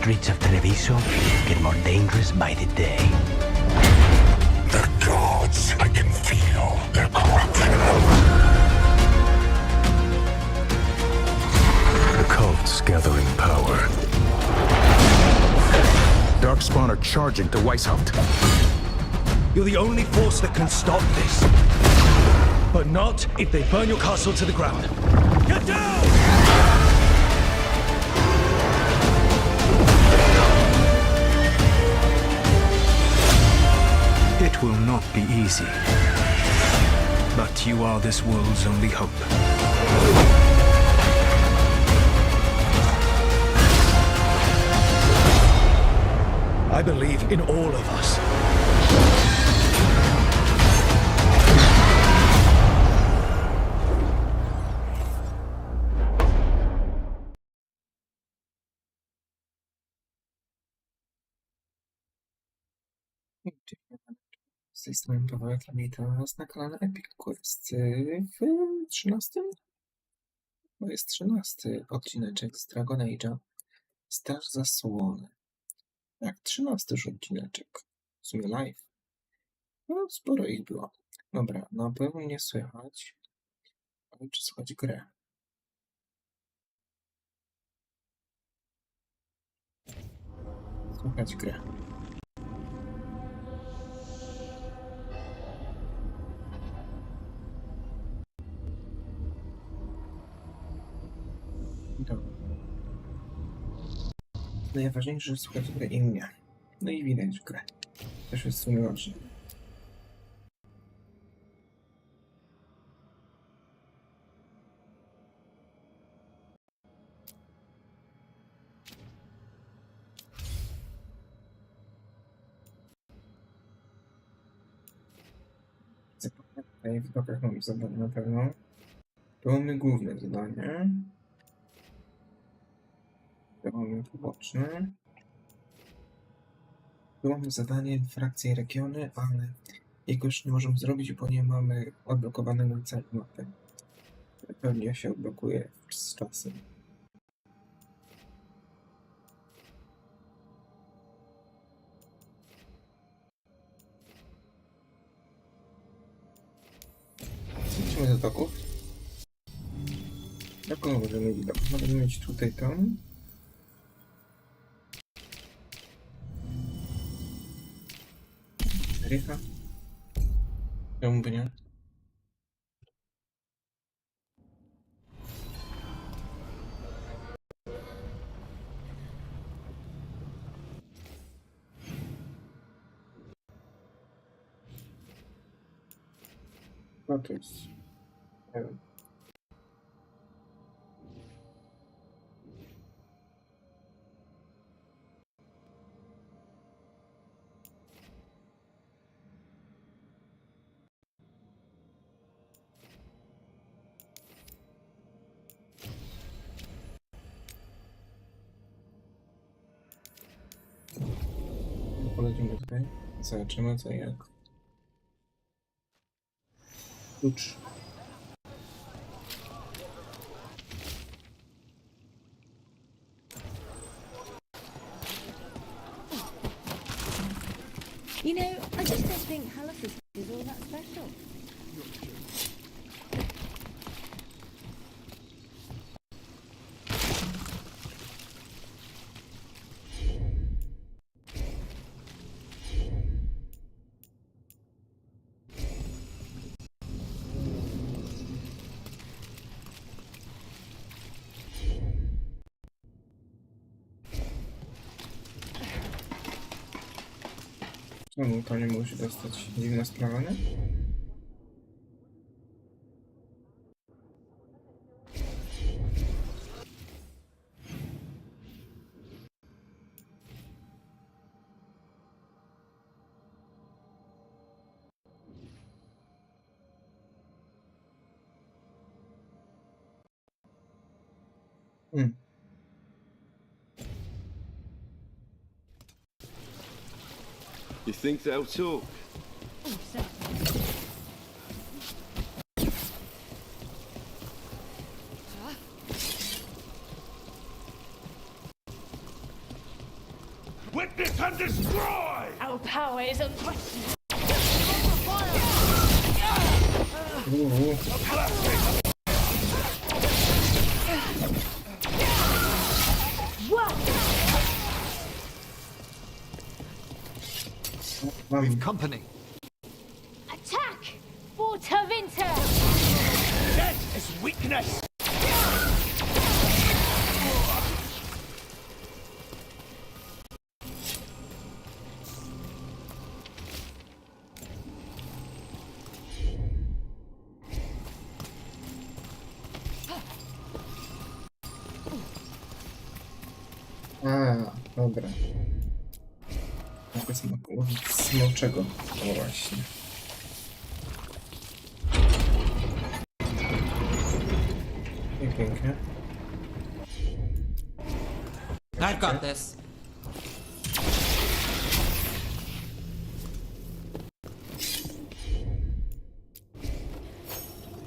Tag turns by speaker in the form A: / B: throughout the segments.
A: streets of Treviso get more dangerous by the day.
B: The gods, I can feel their corruption.
C: The cult's gathering power. Darkspawn are charging to Weishaupt.
D: You're the only force that can stop this. But not if they burn your castle to the ground. Get down!
E: It will not be easy. But you are this world's only hope.
D: I believe in all of us.
F: Z tej strony Paweł, witam was na kanale Epic Quest w 13? To jest 13 odcineczek z Dragon Age'a. Straż Zasłony. Tak, 13 już odcineczek. W sumie live. No, sporo ich było. Dobra, na pewno nie słychać. Ale czy słychać grę? Słychać grę. Dobra. Najważniejsze, że słuchać grę i mnie. No i widać grę. Też jest w sumie ważne. Tutaj w blokach mamy zadanie na pewno. To mamy główne zadanie. To mamy poboczne. Tu mamy zadanie frakcje i regiony, ale jego już nie możemy zrobić, bo nie mamy odblokowanego całej mapy. Pewnie się odblokuje z czasem. Idźmy do doków. Jaką możemy mieć dok? Możemy mieć tutaj tam. Rycha. Czemu by nie? No to jest... Nie wiem. Polecimy tutaj. Zobaczymy co i jak. Klucz.
G: You know, I just don't think Halifax is all that special.
F: Czemu to nie mogło się dostać? Dziwna sprawa, nie?
H: You think they'll talk?
G: Oh, so.
D: Witness and destroy!
G: Our power is unquestioned.
F: Mam
C: Company.
G: Attack! Water winter!
D: Death is weakness!
F: Dobra. Mogę smakować smoczego. O właśnie. I pięknie.
I: I've got this.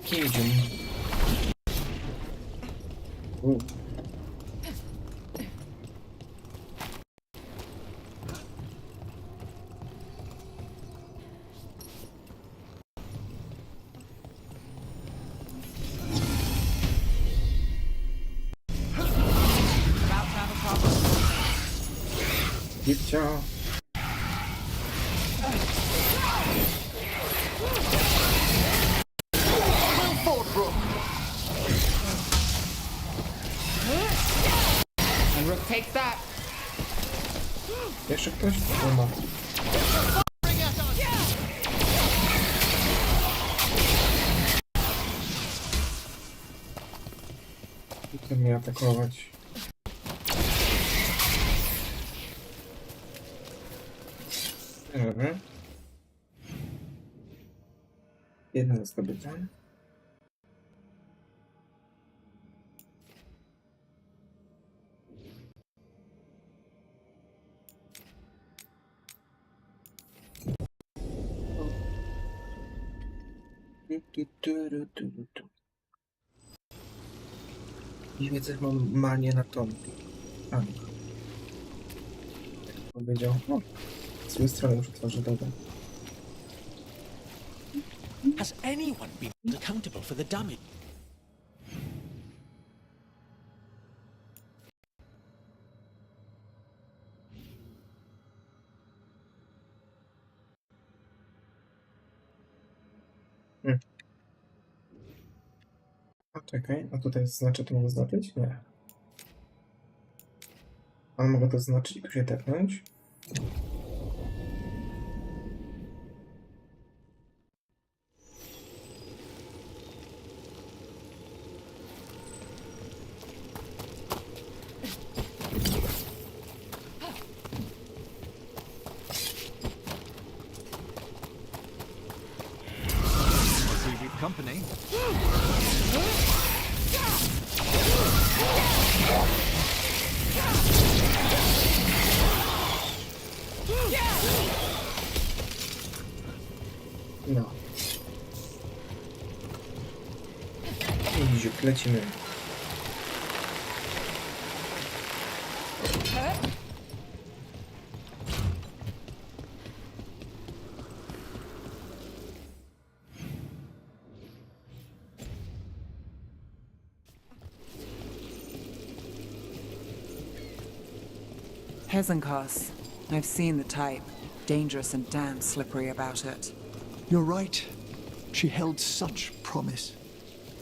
F: Kidzium. Gipcia.
I: Rook takes that.
F: Jeszcze ktoś? O, ma. I to mnie atakować. Dobra. Jeden zdobyty. Nie wiedzę, mam manię na tą. A. Powiedział. O, z złej strony już otworzę, dobra.
A: Has anyone been accountable for the damage?
F: A czekaj, a tutaj znaczy to mogę zaznaczyć? Nie. A mogę to zaznaczyć i się tepnąć?
C: Company.
F: No. Idziuk, lecimy.
I: Hezenkos. I've seen the type. Dangerous and damn slippery about it.
J: You're right. She held such promise.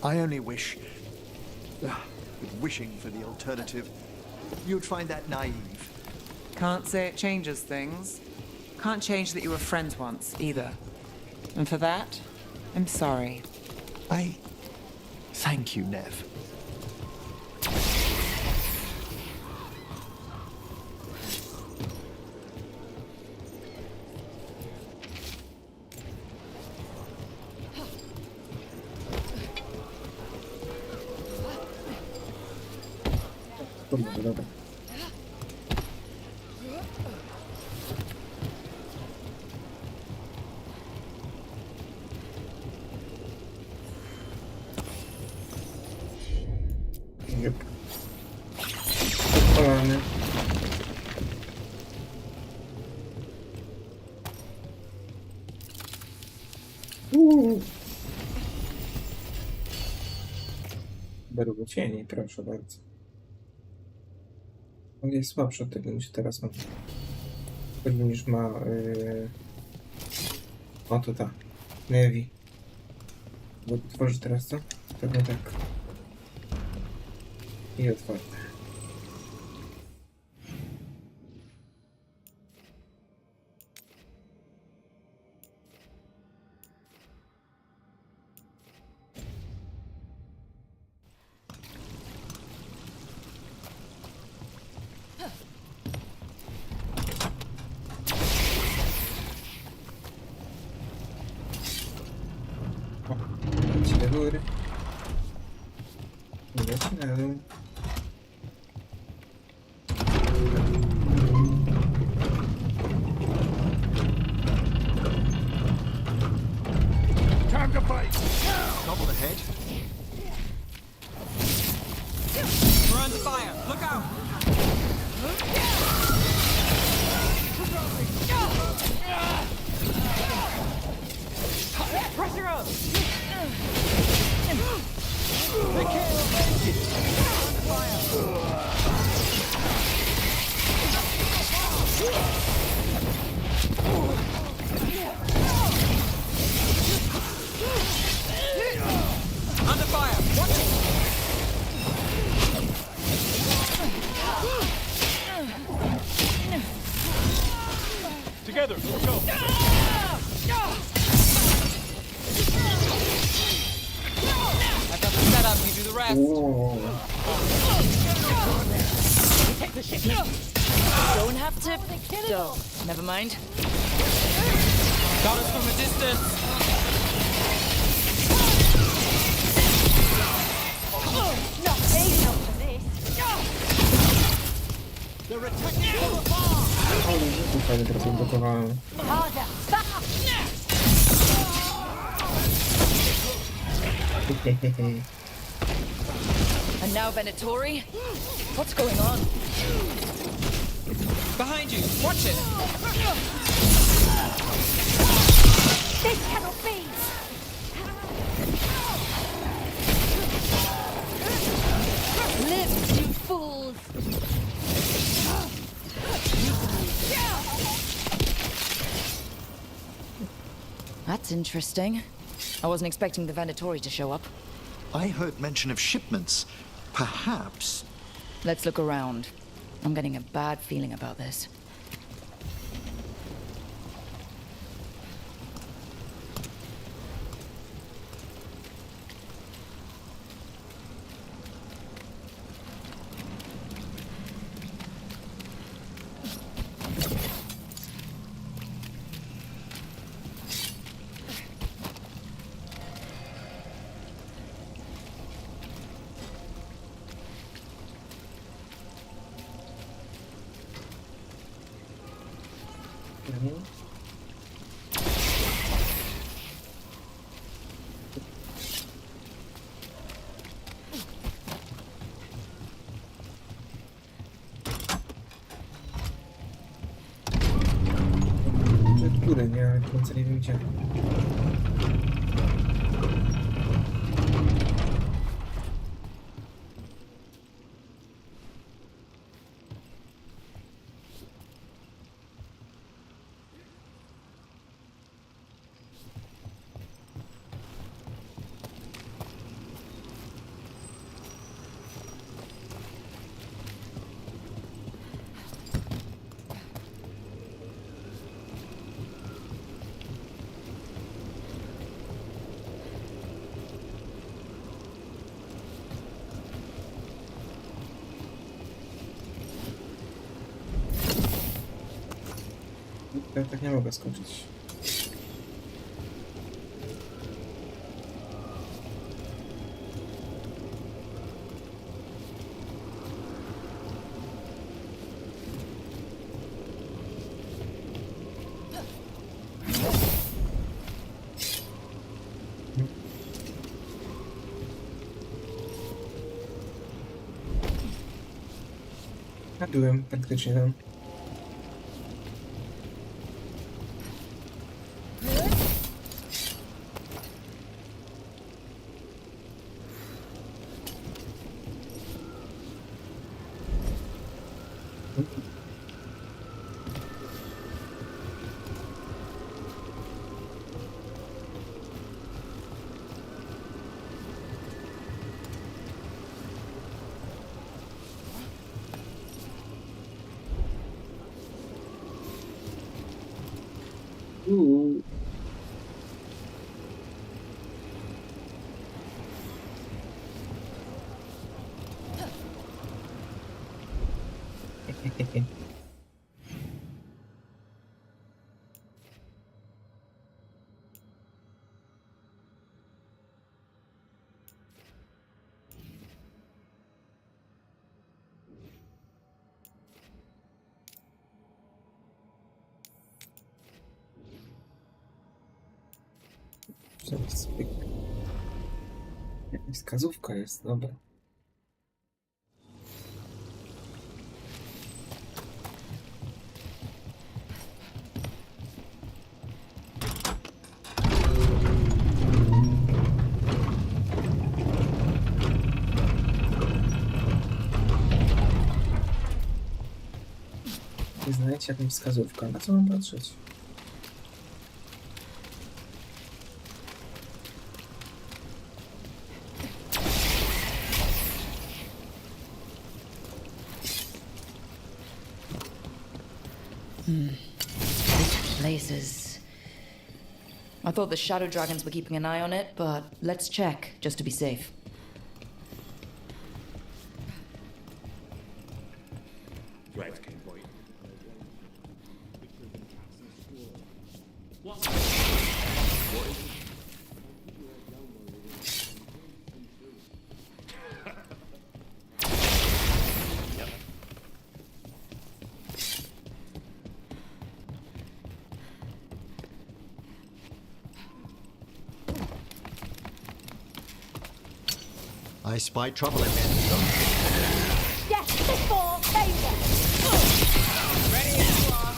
J: I only wish, with wishing for the alternative, you'd find that naive.
I: Can't say it changes things. Can't change that you were friends once, either. And for that, I'm sorry.
J: Thank you, Nev.
F: Dobra. Jup. Podpalamy. Berło cieni, proszę bardzo. On jest słabszy od tego niż teraz mam. Choćby niż ma... O, to ta. Nevi. Bo tworzy teraz co? Pewnie tak. I otwarte. Leci do góry. Leci na dół.
J: Time to fight! Double ahead.
I: We're under fire. Look out! Pressure up! They can't make it! Under fire! Watch it!
C: Together, let's go.
I: I've got the setup, you do the rest.
F: Wow.
G: Don't have to. So, never mind.
I: Got us from a distance.
G: Not big enough for this.
C: They're attacking from afar.
F: Ale fajnie teraz odblokowałem.
G: Harder. And now Venatori? What's going on?
I: Behind you. Watch it.
G: This cannot be! Live, you fools! That's interesting. I wasn't expecting the Venatori to show up.
J: I heard mention of shipments. Perhaps...
G: Let's look around. I'm getting a bad feeling about this.
F: Przed górę, nie, ale końca nie wiem gdzie. Tak nie mogę skończyć. Ja byłem praktycznie tam. Wskazówka jest, dobra. Znajdź jakąś wskazówkę. Na co mam patrzeć?
G: This place is... I thought the shadow dragons were keeping an eye on it, but let's check, just to be safe.
J: I spy trouble ahead.
K: Yes, before danger. Ready as you are.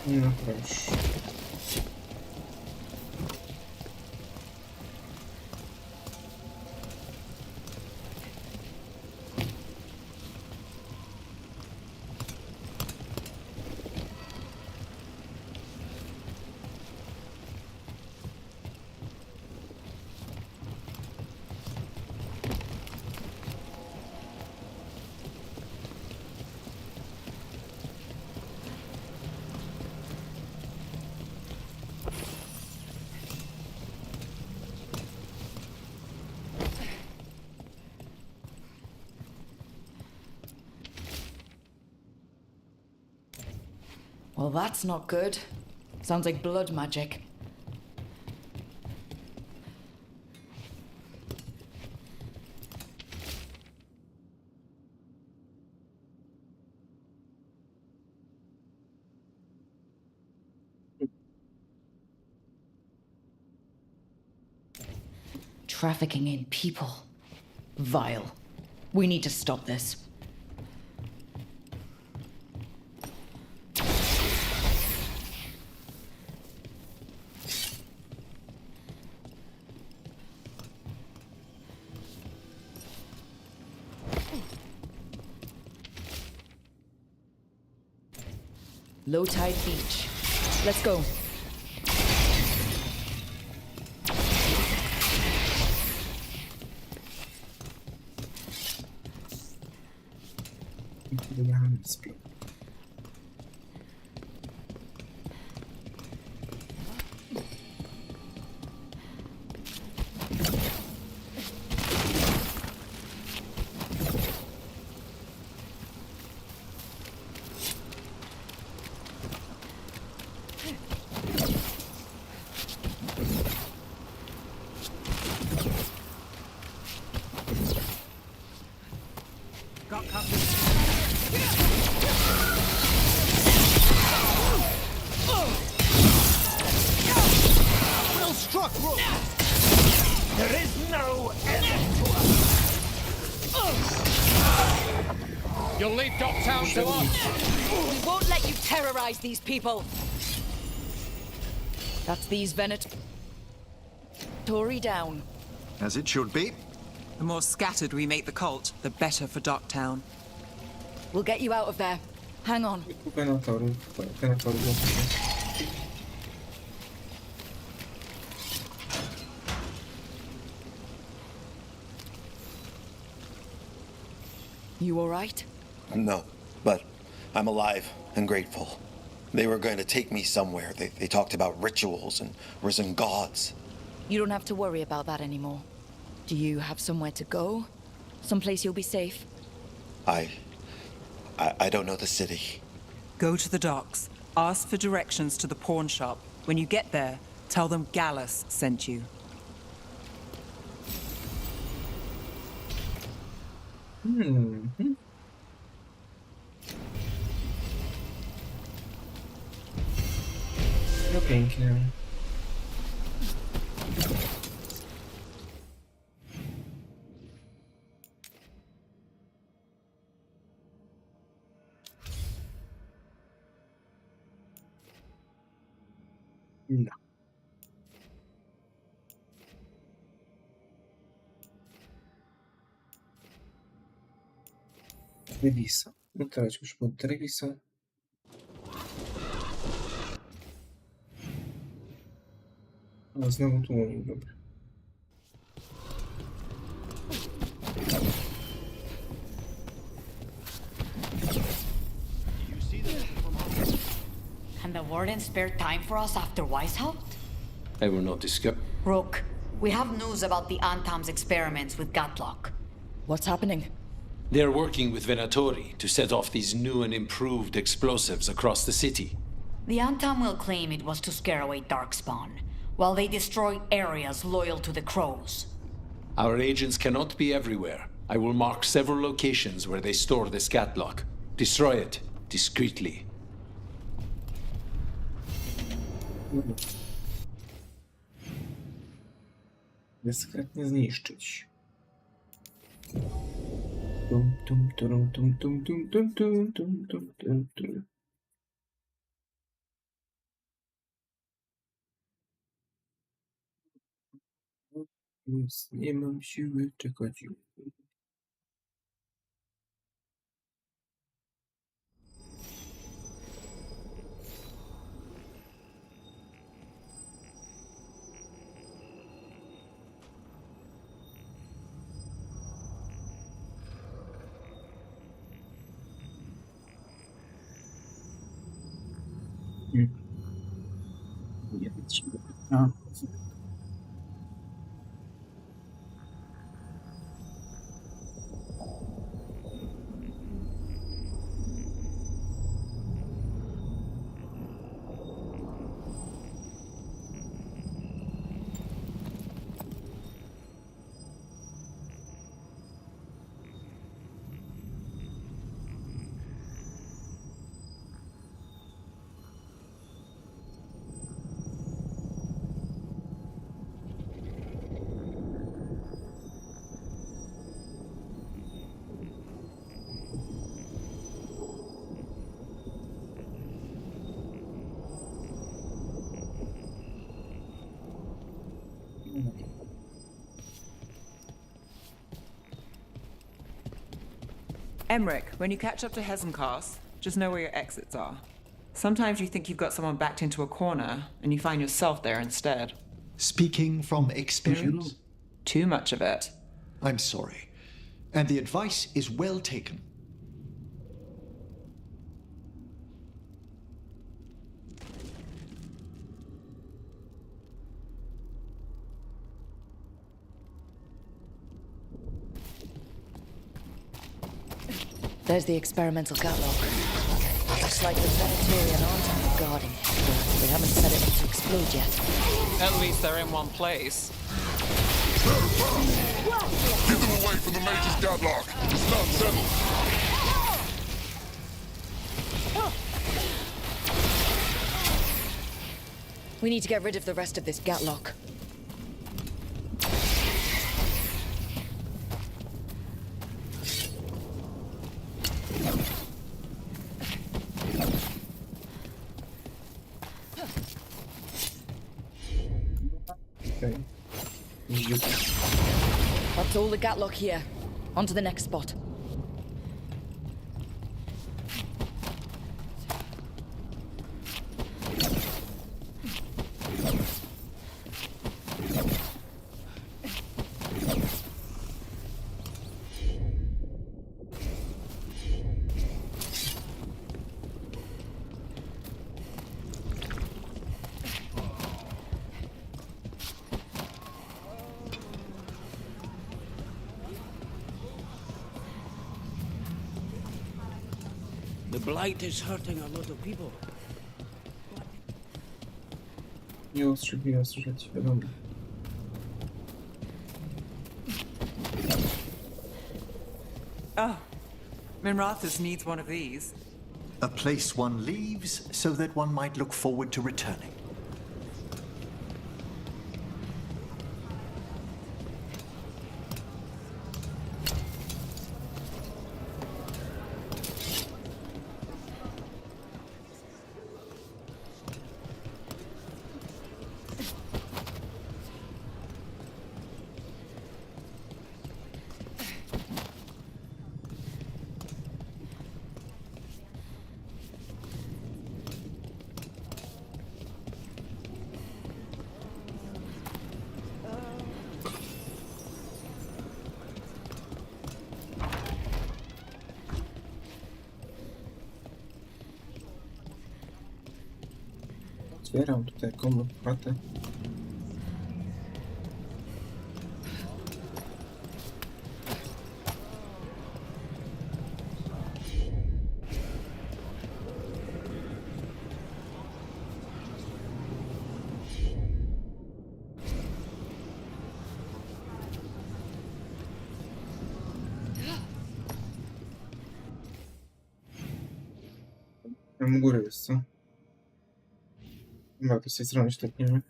F: No proszę.
G: Well, that's not good. Sounds like blood magic. Trafficking in people. Vile. We need to stop this. Low tide beach. Let's go.
D: There is no end to
C: You'll leave Docktown to us.
K: We won't let you terrorize these people.
G: That's these Tory down.
J: As it should be.
I: The more scattered we make the cult, the better for Docktown.
G: We'll get you out of there. Hang on.
F: Penatory łapki.
G: You all right?
L: No, but I'm alive and grateful. They were going to take me somewhere. They talked about rituals and risen gods.
G: You don't have to worry about that anymore. Do you have somewhere to go? Someplace you'll be safe?
L: I don't know the city.
I: Go to the docks. Ask for directions to the pawn shop. When you get there, tell them Gallus sent you.
F: No pięknie. No. Revisa. No teraz już pod rewisą. A znowu tu oni, dobra.
K: And the warden spared time for us after Weishaupt?
C: I will not discuss.
K: Rook, we have news about the Antam's experiments with Gatlock.
G: What's happening?
C: They're working with Venatori to set off these new and improved explosives across the city.
K: The Antam will claim it was to scare away Darkspawn, while they destroy areas loyal to the Crows.
C: Our agents cannot be everywhere. I will mark several locations where they store the Scatlock. Destroy it, discreetly.
F: Dyskretnie zniszczyć. Tum, tum, turum, tum, tum, tum, tum, tum, tum, tum, tum, tum. Nic, nie mam siły czekać. Nie wytrzymam.
I: Emmerich, when you catch up to Hezencast, just know where your exits are. Sometimes you think you've got someone backed into a corner, and you find yourself there instead.
J: Speaking from experience?
I: Too much of it.
J: I'm sorry. And the advice is well taken.
G: There's the experimental Gatlock. Looks like the Venatori and Antam are guarding it, but they haven't set it to explode yet.
I: At least they're in one place.
B: Get them away from the Major's Gadlock. It's not settled.
G: We need to get rid of the rest of this Gatlock.
F: Okay.
G: That's all the Gatlock here. On to the next spot.
A: The blight is hurting a lot of people.
F: Nie ostrzegać, wiadomo.
I: Oh, Minrathus needs one of these.
J: A place one leaves so that one might look forward to returning.
F: Otwieram tutaj komnatę. Tam górę jest, co? Dobra, to z tej strony się tepniemy.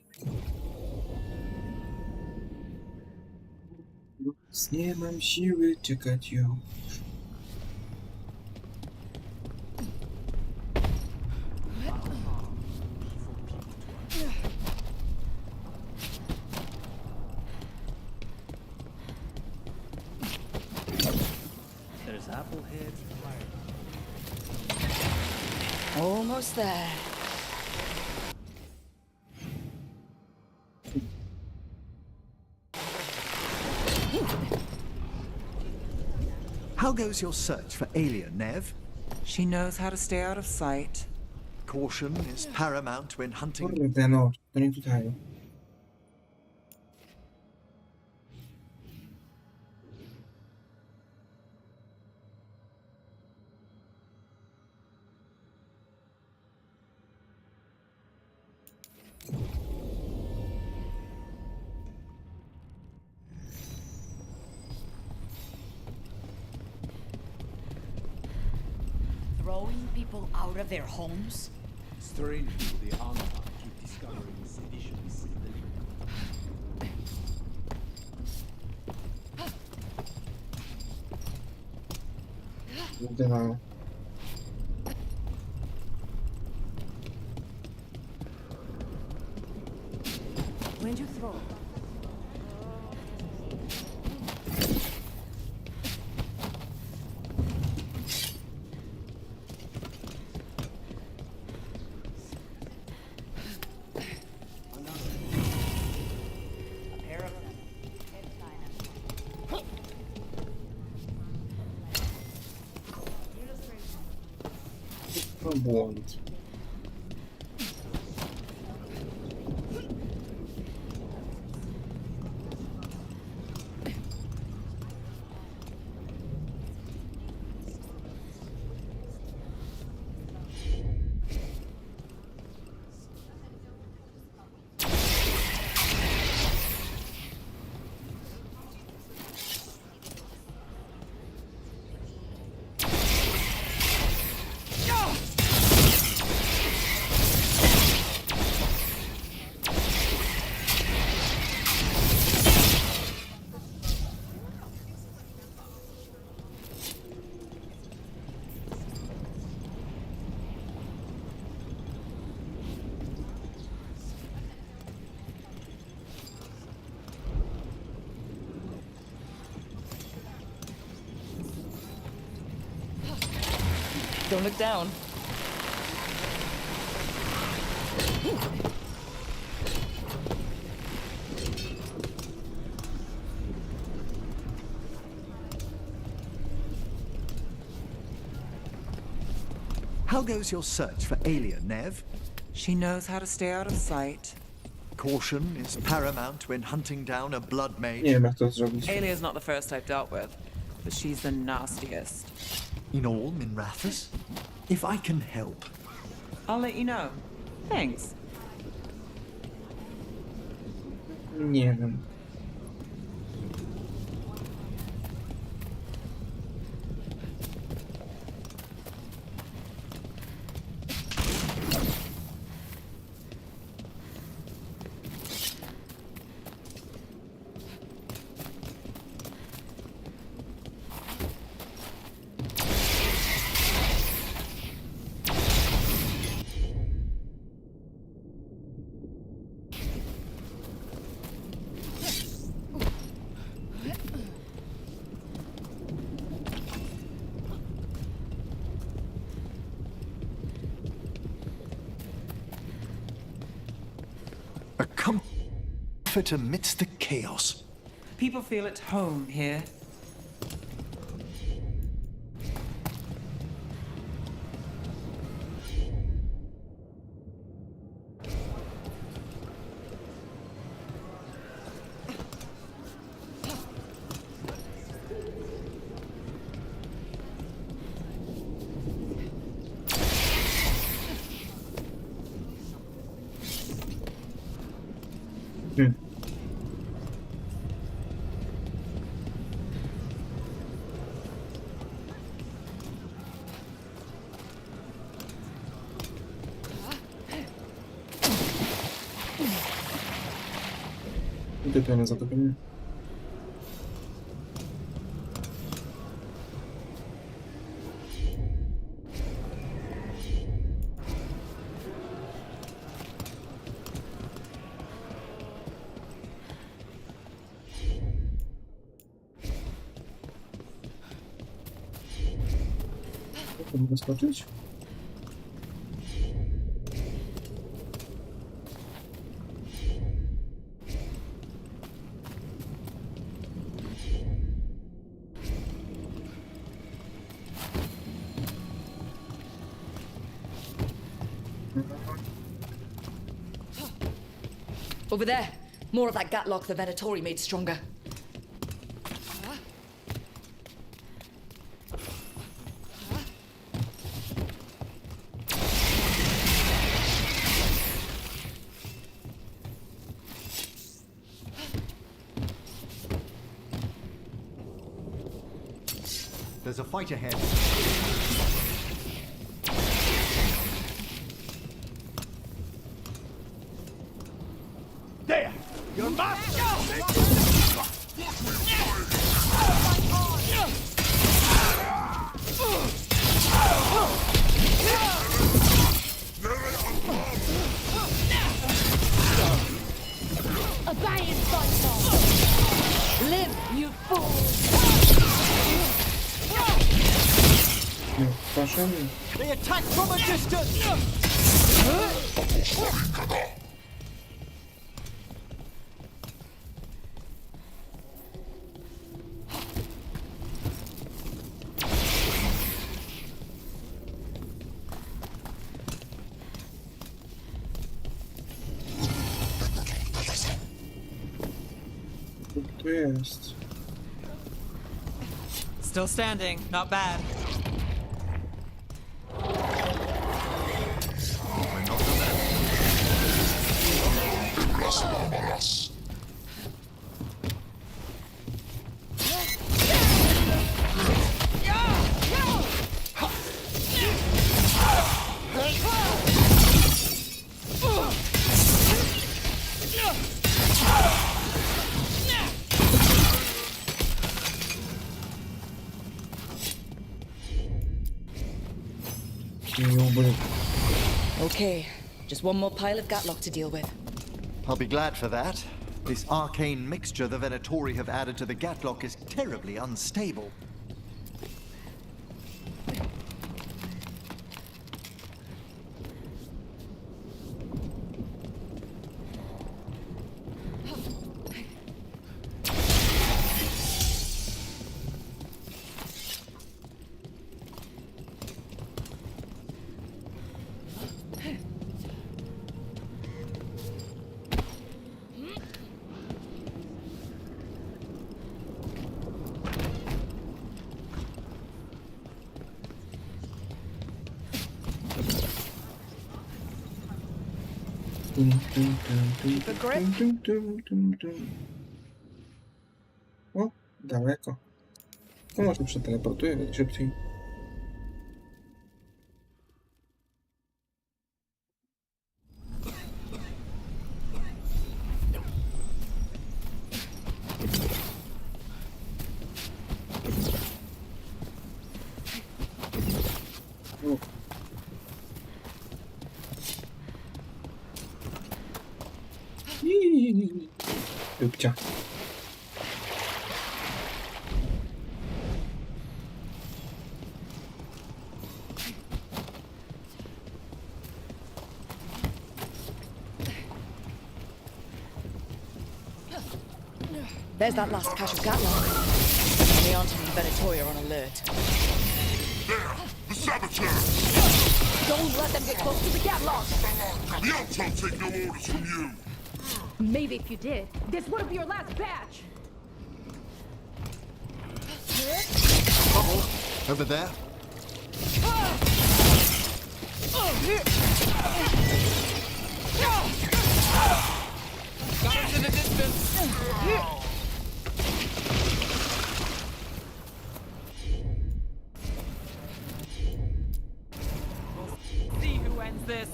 F: Nie mam siły czekać już.
A: There's appleheads.
G: Almost there.
J: How goes your search for Aelia, Nev?
I: She knows how to stay out of sight.
J: Caution is paramount when hunting.
F: Kurde, no, to nie tutaj.
K: Throwing people out of their homes?
C: Strange the Anna keep discovering seditions.
F: Kurde, no.
K: When'd you throw?
F: To błąd.
I: Don't look down.
J: How goes your search for Aelia, Nev?
I: She knows how to stay out of sight.
J: Caution is paramount when hunting down a blood mage.
F: Nie wiem, jak to zrobić.
I: Alia's not the first I've dealt with, but she's the nastiest.
J: In all Minrathus? If I can help.
I: I'll let you know. Thanks.
F: Nie wiem.
J: A comfort amidst the chaos.
I: People feel at home here. Tytułem zatopienia. To mogę skoczyć?
G: Over there. More of that gatlock the Venatori made stronger.
J: There's a fight ahead. There! Your master!
K: Obey and fight on! Live, you fools!
J: They attack from a distance!
F: Tu jest.
I: Still standing, not bad.
G: Okay, just one more pile of gatlock to deal with.
J: I'll be glad for that. This arcane mixture the Venatori have added to the gatlock is terribly unstable.
F: O, daleko. To może przeteleportuję, będzie szybciej. Dupcia.
G: There's that last cache of Gatlock. And the Aunt and the Venatori are on alert.
B: There! The saboteurs!
M: Don't let them get close to the Gatlock!
B: The Ants won't take no orders from you!
M: Maybe if you did, this would be your last batch!
J: Trouble over there.
I: Got him in the distance. We'll see who ends this.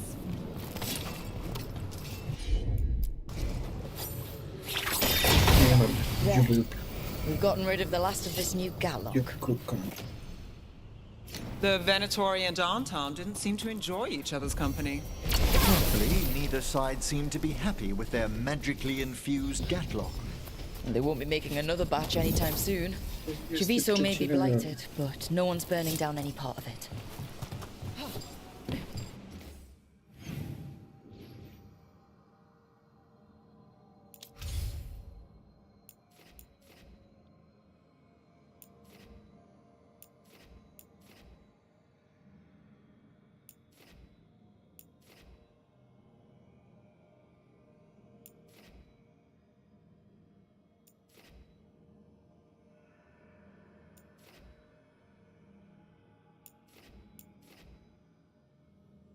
G: We've gotten rid of the last of this new Gatlock.
I: The Venatori and Anton didn't seem to enjoy each other's company.
J: Thankfully, neither side seemed to be happy with their magically infused Gatlock.
G: They won't be making another batch anytime soon. Treviso may be blighted, but no one's burning down any part of it.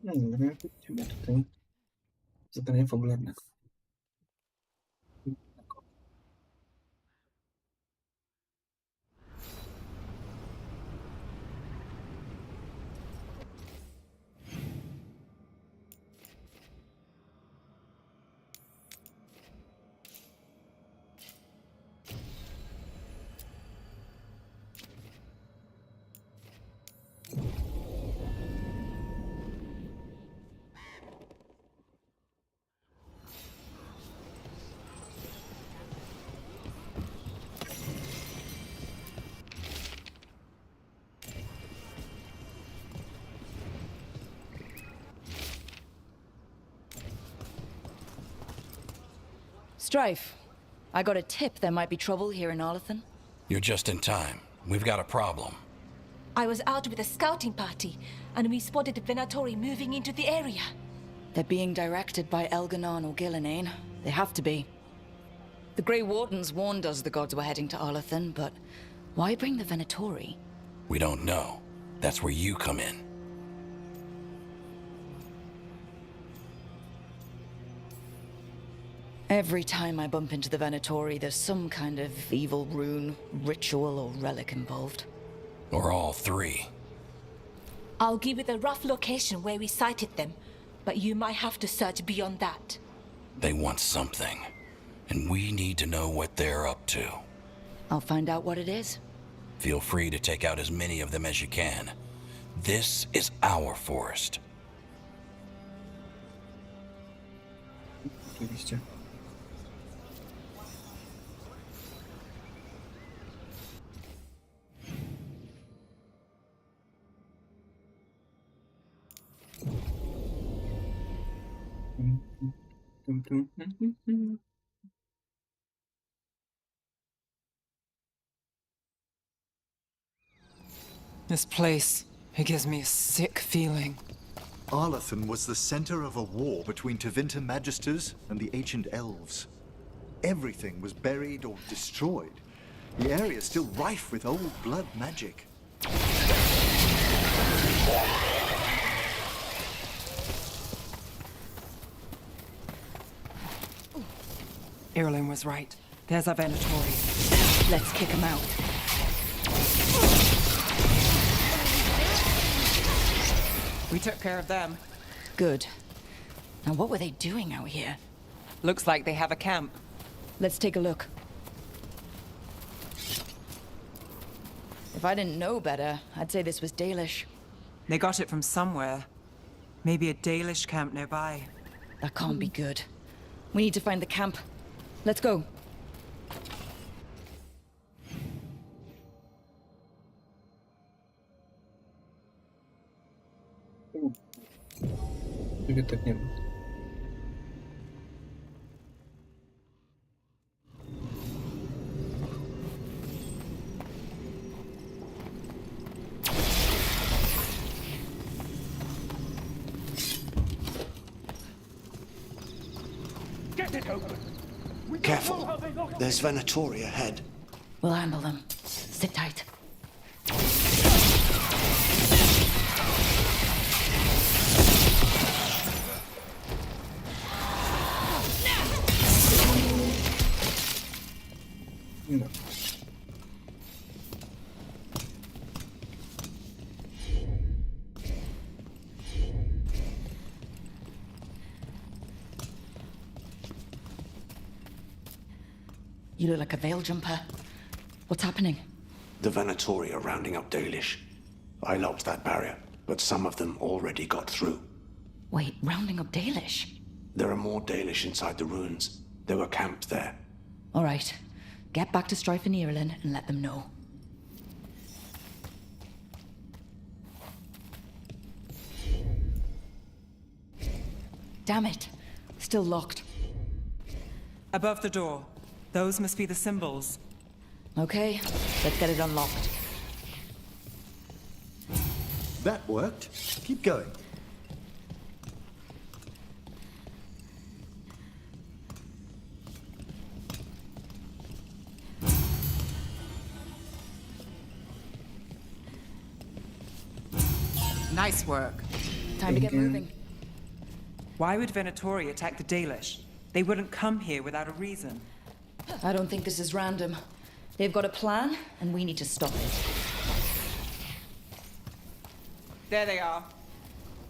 F: No dobra, idziemy tutaj. Zadanie fabularnego.
G: Strife, I got a tip there might be trouble here in Arlethan.
A: You're just in time. We've got a problem.
M: I was out with a scouting party, and we spotted the Venatori moving into the area.
G: They're being directed by Elganon or Gillenane. They have to be. The Grey Wardens warned us the gods were heading to Arlethan, but why bring the Venatori?
A: We don't know. That's where you come in.
G: Every time I bump into the Venatori, there's some kind of evil rune, ritual, or relic involved.
A: Or all three.
M: I'll give you the rough location where we sighted them, but you might have to search beyond that.
A: They want something, and we need to know what they're up to.
G: I'll find out what it is.
A: Feel free to take out as many of them as you can. This is our forest.
F: Oczywiście.
I: This place, it gives me a sick feeling.
J: Arlethan was the center of a war between Tevinter Magisters and the ancient elves. Everything was buried or destroyed. The area is still rife with old blood magic.
I: Irulan was right. There's our Venatori.
G: Let's kick him out.
I: We took care of them.
G: Good. Now what were they doing out here?
I: Looks like they have a camp.
G: Let's take a look. If I didn't know better, I'd say this was Dalish.
I: They got it from somewhere. Maybe a Dalish camp nearby.
G: That can't be good. We need to find the camp. Let's go.
F: Tego tak nie ma.
N: Careful. There's Venatori ahead.
G: We'll handle them. Sit tight.
F: No.
G: You look like a veil jumper. What's happening?
N: The Venatori are rounding up Dalish. I locked that barrier, but some of them already got through.
G: Wait, rounding up Dalish?
N: There are more Dalish inside the ruins. They were camped there.
G: All right. Get back to Strife and Irulan and let them know. Damn it. Still locked.
I: Above the door. Those must be the symbols.
G: Okay, let's get it unlocked.
J: That worked. Keep going.
I: Nice work.
G: Time to get moving.
I: Why would Venatori attack the Dalish? They wouldn't come here without a reason.
G: I don't think this is random. They've got a plan, and we need to stop it.
I: There they are.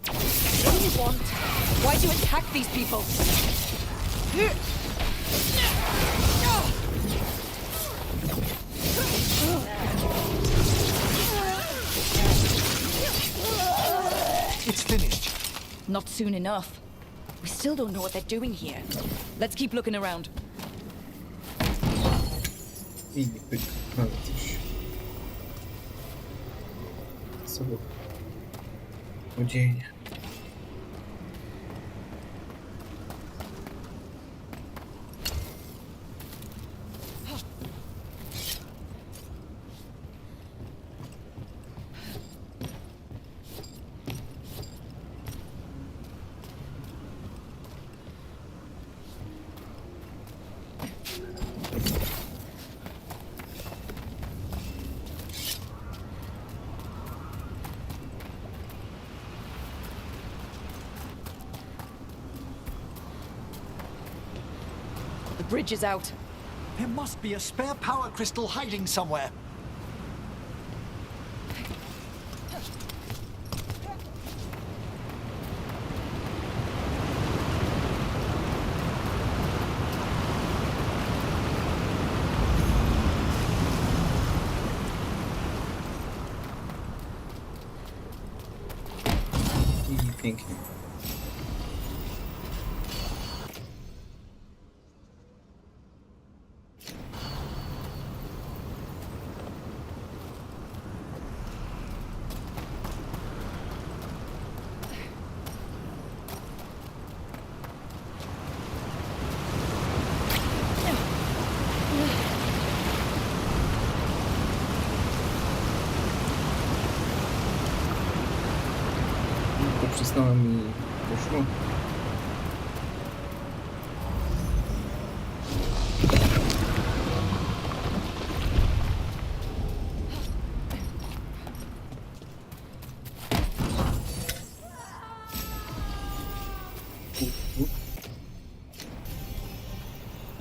M: What do you want? Why do you attack these people?
J: It's finished.
G: Not soon enough. We still don't know what they're doing here. Let's keep looking around.
F: I pyk, ale coś. Co było? Odzienie.
G: The bridge is out.
J: There must be a spare power crystal hiding somewhere.
F: I pięknie. Przyznałem i poszło.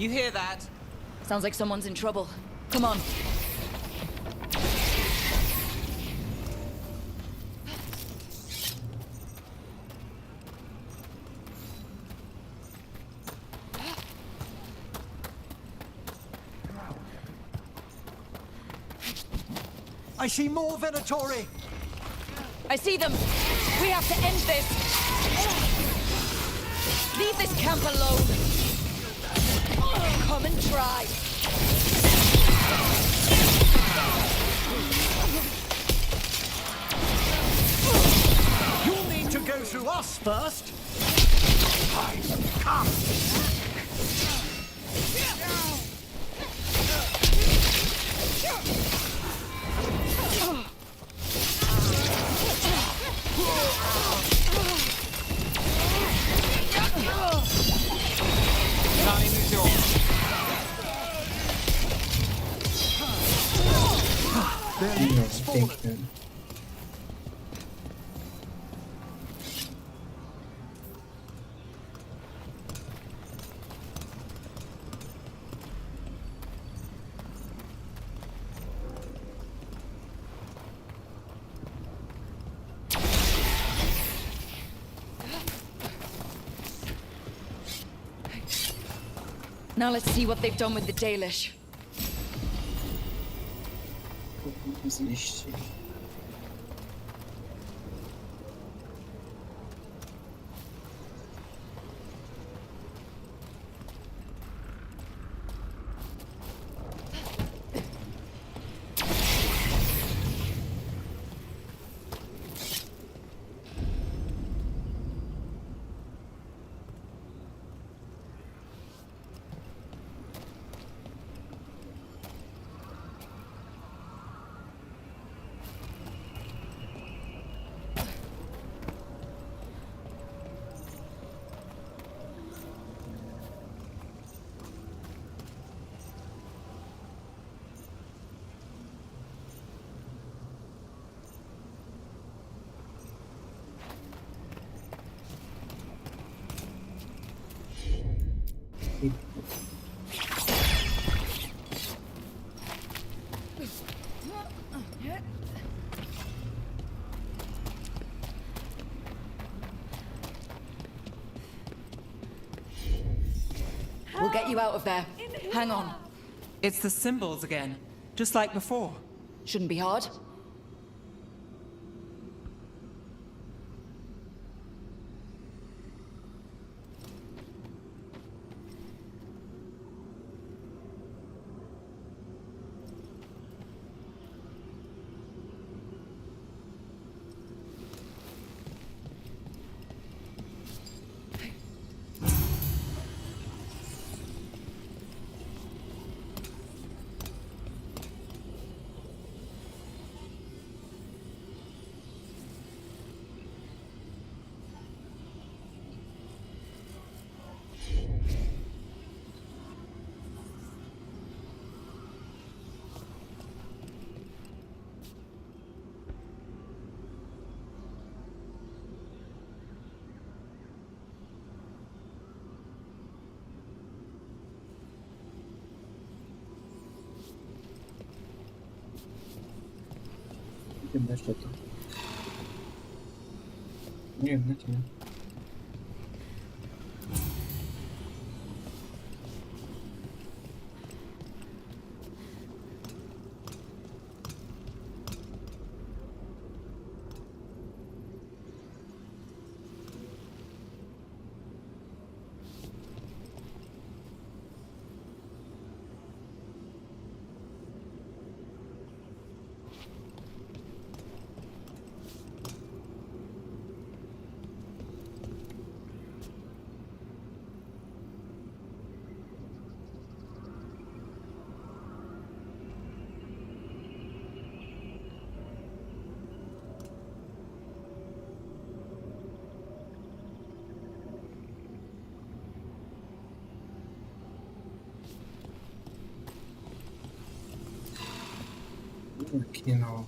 I: You hear that?
G: Sounds like someone's in trouble. Come on.
J: I see more Venatori!
G: I see them! We have to end this! Leave this camp alone! Come and try!
J: You'll need to go through us first! Come!
F: No, piękne.
G: Now let's see what they've done with the Dalish.
F: Zliści.
G: We'll get you out of there. Hang on.
I: It's the symbols again, just like before.
G: Shouldn't be hard.
F: Chyba jeszcze to. Nie wiem, nie. Kino.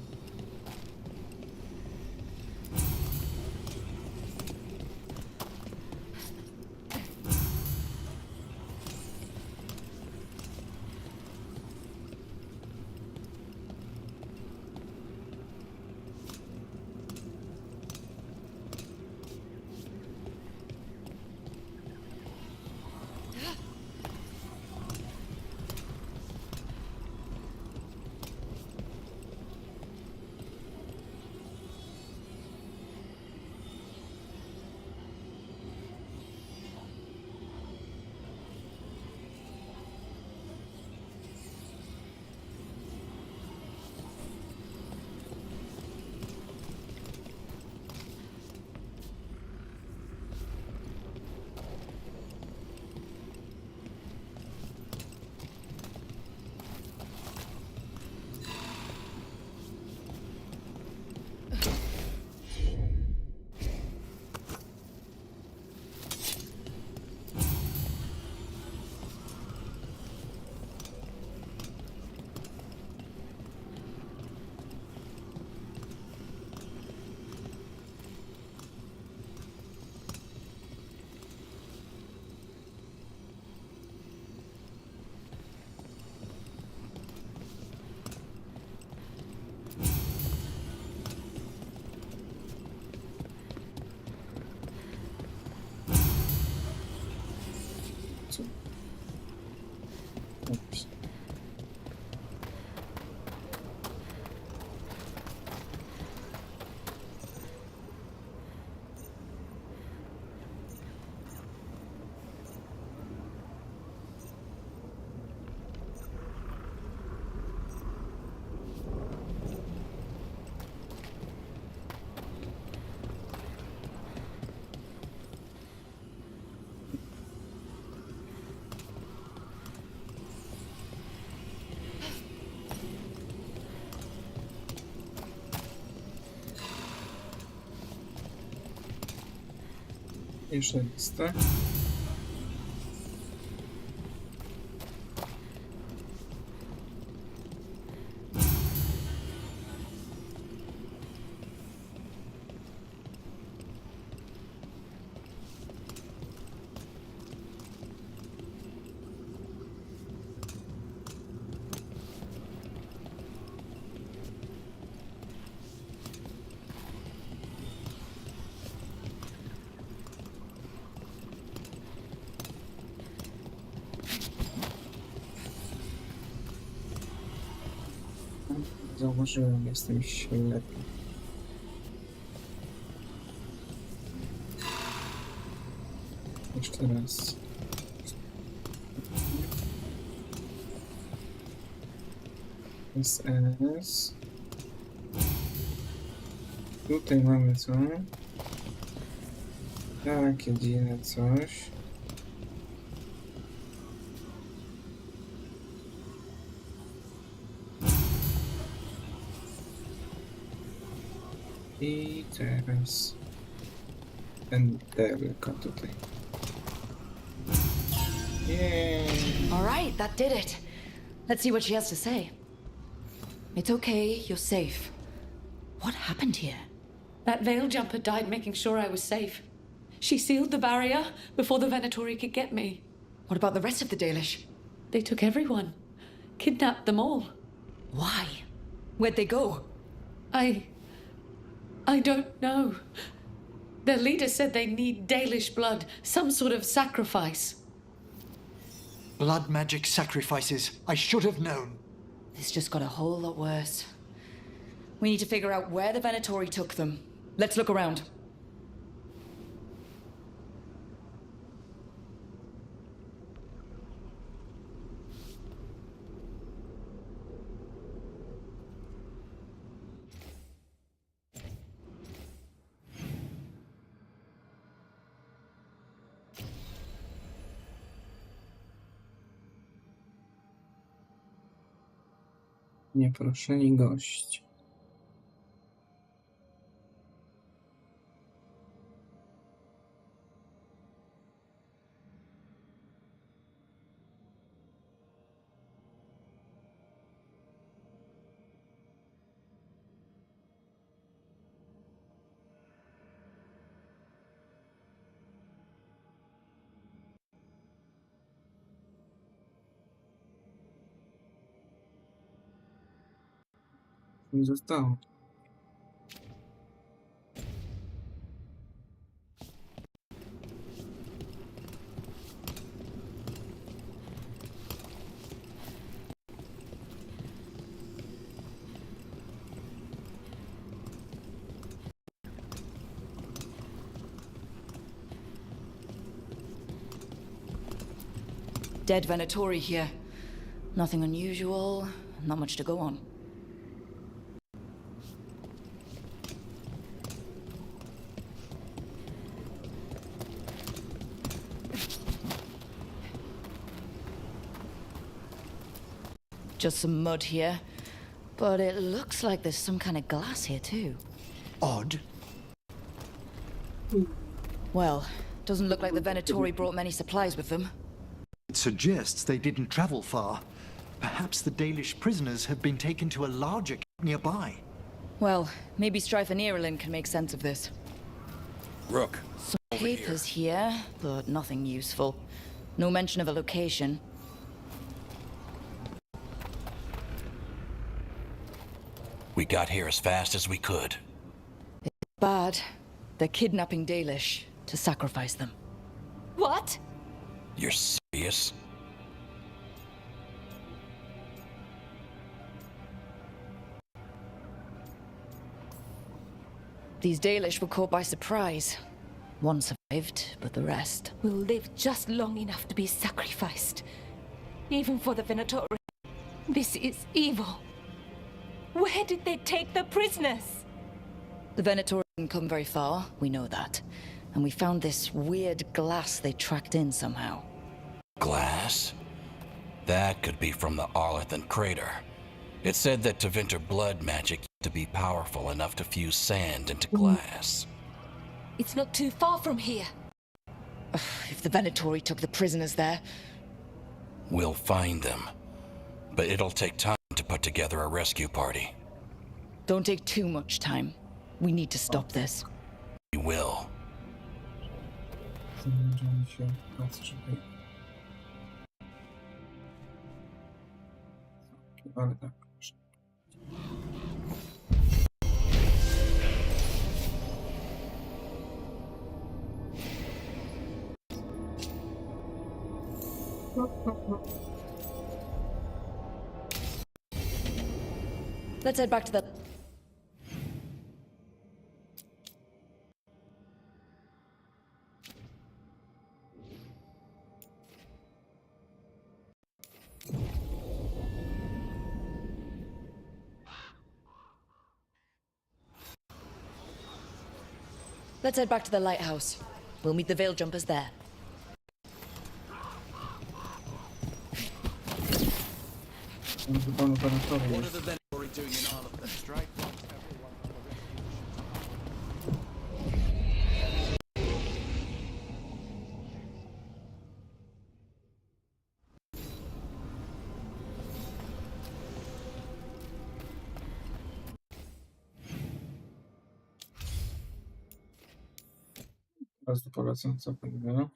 F: Co? Dobrze. Jeszcze listę. Zauważyłem, jestem ślepy. Jeszcze raz. SS. Tutaj mamy co? Takie dziwne coś. I teraz ten delka tutaj. Yay!
G: All right, that did it. Let's see what she has to say. It's okay, you're safe. What happened here?
O: That veil jumper died making sure I was safe. She sealed the barrier before the Venatori could get me.
G: What about the rest of the Dalish?
O: They took everyone. Kidnapped them all.
G: Why? Where'd they go?
O: I don't know. Their leader said they need Dalish blood, some sort of sacrifice.
J: Blood magic sacrifices. I should have known.
G: This just got a whole lot worse. We need to figure out where the Venatori took them. Let's look around.
F: Nieproszeni gość. Mi zostało.
G: Dead Venatori here. Nothing unusual, not much to go on. Just some mud here, but it looks like there's some kind of glass here too.
J: Odd.
G: Well, doesn't look like the Venatori brought many supplies with them.
J: It suggests they didn't travel far. Perhaps the Dalish prisoners have been taken to a larger camp nearby.
G: Well, maybe Strife and Irulan can make sense of this.
A: Rook.
G: Some papers here, but nothing useful. No mention of a location.
A: We got here as fast as we could.
G: It's bad. They're kidnapping Dalish to sacrifice them.
M: What?
A: You're serious? radius.
G: These Dalish were caught by surprise. One survived, but the rest...
M: will live just long enough to be sacrificed. Even for the Venatori. This is evil. Where did they take the prisoners?
G: The Venatori didn't come very far, we know that. And we found this weird glass they tracked in somehow.
A: Glass? That could be from the Arlethan crater. It said that Tevinter blood magic used to be powerful enough to fuse sand into glass.
M: It's not too far from here.
G: If the Venatori took the prisoners there...
A: We'll find them. But it'll take time to put together a rescue party.
G: Don't take too much time. We need to stop this.
A: We will.
F: Ale tak.
G: Let's head back to the... Let's head back to the lighthouse. We'll meet the Veil Jumpers there.
F: What
A: are the Venatori doing in Arlethan? Strike?
F: Teraz to polecam, co powiedziano.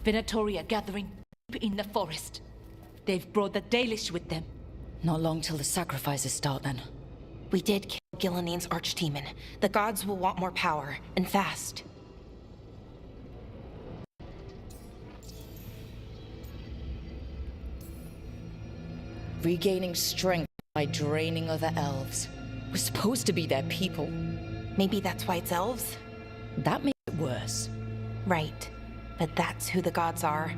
M: Venatori are gathering deep in the forest. They've brought the Dalish with them.
G: Not long till the sacrifices start, then.
P: We did kill Gillenane's archdemon. The gods will want more power, and fast.
G: Regaining strength by draining other elves. We're supposed to be their people.
P: Maybe that's why it's elves?
G: That makes it worse.
P: Right. But that's who the gods are.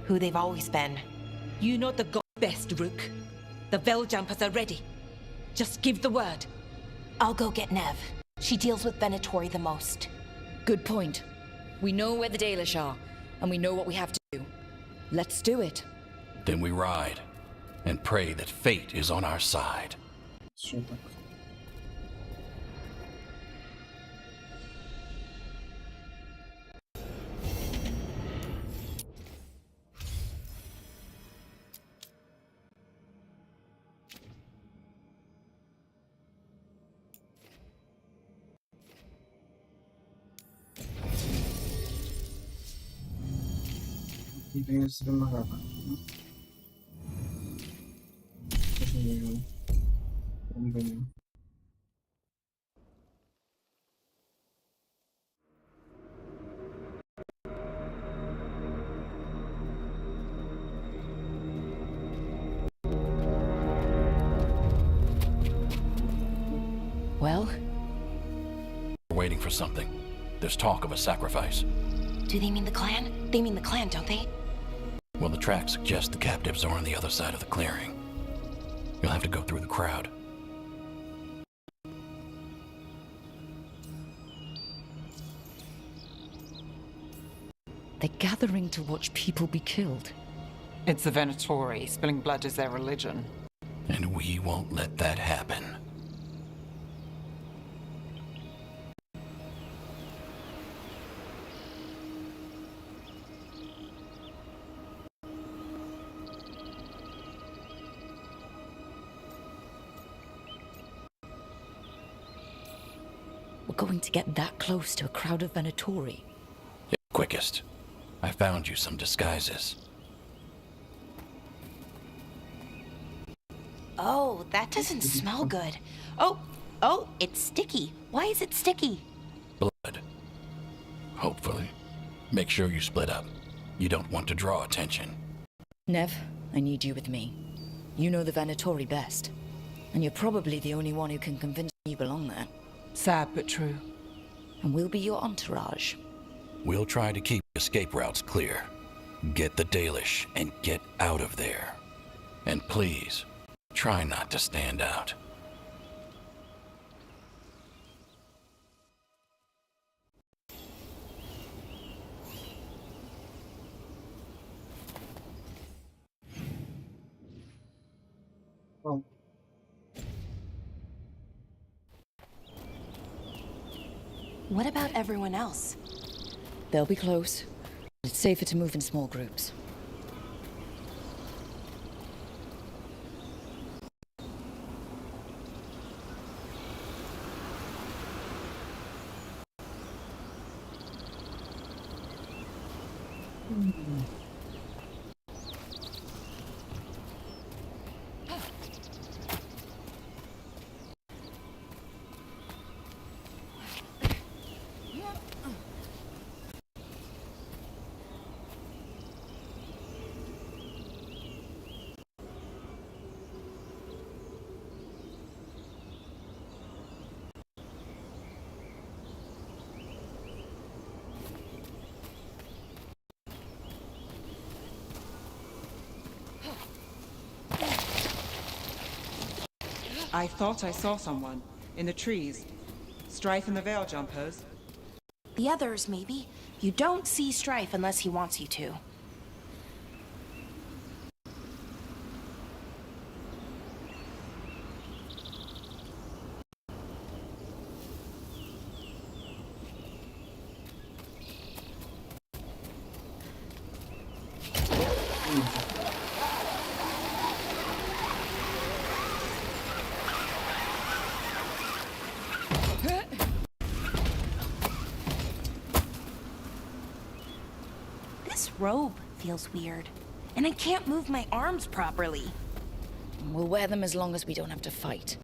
P: Who they've always been.
M: You know the god best, Rook. The Veil Jumpers are ready. Just give the word.
P: I'll go get Nev. She deals with Venatori the most.
G: Good point. We know where the Dalish are, and we know what we have to do. Let's do it.
A: Then we ride, and pray that fate is on our side.
F: Ile jest wymagana. Też nie wiem.
G: Well?
A: We're waiting for something. There's talk of a sacrifice.
P: Do they mean the clan? They mean the clan, don't they?
A: Well, the tracks suggest the captives are on the other side of the clearing. You'll have to go through the crowd.
G: They're gathering to watch people be killed.
I: It's the Venatori. Spilling blood is their religion.
A: And we won't let that happen.
G: We're going to get that close to a crowd of Venatori.
A: Quickest. I found you some disguises.
P: Oh, that doesn't smell good. Oh, it's sticky. Why is it sticky?
A: Blood. Hopefully. Make sure you split up. You don't want to draw attention.
G: Nev, I need you with me. You know the Venatori best. And you're probably the only one who can convince me you belong there.
I: Sad but true.
G: And we'll be your entourage.
A: We'll try to keep escape routes clear. Get the Dalish and get out of there. And please, try not to stand out.
F: Oh.
P: What about everyone else?
G: They'll be close. It's safer to move in small groups.
I: I thought I saw someone. In the trees. Strife and the Veil Jumpers.
P: The others, maybe. You don't see Strife unless he wants you to. This robe feels weird, and I can't move my arms properly.
G: We'll wear them as long as we don't have to fight.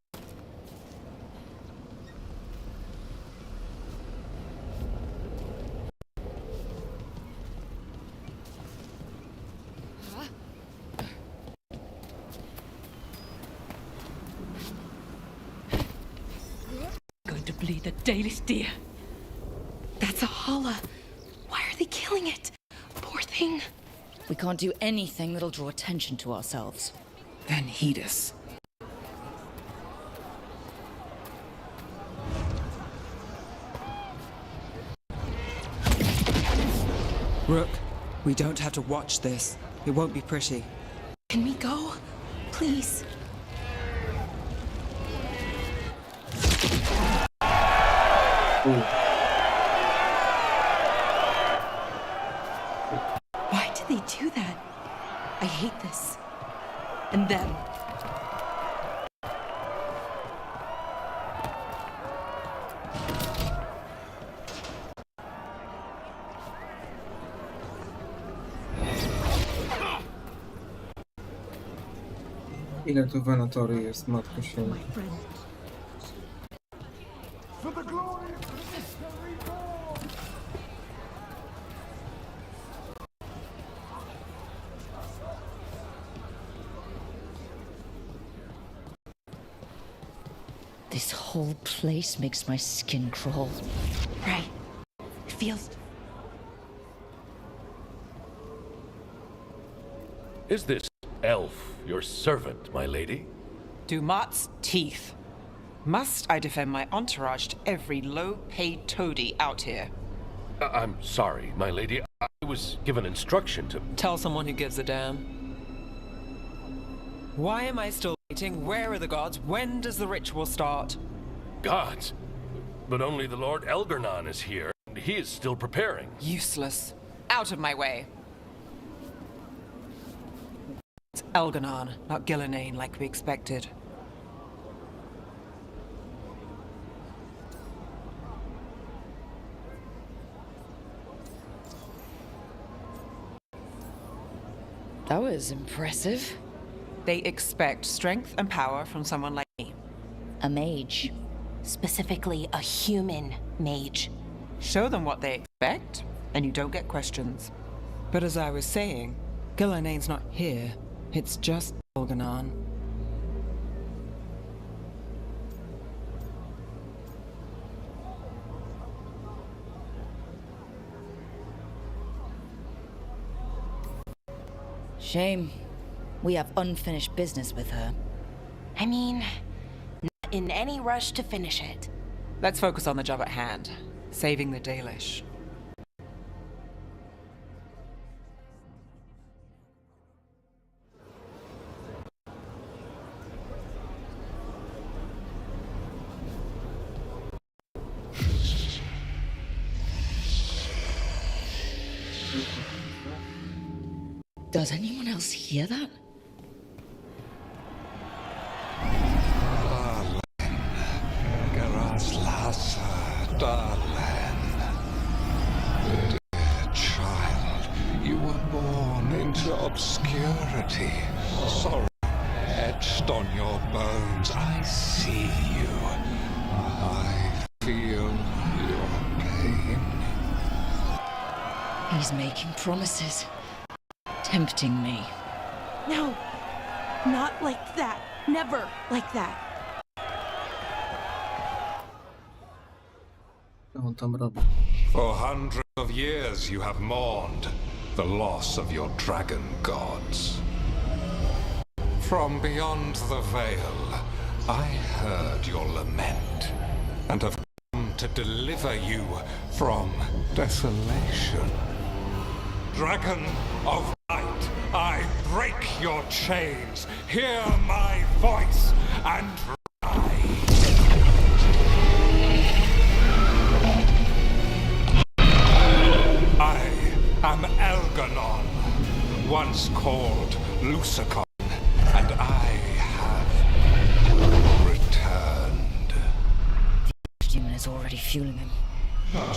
M: Going to bleed the Dalish deer. That's a holla. Why are they killing it? Poor thing.
G: We can't do anything that'll draw attention to ourselves.
I: Then heed us. Rook, we don't have to watch this. It won't be pretty.
M: Can we go? Please. Why did they do that? I hate this. And them.
F: Ile tu Venatory jest, Matko Święta?
G: This whole place makes my skin crawl.
M: Right. It feels...
Q: Is this elf your servant, my lady?
I: Dumat's teeth. Must I defend my entourage to every low-paid toady out here?
Q: I'm sorry, my lady. I was given instruction to...
I: Tell someone who gives a damn. Why am I still waiting? Where are the gods? When does the ritual start?
Q: Gods? But only the Lord Elgarnon is here, and he is still preparing.
I: Useless. Out of my way. It's Elgarnon, not Gillenane like we expected.
G: That was impressive.
I: They expect strength and power from someone like me.
G: A mage.
P: Specifically, a human mage.
I: Show them what they expect, and you don't get questions. But as I was saying, Gillanane's not here. It's just Elganon.
G: Shame. We have unfinished business with her.
P: I mean, not in any rush to finish it.
I: Let's focus on the job at hand. Saving the Dalish.
G: Does anyone else hear that?
B: Dear child, you were born into obscurity. Sorrow etched on your bones. I see you. I feel your pain.
G: He's making promises. Tempting me.
P: No, not like that. Never like that.
B: For hundreds of years you have mourned the loss of your dragon gods. From beyond the veil, I heard your lament and have come to deliver you from desolation. Dragon of light, I break your chains. Hear my voice and I am Elganon, once called Lucicon, and I have returned.
G: The demon is already fueling him.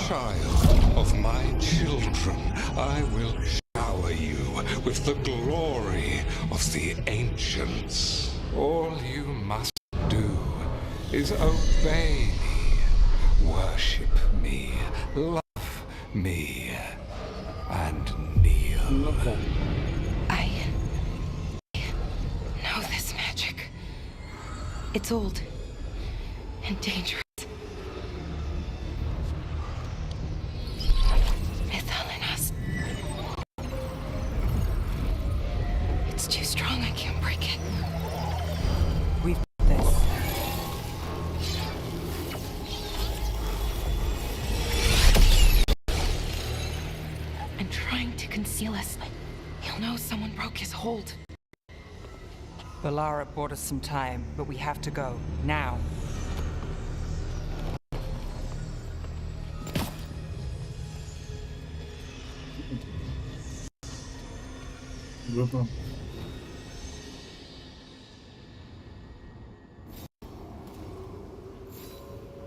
B: Child of my children, I will shower you with the glory of the ancients. All you must do is obey me, worship me, love me, and kneel.
P: I know this magic. It's old and dangerous. It's too strong, I can't break it.
I: We've got this.
P: I'm trying to conceal us. He'll know someone broke his hold.
I: Balara bought us some time, but we have to go. Now.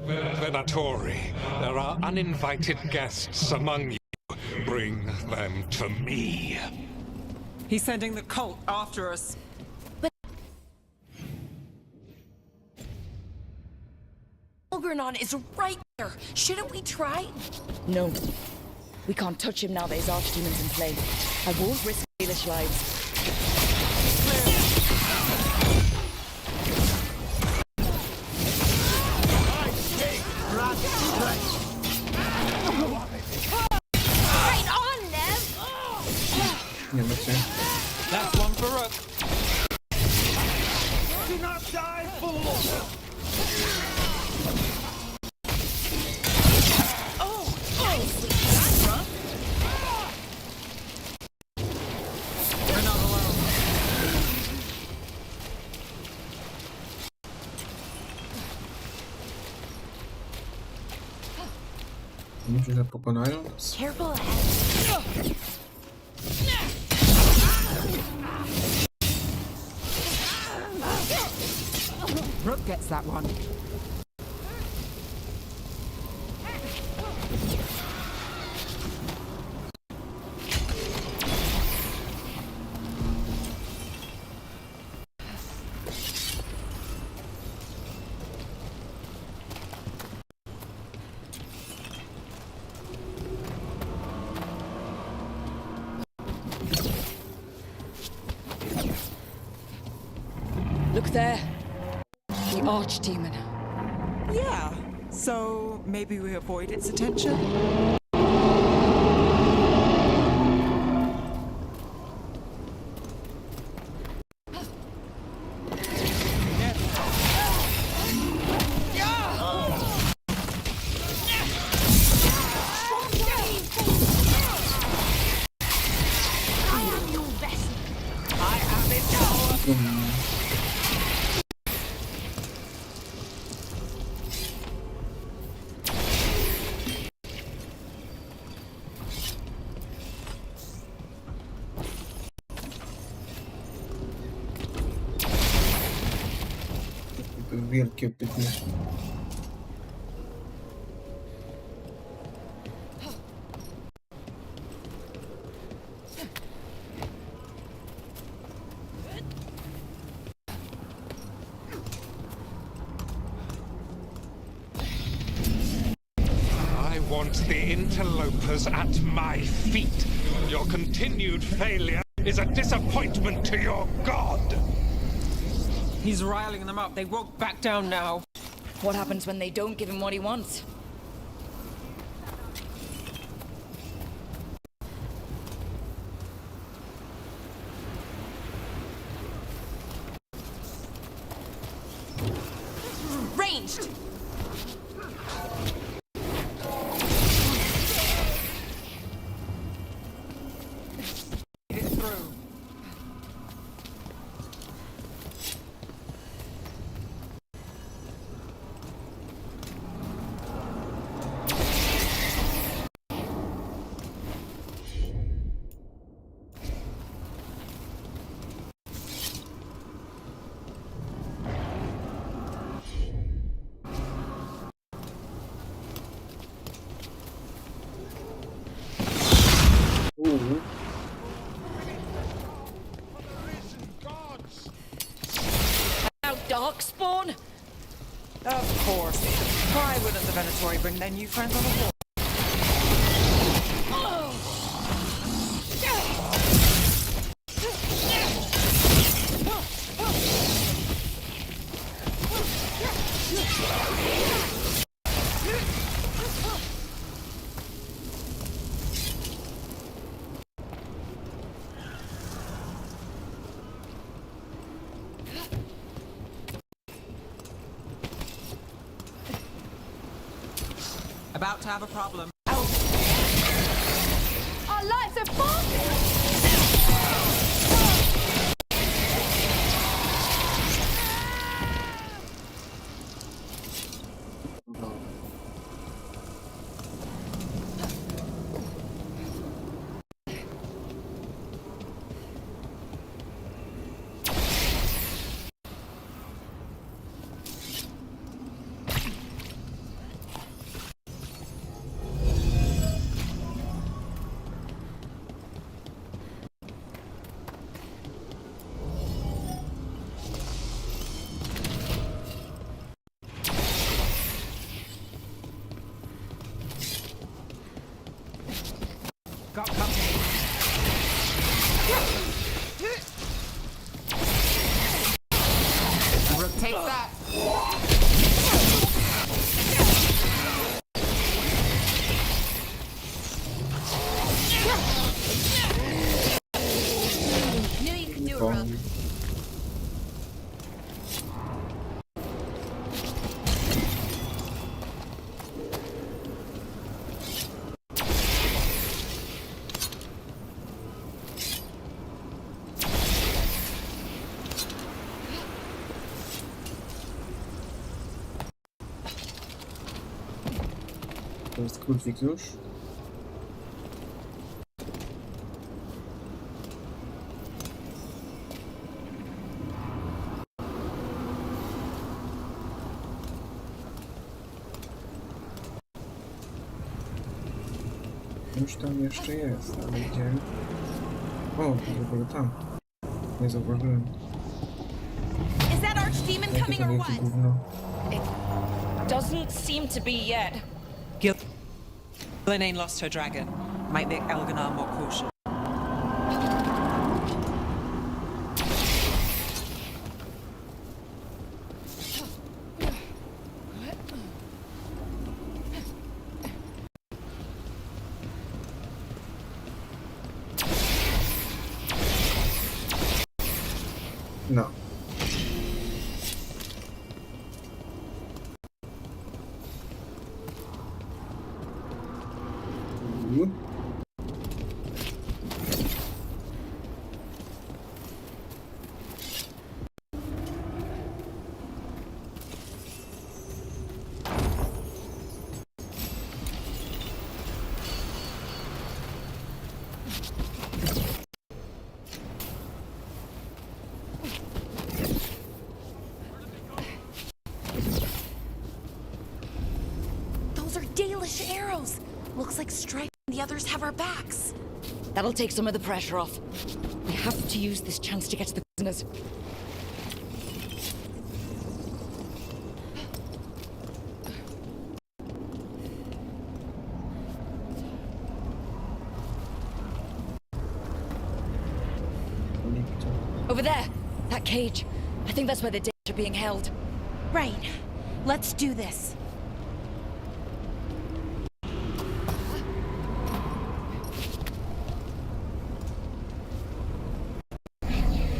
B: Venatori, there are uninvited guests among you. Bring them to me.
I: He's sending the cult after us.
P: But Elganon is right there. Shouldn't we try?
G: No. We can't touch him now that his archdemon's in play. I won't risk Dalish lives.
P: Right on, Nev!
I: That's one for Rook.
D: Do not die, fool!
I: We're not alone.
F: Że pokonają nas.
P: Careful ahead.
I: Rook gets that one.
G: there. The archdemon.
I: Yeah, so maybe we avoid its attention?
F: Wielkie pytanie.
B: I want the interlopers at my feet. Your continued failure is a disappointment to your god.
I: He's riling them up. They won't back down now.
G: What happens when they don't give him what he wants?
P: Ranged!
I: Get it through.
G: Darkspawn?
I: Of course. Why wouldn't the Venatori bring their new friends on the wall? About to have a problem.
M: Our lives are falling!
I: Got company. Rotate that.
M: Knew you could do it, Rook.
F: To jest kulfik już. Już tam jeszcze jest, ale gdzie? O, w ogóle tam. Nie zauważyłem.
P: Is that archdemon coming or what?
F: Gówno.
G: It doesn't seem to be yet.
I: Ghilanine lost her dragon. Might make Elganar more cautious.
P: Hellish arrows! Looks like Stripe and the others have our backs.
G: That'll take some of the pressure off. We have to use this chance to get to the prisoners. Over there! That cage. I think that's where the Danes are being held.
P: Right. Let's do this.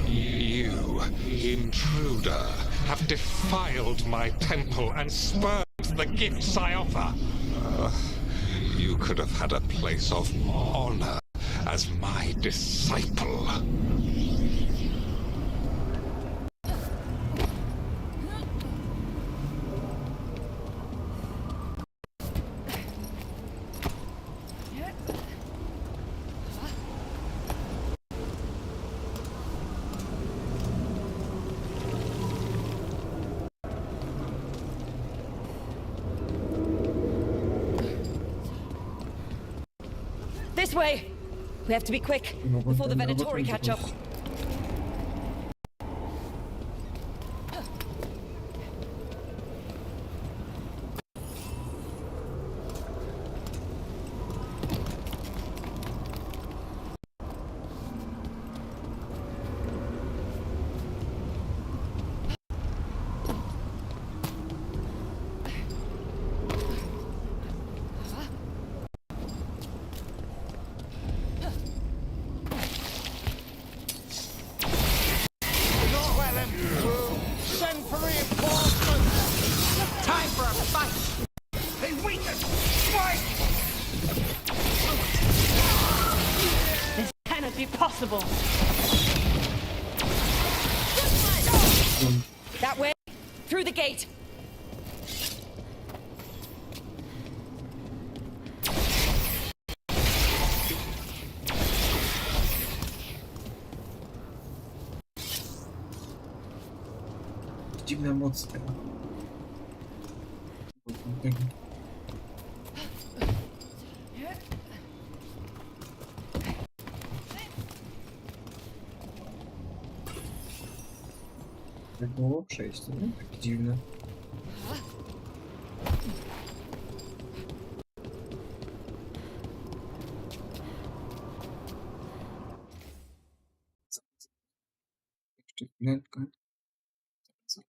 B: You, intruder, have defiled my temple and spurned the gifts I offer. You could have had a place of honor as my disciple.
G: This way! We have to be quick before the Venatori catch up. That way, through the gate.
F: Dziwna moc tego. Jak było przejście, nie? Takie dziwne. Jeszcze chwileczkę. Co?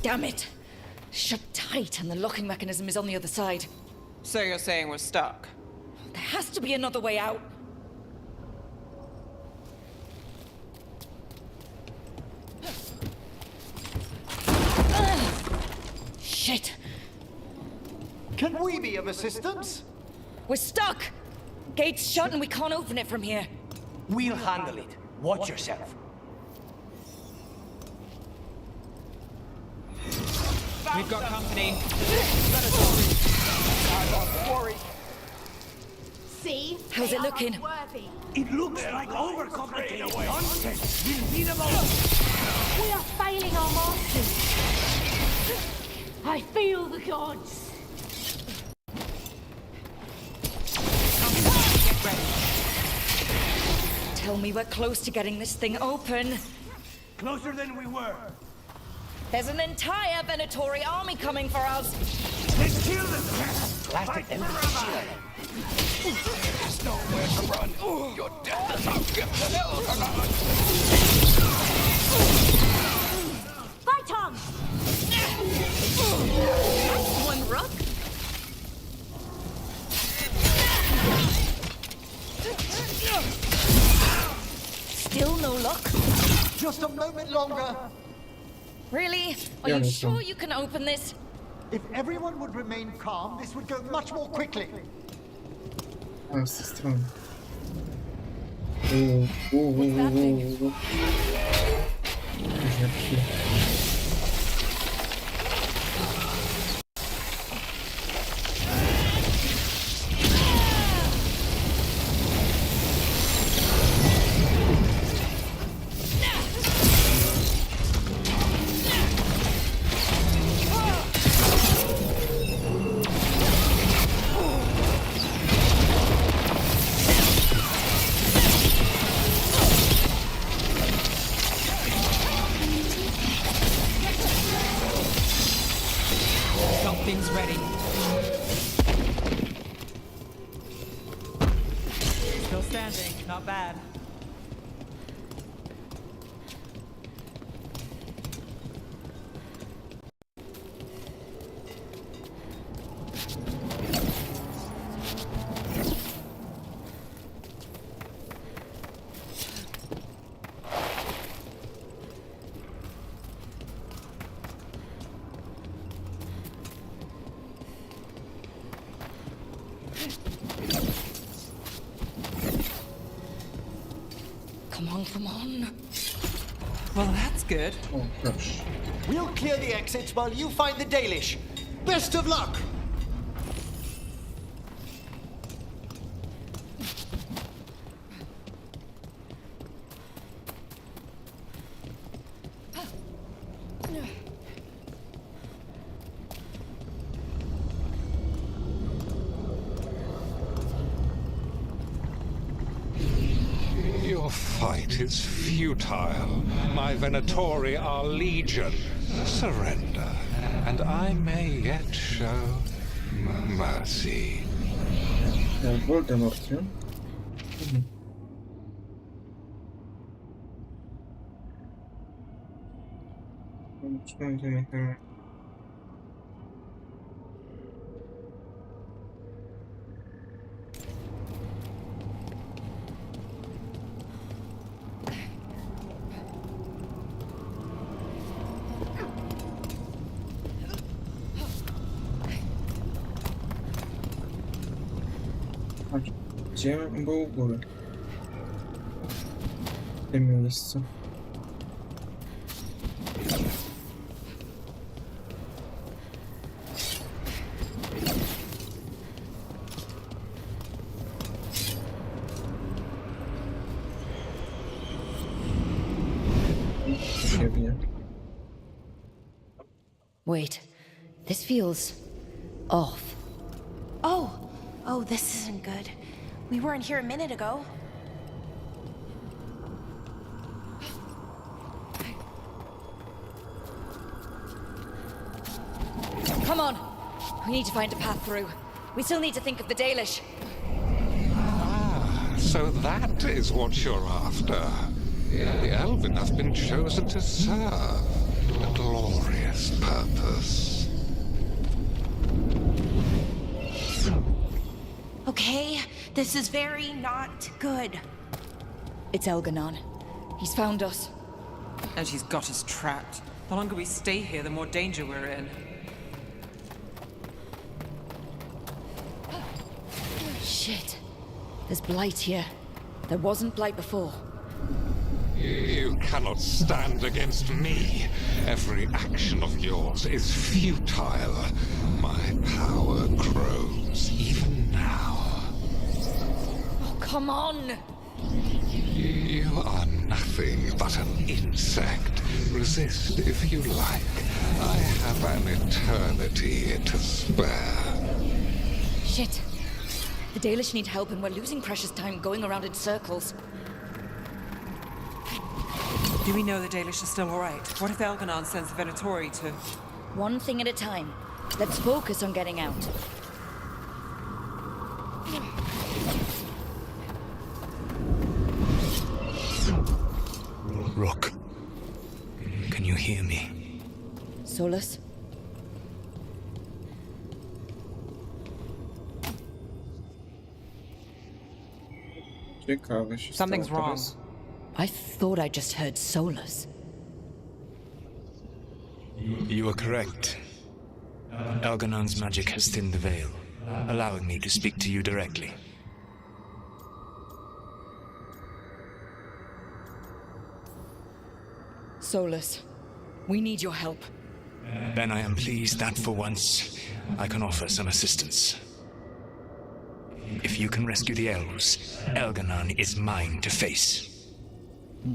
G: Damn it! Shut tight, and the locking mechanism is on the other side.
I: So you're saying we're stuck?
G: There has to be another way out. Shit!
J: Can we be of assistance?
G: We're stuck! Gate's shut and we can't open it from here.
D: We'll handle it. Watch yourself.
I: We've got company.
M: See?
G: How's it looking?
D: It looks like overcomplicated nonsense. We'll need a moment.
M: We are failing our masters. I feel the gods.
I: Get ready.
G: Tell me we're close to getting this thing open.
D: Closer than we were.
G: There's an entire Venatori army coming for us.
D: Let's kill them. Blasted them.
A: There's nowhere to run. Your death is our gift to Elganon.
M: Fight on!
G: One rock. Still no luck?
J: Just a moment longer.
G: Really? Are you sure you can open this?
J: If everyone would remain calm, this would go much more quickly.
F: A, z tej strony.
I: Something's ready. Still standing. Not bad.
G: Come on.
I: Well, that's good.
F: O, proszę.
J: We'll clear the exits while you find the Dalish. Best of luck!
B: Your fight is futile. My Venatori are legion. Surrender, and I may yet show mercy.
F: Voldemort, nie? Gdzie był u góry? W tym miejscu.
G: Wait, this feels off. Oh,
P: Oh, this isn't good. We weren't here a minute ago.
G: Come on. We need to find a path through. We still need to think of the Dalish.
B: Ah, so that is what you're after. The Elven have been chosen to serve a glorious purpose.
P: Okay, this is very not good.
G: It's Elganon. He's found us.
I: And she's got us trapped. The longer we stay here, the more danger we're in.
G: Shit. There's blight here. There wasn't blight before.
B: You cannot stand against me. Every action of yours is futile. My power grows even now.
G: Oh, come on!
B: You are nothing but an insect. Resist if you like. I have an eternity to spare.
G: Shit. The Dalish need help and we're losing precious time going around in circles.
I: Do we know the Dalish are still alright? What if Elganon sends the Venatori to...
G: One thing at a time. Let's focus on getting out.
E: Rook, can you hear me?
G: Solus?
I: Something's wrong.
G: I thought I just heard Solus.
E: You are correct. Elganon's magic has thinned the veil, allowing me to speak to you directly.
G: Solus, we need your help.
E: Then I am pleased that for once, I can offer some assistance. If you can rescue the elves, Elganon is mine to face.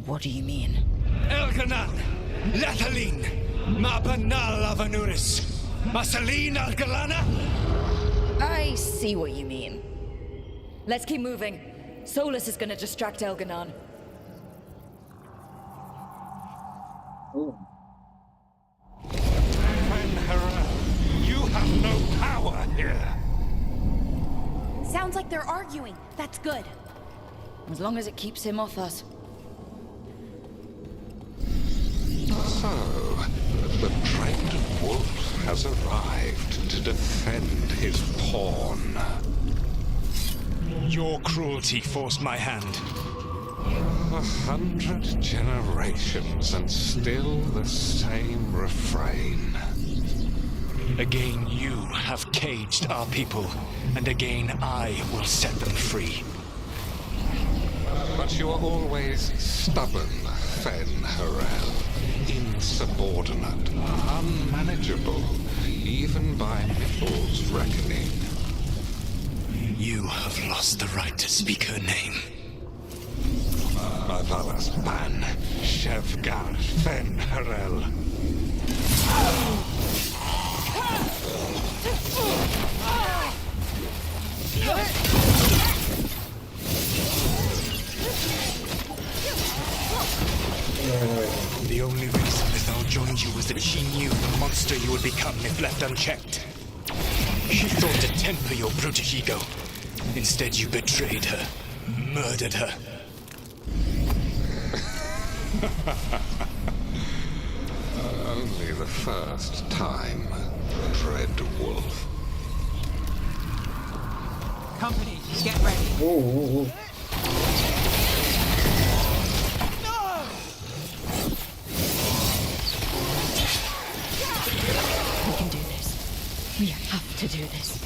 G: What do you mean?
E: Elganon! Lathaline! Mabanal Avanuris! Masaline Algalana!
G: I see what you mean. Let's keep moving. Solus is gonna distract Elganon.
B: You have no power here.
P: Sounds like they're arguing. That's good.
G: As long as it keeps him off us.
B: So, the Dread Wolf has arrived to defend his pawn.
E: Your cruelty forced my hand.
B: 100 generations and still the same refrain.
E: Again you have caged our people, and again I will set them free.
B: But you are always stubborn, Fen Harel. Insubordinate, unmanageable, even by Mithel's reckoning.
E: You have lost the right to speak her name.
B: Avalas Ban, Shevgar Fen Harel.
E: The only reason Mithal joined you was that she knew the monster you would become if left unchecked. She thought to temper your brutish ego. Instead, you betrayed her, murdered her.
B: Only the first time, Dread Wolf.
I: Company, get ready.
G: We can do this. We have to do this.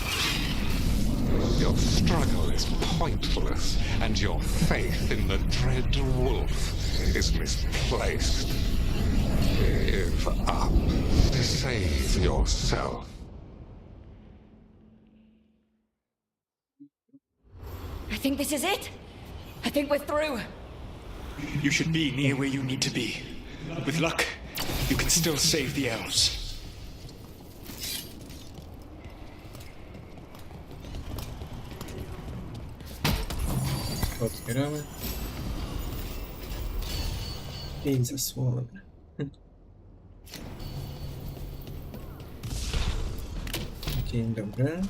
B: Your struggle is pointless, and your faith in the Dread Wolf is misplaced. Give up. Save yourself.
G: I think this is it. I think we're through.
E: You should be near where you need to be. With luck, you can still save the elves.
F: Otwieramy. Dzień zasłony. Dzień dobry.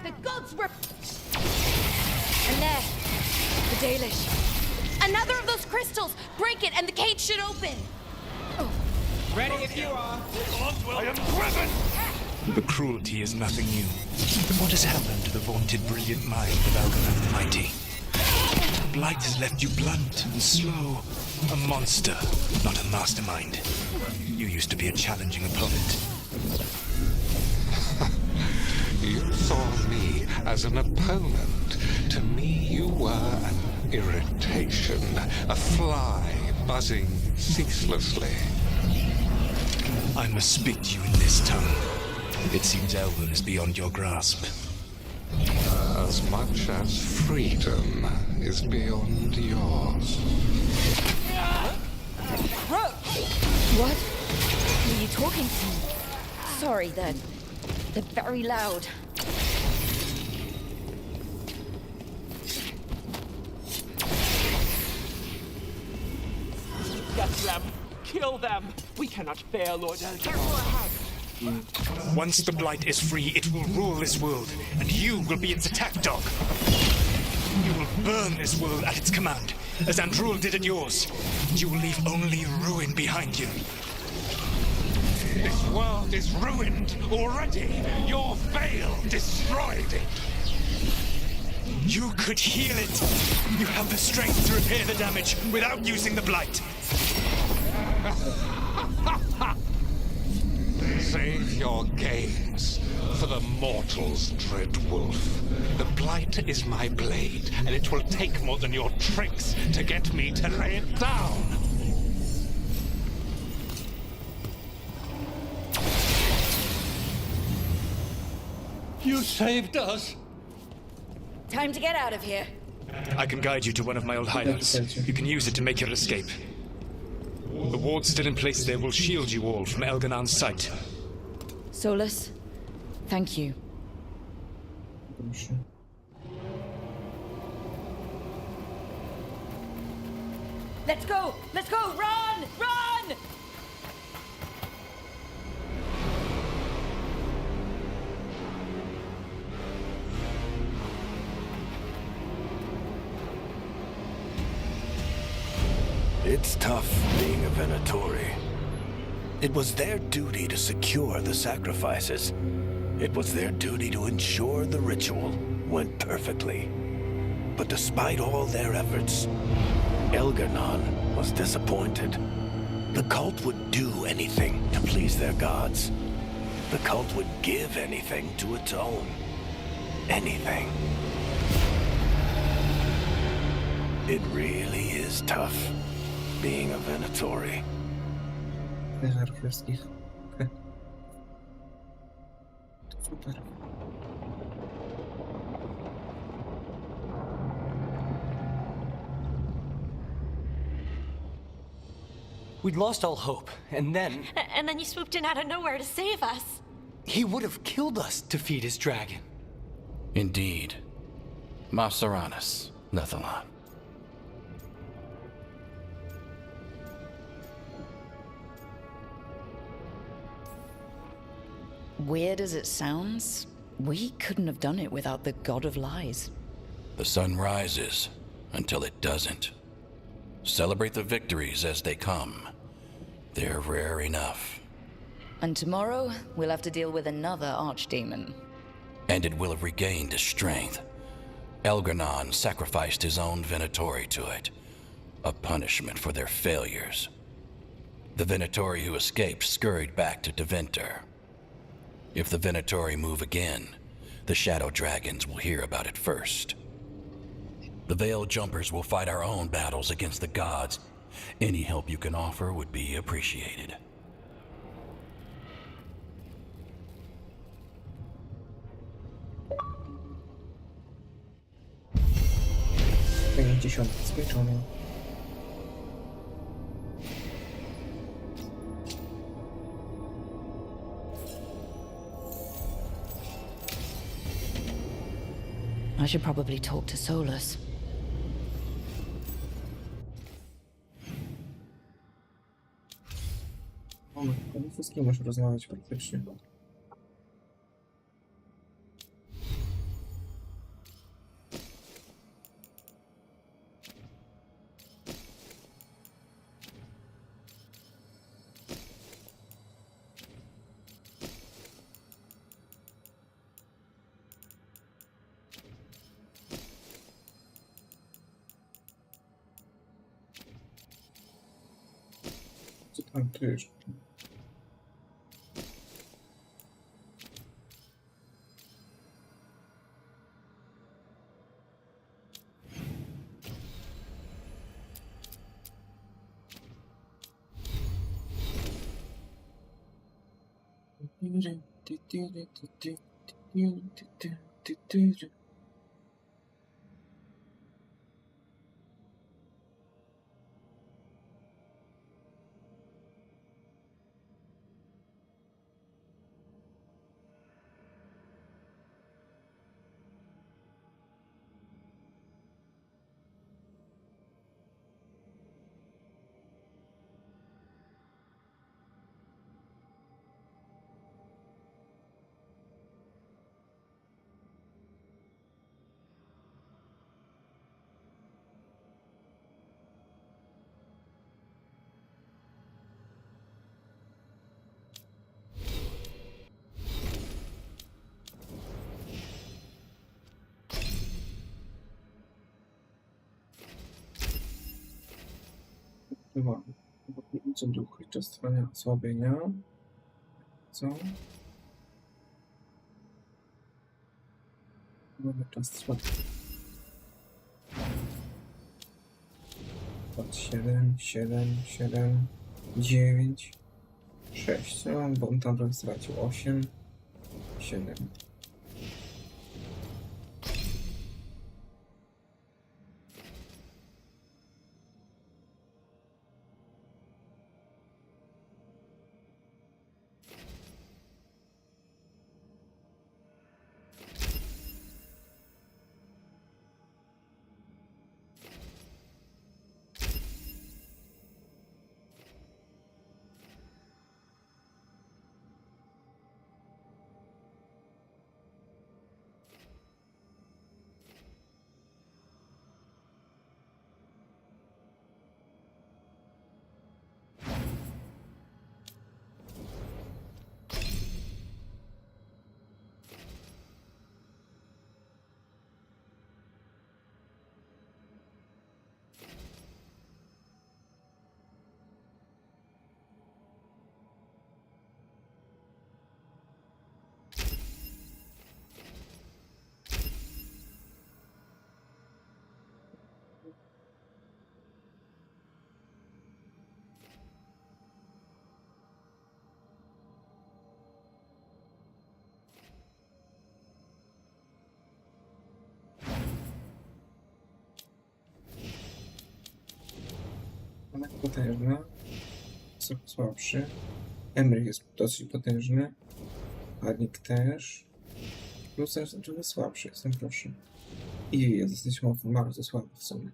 M: The gods were... And there, the Dalish.
P: Another of those crystals! Break it and the cage should open!
E: Ready if you are.
Q: I am driven!
E: The cruelty is nothing new. But what has happened to the vaunted brilliant mind of Algernon the Mighty? The blight has left you blunt and slow. A monster, not a mastermind. You used to be a challenging opponent.
B: You saw me as an opponent. To me, you were an irritation, a fly buzzing ceaselessly.
E: I must speak to you in this tongue. It seems Elven is beyond your grasp.
B: As much as freedom is beyond yours.
G: What? Who are you talking to? Sorry, they're very loud.
R: Get them! Kill them! We cannot fail, Lord Elgar.
P: Careful ahead.
E: Once the blight is free, it will rule this world, and you will be its attack dog. You will burn this world at its command, as Andrul did at yours. You will leave only ruin behind you.
B: This world is ruined already. Your veil destroyed it.
E: You could heal it. You have the strength to repair the damage without using the blight.
B: Save your games for the mortal's dread wolf. The blight is my blade, and it will take more than your tricks to get me to lay it down.
D: You saved us!
G: Time to get out of here.
E: I can guide you to one of my old hideouts. You can use it to make your escape. The wards still in place there will shield you all from Elganon's sight.
G: Solus, thank you. Let's go! Let's go! Run! Run!
S: It's tough being a Venatori. It was their duty to secure the sacrifices. It was their duty to ensure the ritual went perfectly. But despite all their efforts, Elganon was disappointed. The cult would do anything to please their gods. The cult would give anything to atone. Anything. It really is tough being a Venatori.
F: Super.
R: We'd lost all hope, and then...
M: And then you swooped in out of nowhere to save us.
R: He would have killed us to feed his dragon.
A: Indeed. Maceranus, Nethalon.
G: Weird as it sounds, we couldn't have done it without the God of Lies.
A: The sun rises until it doesn't. Celebrate the victories as they come. They're rare enough.
G: And tomorrow, we'll have to deal with another archdemon.
A: And it will have regained its strength. Elganon sacrificed his own Venatori to it. A punishment for their failures. The Venatori who escaped scurried back to Deventer. If the Venatori move again, the Shadow Dragons will hear about it first. The Veil Jumpers will fight our own battles against the gods. Any help you can offer would be appreciated.
F: Skończony.
G: I should probably talk to Solus.
F: O, no wszystkim muszę rozmawiać praktycznie. Co tam tu jeszcze? Chyba co duchy, czas trwania osłabienia. Co? Mamy czas trwania. 7, 7, 7, 9, 6. No, bo on tam stracił 8, 7. Ona potężna, słabszy. Emry jest dosyć potężny. Panik też. Plus jest trochę słabszy, jestem proszę. I jest dosyć bardzo słaby w sumie.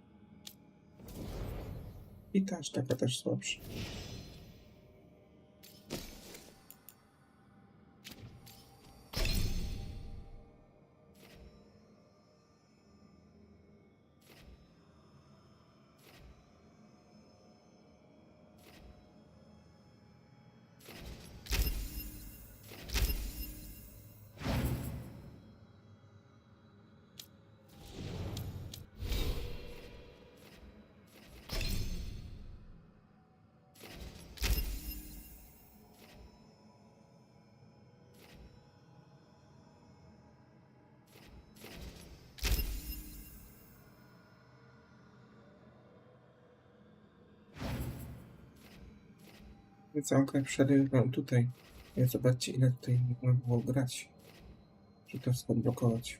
F: I taka też słabsza. Całą grę przerywam tutaj. Więc zobaczcie, ile tutaj można było grać, żeby to wszystko odblokować.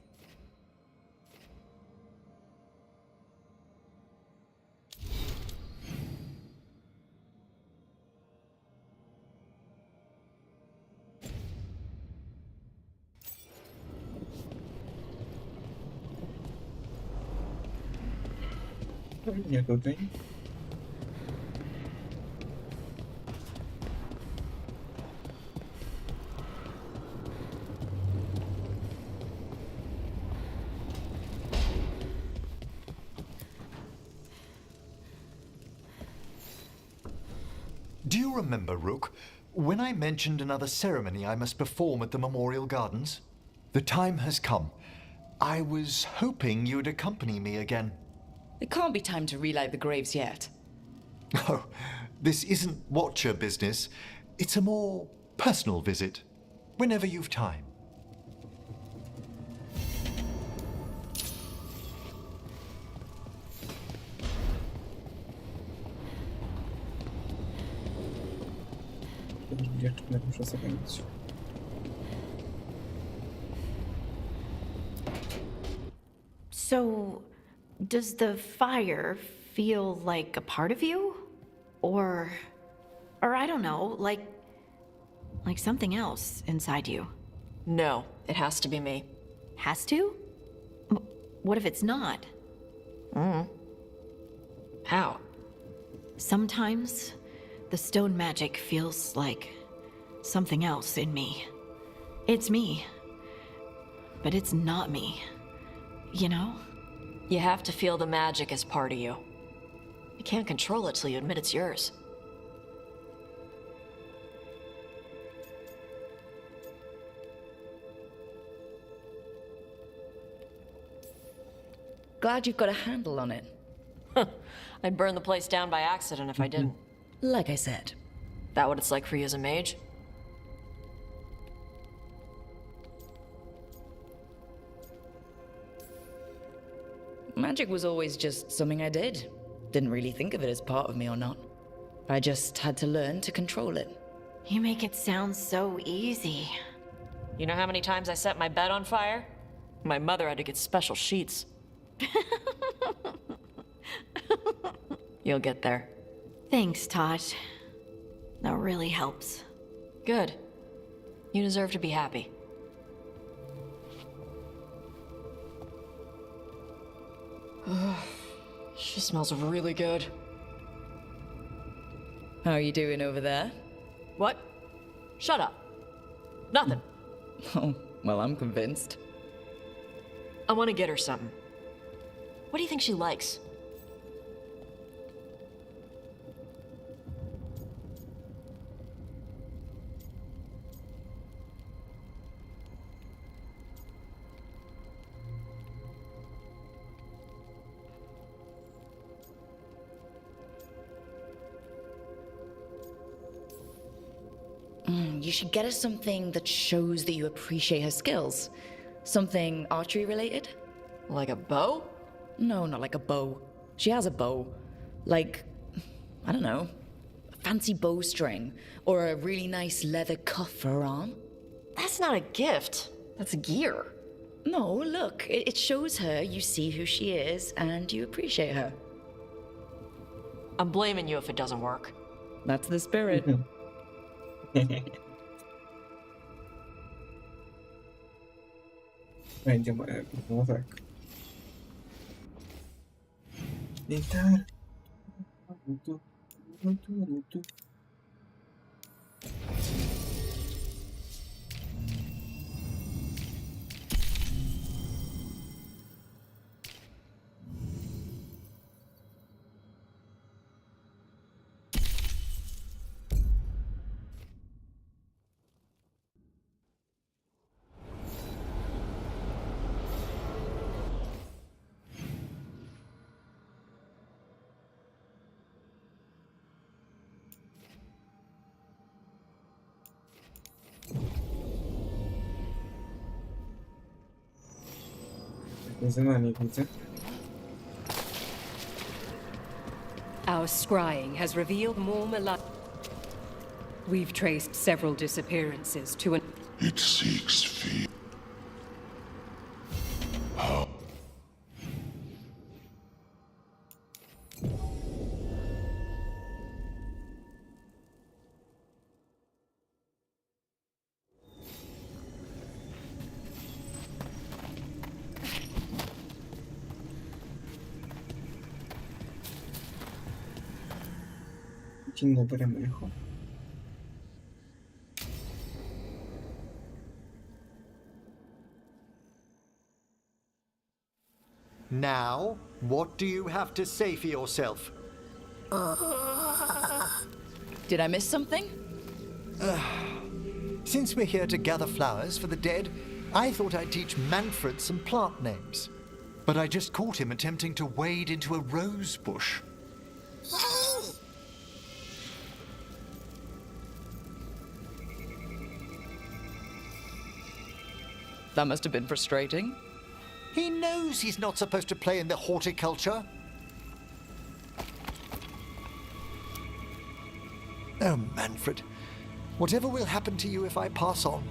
F: Nie tutaj.
J: Do you remember, Rook, when I mentioned another ceremony I must perform at the Memorial Gardens? The time has come. I was hoping you'd accompany me again.
G: It can't be time to relight the graves yet.
J: Oh, this isn't Watcher business. It's a more personal visit. Whenever you've time.
F: Muszę zamienić.
T: So, does the fire feel like a part of you? Or I don't know, like something else inside you?
U: No, it has to be me.
T: Has to? What if it's not?
U: How?
T: Sometimes the stone magic feels like something else in me. It's me, but it's not me. You know?
U: You have to feel the magic as part of you. You can't control it till you admit it's yours.
G: Glad you've got a handle on it.
U: I'd burn the place down by accident if I didn't.
G: Like I said.
U: That what it's like for you as a mage?
G: Magic was always just something I did. Didn't really think of it as part of me or not. I just had to learn to control it.
T: You make it sound so easy.
U: You know how many times I set my bed on fire? My mother had to get special sheets. You'll get there.
T: Thanks, Tosh. That really helps.
U: Good. You deserve to be happy. She smells really good.
G: How are you doing over there?
U: What? Shut up. Nothing.
G: Oh, well, I'm convinced.
U: I want to get her something. What do you think she likes?
G: You should get her something that shows that you appreciate her skills. Something archery related?
U: Like a bow?
G: No, not like a bow. She has a bow. Like, I don't know, a fancy bowstring, or a really nice leather cuff for her arm.
U: That's not a gift. That's gear.
G: No, look, it shows her you see who she is and you appreciate her.
U: I'm blaming you if it doesn't work.
G: That's the spirit.
F: Będzie moja no tak. Gitar.
V: Our scrying has revealed more We've traced several disappearances to an...
W: It seeks fear. How?
F: Dzień dobry, Mroku.
J: Now, what do you have to say for yourself?
G: Did I miss something?
J: Since we're here to gather flowers for the dead, I thought I'd teach Manfred some plant names. But I just caught him attempting to wade into a rose bush.
G: That must have been frustrating.
J: He knows he's not supposed to play in the horticulture. Oh, Manfred. Whatever will happen to you if I pass on?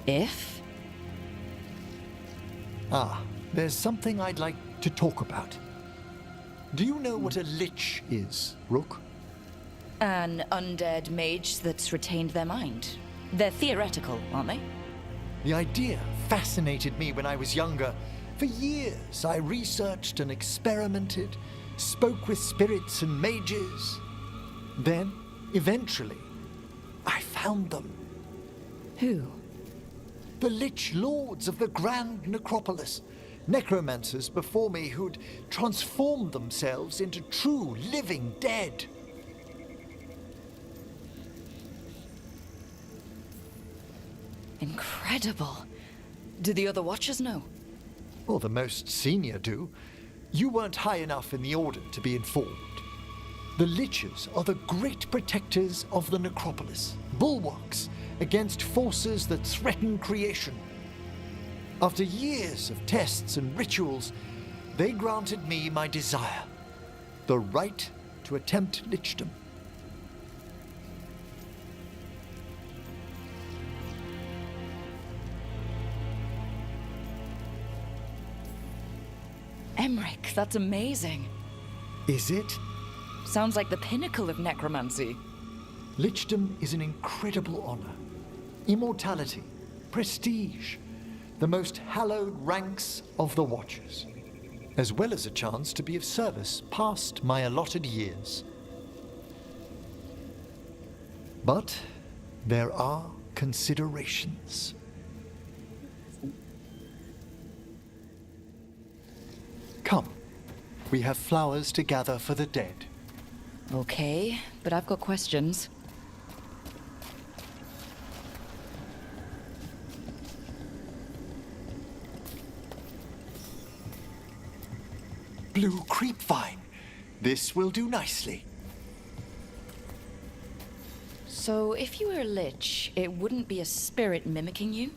G: If?
J: Ah, there's something I'd like to talk about. Do you know what a lich is, Rook?
G: An undead mage that's retained their mind. They're theoretical, aren't they?
J: The idea fascinated me when I was younger. For years, I researched and experimented, spoke with spirits and mages. Then, eventually, I found them.
G: Who?
J: The Lich Lords of the Grand Necropolis. Necromancers before me who'd transformed themselves into true living dead.
G: Incredible. Do the other Watchers know?
J: Well, the most senior do. You weren't high enough in the Order to be informed. The Liches are the great protectors of the Necropolis, bulwarks against forces that threaten creation. After years of tests and rituals, they granted me my desire, the right to attempt lichdom.
G: Emmerich, that's amazing.
J: Is it?
G: Sounds like the pinnacle of necromancy.
J: Lichdom is an incredible honor. Immortality, prestige, the most hallowed ranks of the Watchers, as well as a chance to be of service past my allotted years. But there are considerations. Come, we have flowers to gather for the dead.
G: Okay, but I've got questions.
J: Blue creepvine. This will do nicely.
G: So, if you were a lich, it wouldn't be a spirit mimicking you?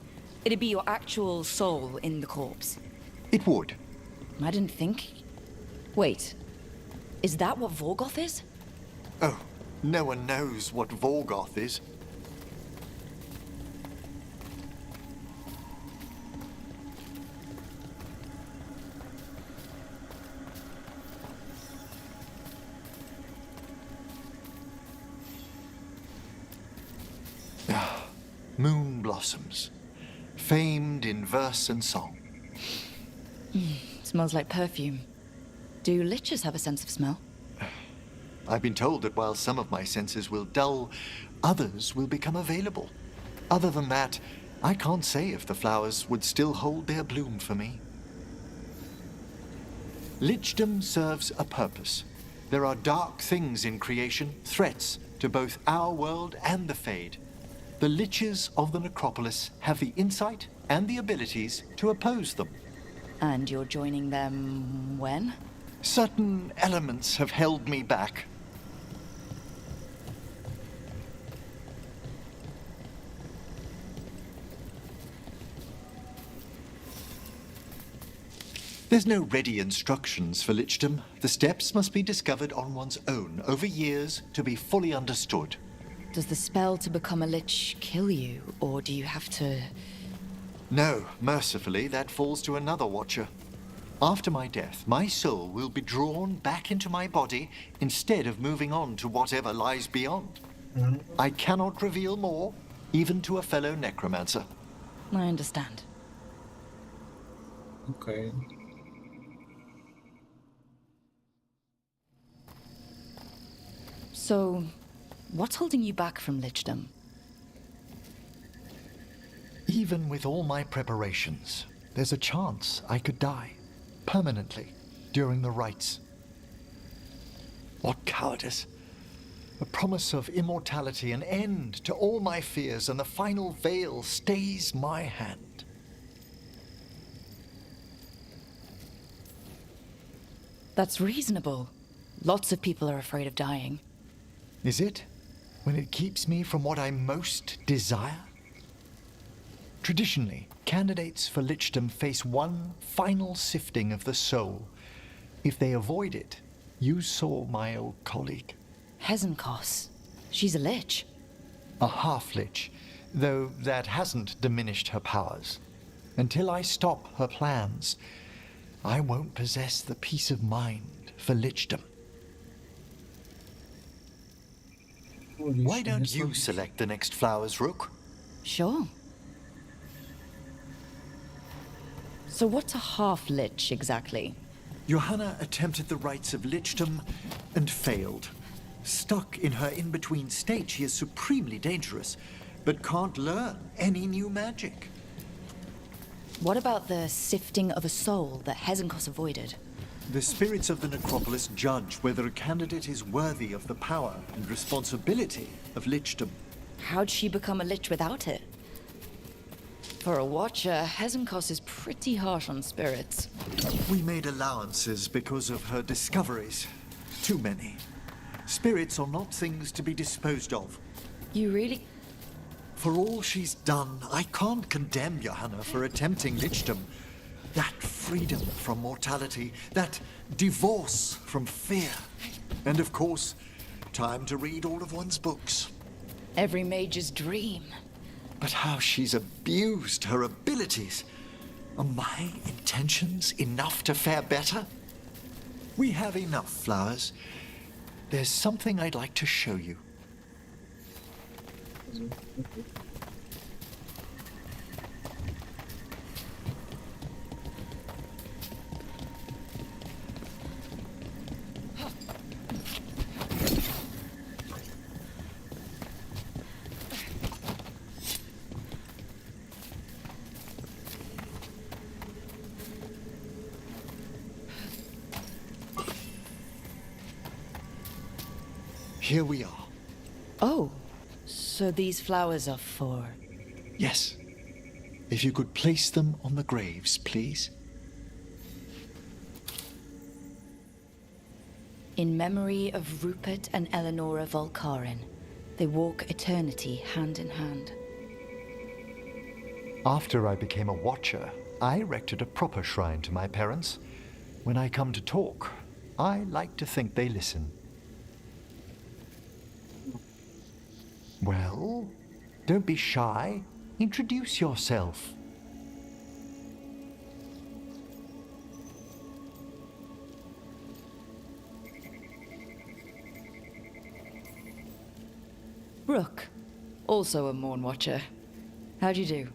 G: It'd be your actual soul in the corpse.
J: It would.
G: I didn't think... Wait. Is that what Vorgoth is?
J: Oh, no one knows what Veilguard is. Moon blossoms, famed in verse and song.
G: Smells like perfume. Do liches have a sense of smell?
J: I've been told that while some of my senses will dull, others will become available. Other than that, I can't say if the flowers would still hold their bloom for me. Lichdom serves a purpose. There are dark things in creation, threats to both our world and the Fade. The Liches of the Necropolis have the insight and the abilities to oppose them.
G: And you're joining them when?
J: Certain elements have held me back. There's no ready instructions for lichdom. The steps must be discovered on one's own over years to be fully understood.
G: Does the spell to become a lich kill you, or do you have to...
J: No, mercifully, that falls to another Watcher. After my death, my soul will be drawn back into my body instead of moving on to whatever lies beyond. I cannot reveal more, even to a fellow necromancer.
G: I understand. So, what's holding you back from lichdom?
J: Even with all my preparations, there's a chance I could die permanently during the rites. What cowardice! A promise of immortality, an end to all my fears, and the final veil stays my hand.
G: That's reasonable. Lots of people are afraid of dying.
J: Is it? When it keeps me from what I most desire? Traditionally, candidates for lichdom face one final sifting of the soul. If they avoid it, you saw my old colleague.
G: Hezenkos. She's a lich.
J: A half-lich, though that hasn't diminished her powers. Until I stop her plans, I won't possess the peace of mind for lichdom. Why don't you select the next flowers, Rook?
G: Sure. So what's a half-lich exactly?
J: Johanna attempted the rites of lichdom and failed. Stuck in her in-between state, she is supremely dangerous, but can't learn any new magic.
G: What about the sifting of a soul that Hezenkos avoided?
J: The spirits of the necropolis judge whether a candidate is worthy of the power and responsibility of lichdom.
G: How'd she become a lich without it? For a watcher, Hezenkos is pretty harsh on spirits.
J: We made allowances because of her discoveries. Too many. Spirits are not things to be disposed of.
G: You really...
J: For all she's done, I can't condemn Johanna for attempting lichdom. That freedom from mortality, that divorce from fear. And of course, time to read all of one's books.
G: Every mage's dream.
J: But how she's abused her abilities. Are my intentions enough to fare better? We have enough flowers. There's something I'd like to show you. Here we are.
G: Oh, so these flowers are for...
J: Yes. If you could place them on the graves, please.
G: In memory of Rupert and Eleonora Volkarin, they walk eternity hand in hand.
J: After I became a watcher, I erected a proper shrine to my parents. When I come to talk, I like to think they listen. Well, don't be shy. Introduce yourself.
G: Rook, also a Morn Watcher. How'd you do?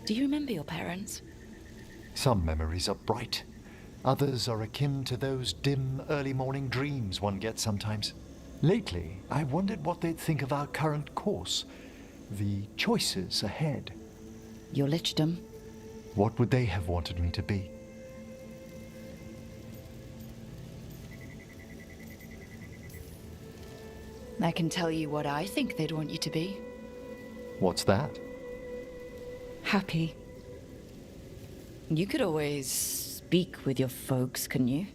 G: Do you remember your parents?
J: Some memories are bright. Others are akin to those dim, early morning dreams one gets sometimes. Lately, I wondered what they'd think of our current course, the choices ahead.
G: Your lichdom?
J: What would they have wanted me to be?
G: I can tell you what I think they'd want you to be.
J: What's that?
G: Happy. You could always speak with your folks, couldn't you?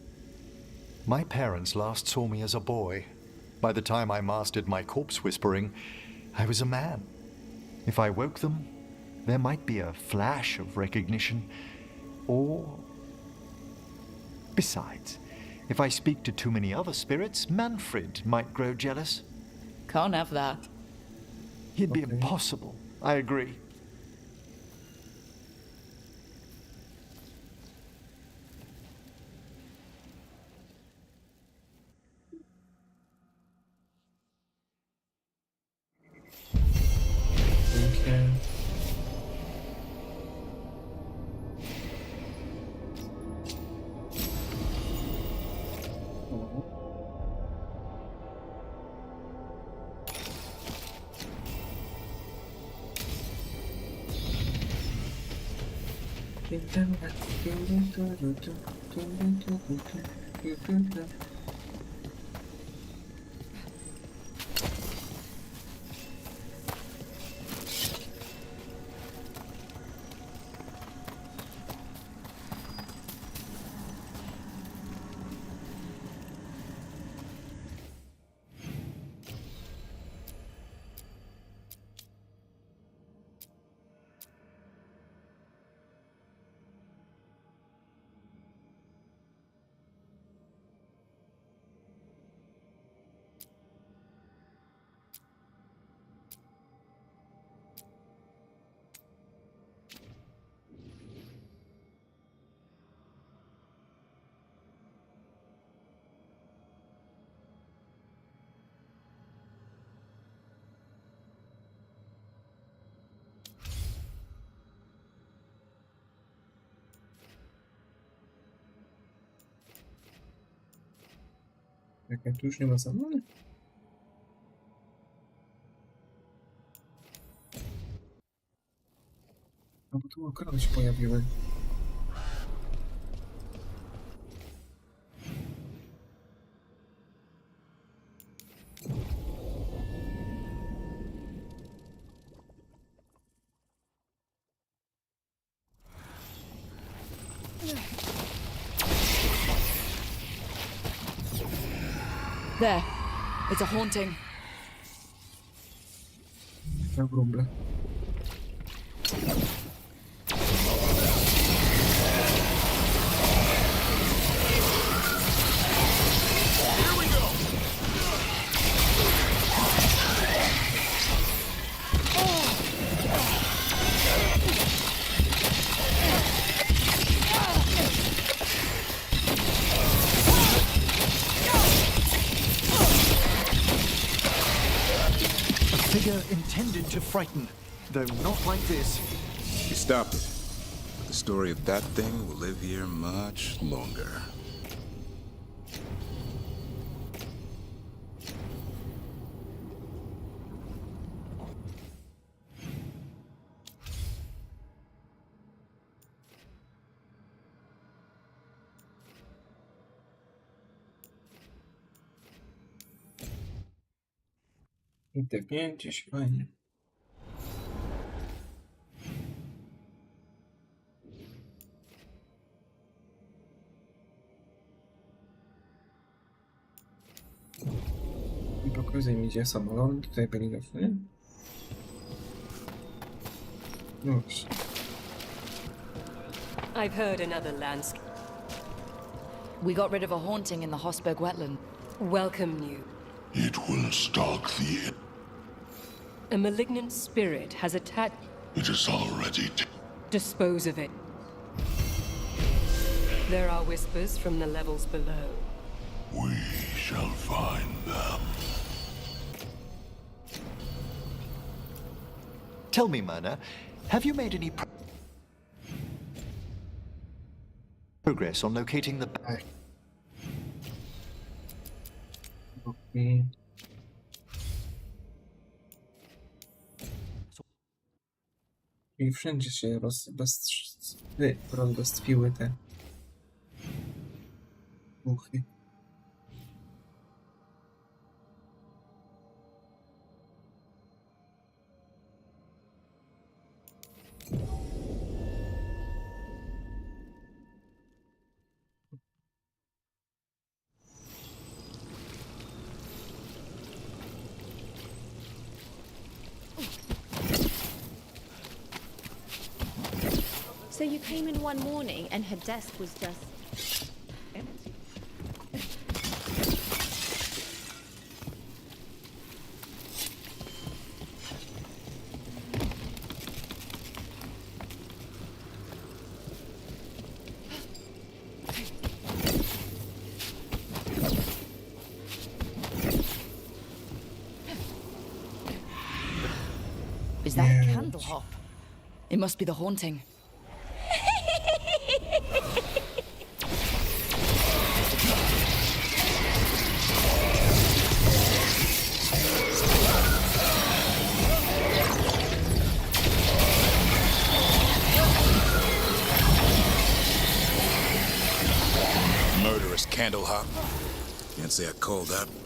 J: My parents last saw me as a boy. By the time I mastered my corpse whispering, I was a man. If I woke them, there might be a flash of recognition, or... Besides, if I speak to too many other spirits, Manfred might grow jealous.
G: Can't have that.
J: He'd be impossible, I agree.
F: Okay. Jak tu już nie ma zamówień? A bo tu okrady się pojawiły.
G: There. It's a haunting.
F: Na wróble.
J: Figure intended to frighten, though not like this.
C: You stopped it. But the story of that thing will live here much longer.
F: I tepnięcie się fajnie. I pokazuję mi gdzie samolot, tutaj byli właśnie. No właśnie.
V: I've heard another landscape.
G: We got rid of a haunting in the Hosberg wetland.
V: Welcome you.
W: It will stalk the...
V: A malignant spirit has attacked...
W: It is already...
V: Dispose of it. There are whispers from the levels below.
W: We shall find them.
J: Tell me, Myrna, have you made any progress on locating the...
F: Okay. I wszędzie się rozbestwiły te muchy.
H: So you came in one morning and her desk was just empty.
G: Is that a candle hop? It must be the haunting.
C: candle hop? Can't say I called that one.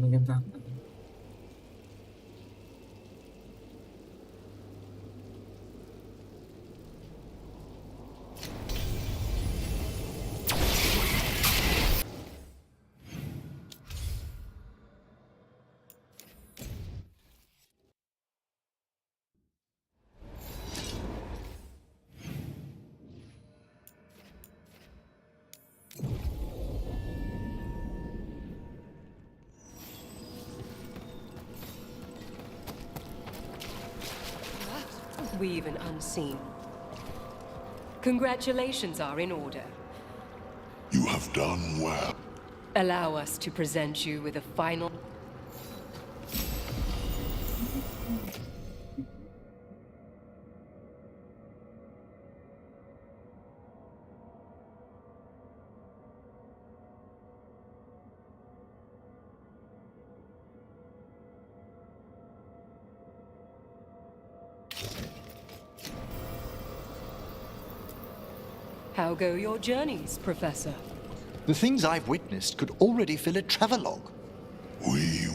F: Legendarne.
V: Weave and unseen. Congratulations are in order.
W: You have done well.
V: Allow us to present you with a final... How go your journeys, Professor?
J: The things I've witnessed could already fill a travelogue.
W: We...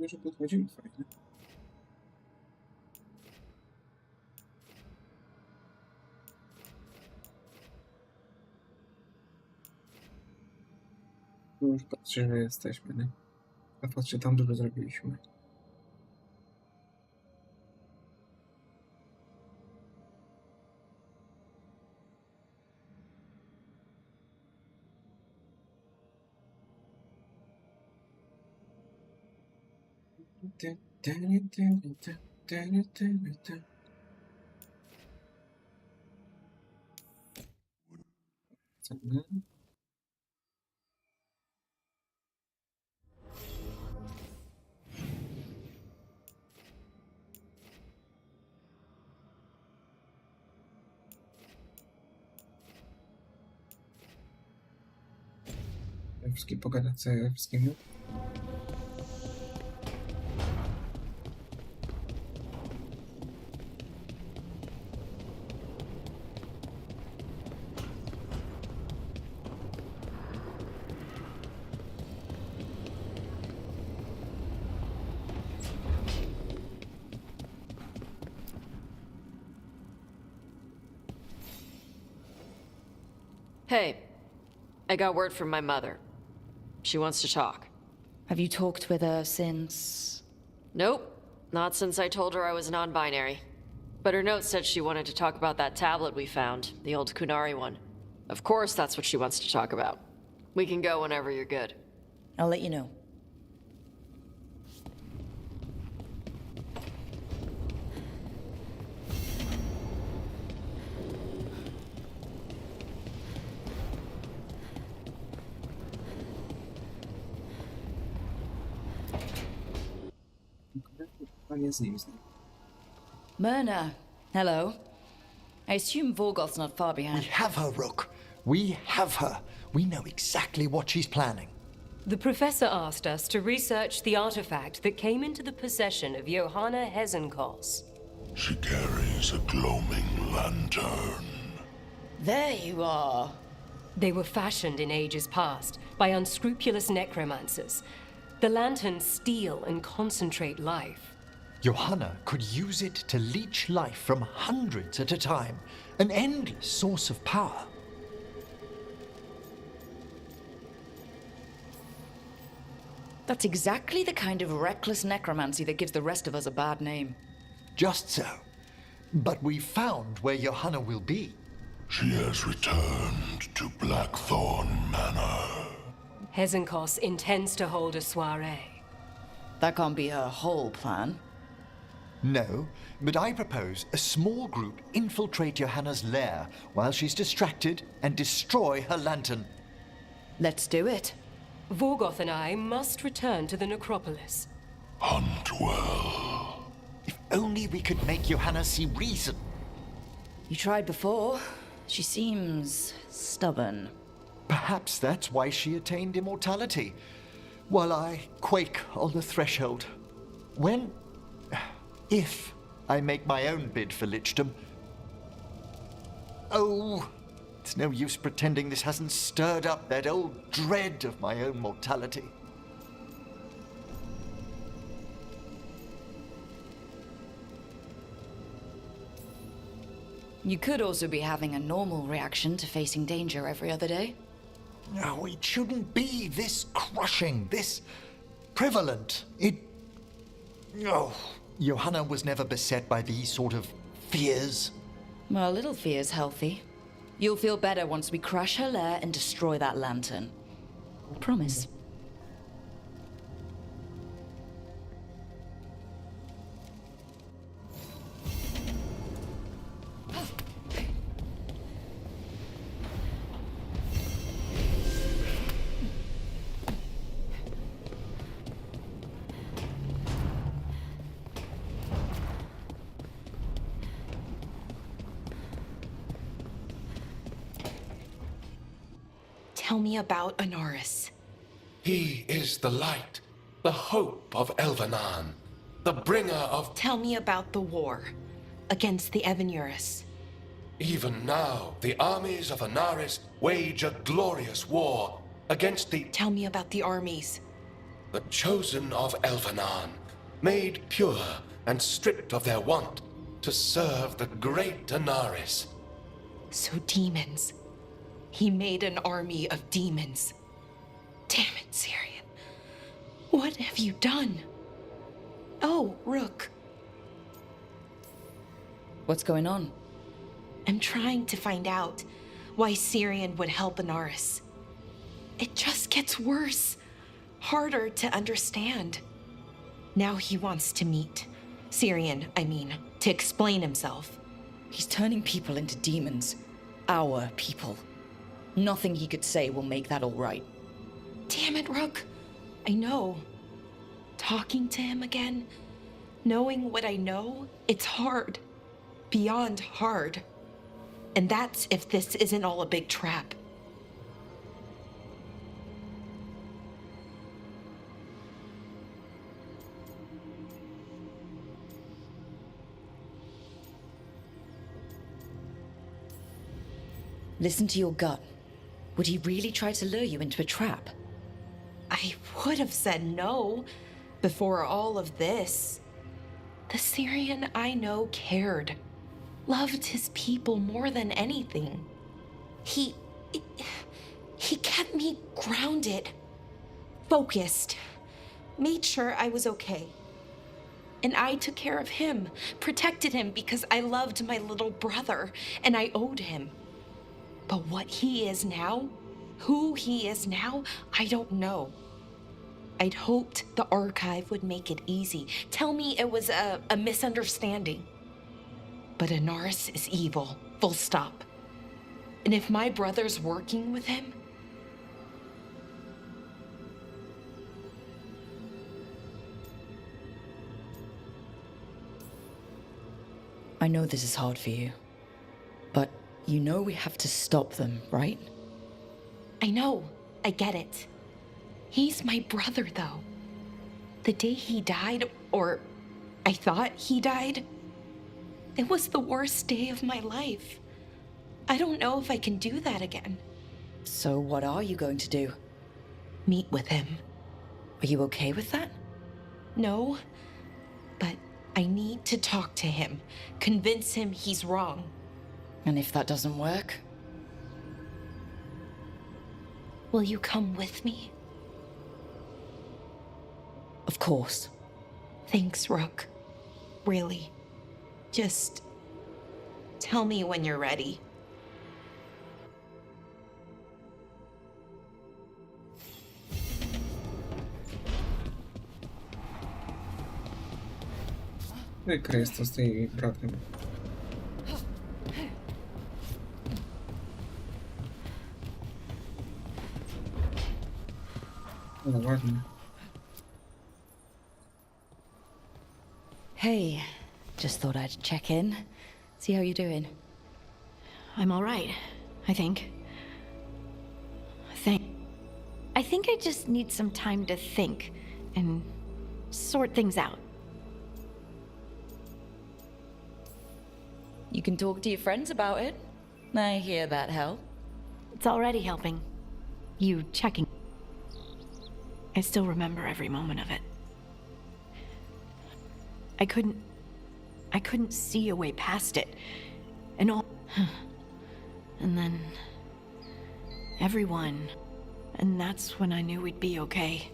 F: Że podchodzimy fajnie. Już patrzę, że jesteśmy, nie? A patrzę, tam dużo zrobiliśmy. Wszystkie pogadać z wszystkimi.
U: Hey, I got word from my mother. She wants to talk.
G: Have you talked with her since?
U: Nope, not since I told her I was non-binary. But her note said she wanted to talk about that tablet we found, the old Kunari one. Of course that's what she wants to talk about. We can go whenever you're good.
G: I'll let you know. Myrna, hello. I assume Vorgoth's not far behind.
J: We have her, Rook. We have her. We know exactly what she's planning.
V: The Professor asked us to research the artifact that came into the possession of Johanna Hezenkos.
W: She carries a gloaming lantern.
G: There you are.
V: They were fashioned in ages past by unscrupulous necromancers. The lanterns steal and concentrate life.
J: Johanna could use it to leech life from hundreds at a time. An endless source of power.
G: That's exactly the kind of reckless necromancy that gives the rest of us a bad name.
J: Just so. But we found where Johanna will be.
W: She has returned to Blackthorn Manor.
V: Hezenkos intends to hold a soiree.
G: That can't be her whole plan.
J: No, but I propose a small group infiltrate Johanna's lair while she's distracted and destroy her lantern.
V: Let's do it. Vorgoth and I must return to the necropolis.
W: Hunt well.
J: If only we could make Johanna see reason.
G: You tried before. She seems stubborn.
J: Perhaps that's why she attained immortality, while I quake on the threshold. If I make my own bid for lichdom. Oh, it's no use pretending this hasn't stirred up that old dread of my own mortality.
G: You could also be having a normal reaction to facing danger every other day.
J: No, it shouldn't be this crushing, this prevalent. No. Johanna was never beset by these sort of fears.
G: Well, a little fear's healthy. You'll feel better once we crash her lair and destroy that lantern. Promise.
P: Tell me about Anaris.
Q: He is the light, the hope of Elvenan, the bringer of...
P: Tell me about the war against the Evenuris.
Q: Even now, the armies of Anaris wage a glorious war against the...
P: Tell me about the armies.
Q: The chosen of Elvenan, made pure and stripped of their want to serve the great Anaris.
P: So demons. He made an army of demons. Damn it, Syrian. What have you done? Oh, Rook.
G: What's going on?
P: I'm trying to find out why Syrian would help Anaris. It just gets worse. Harder to understand. Now he wants to meet. Syrian, I mean, to explain himself.
G: He's turning people into demons. Our people. Nothing he could say will make that all right.
P: Damn it, Rook. I know. Talking to him again, knowing what I know, it's hard. Beyond hard. And that's if this isn't all a big trap.
G: Listen to your gut. Would he really try to lure you into a trap?
P: I would have said no before all of this. The Syrian I know cared. Loved his people more than anything. He kept me grounded. Focused. Made sure I was okay. And I took care of him. Protected him because I loved my little brother. And I owed him. But what he is now, who he is now, I don't know. I'd hoped the archive would make it easy. Tell me it was a misunderstanding. But Anaris is evil, full stop. And if my brother's working with him...
G: I know this is hard for you, but you know we have to stop them, right?
P: I know. I get it. He's my brother, though. The day he died, or I thought he died, it was the worst day of my life. I don't know if I can do that again.
G: So what are you going to do?
P: Meet with him.
G: Are you okay with that?
P: No, but I need to talk to him. Convince him he's wrong.
G: And if that doesn't work?
P: Will you come with me?
G: Of course.
P: Thanks, Rook. Really. Just tell me when you're ready.
F: Przykre jest to z tej bratem. No ładnie.
G: Hey, just thought I'd check in, see how you're doing.
T: I'm all right, I think. I think I just need some time to think and sort things out.
G: You can talk to your friends about it. I hear that help.
T: It's already helping. You checking. I still remember every moment of it. I couldn't see a way past it. And all... And then... everyone... And that's when I knew we'd be okay.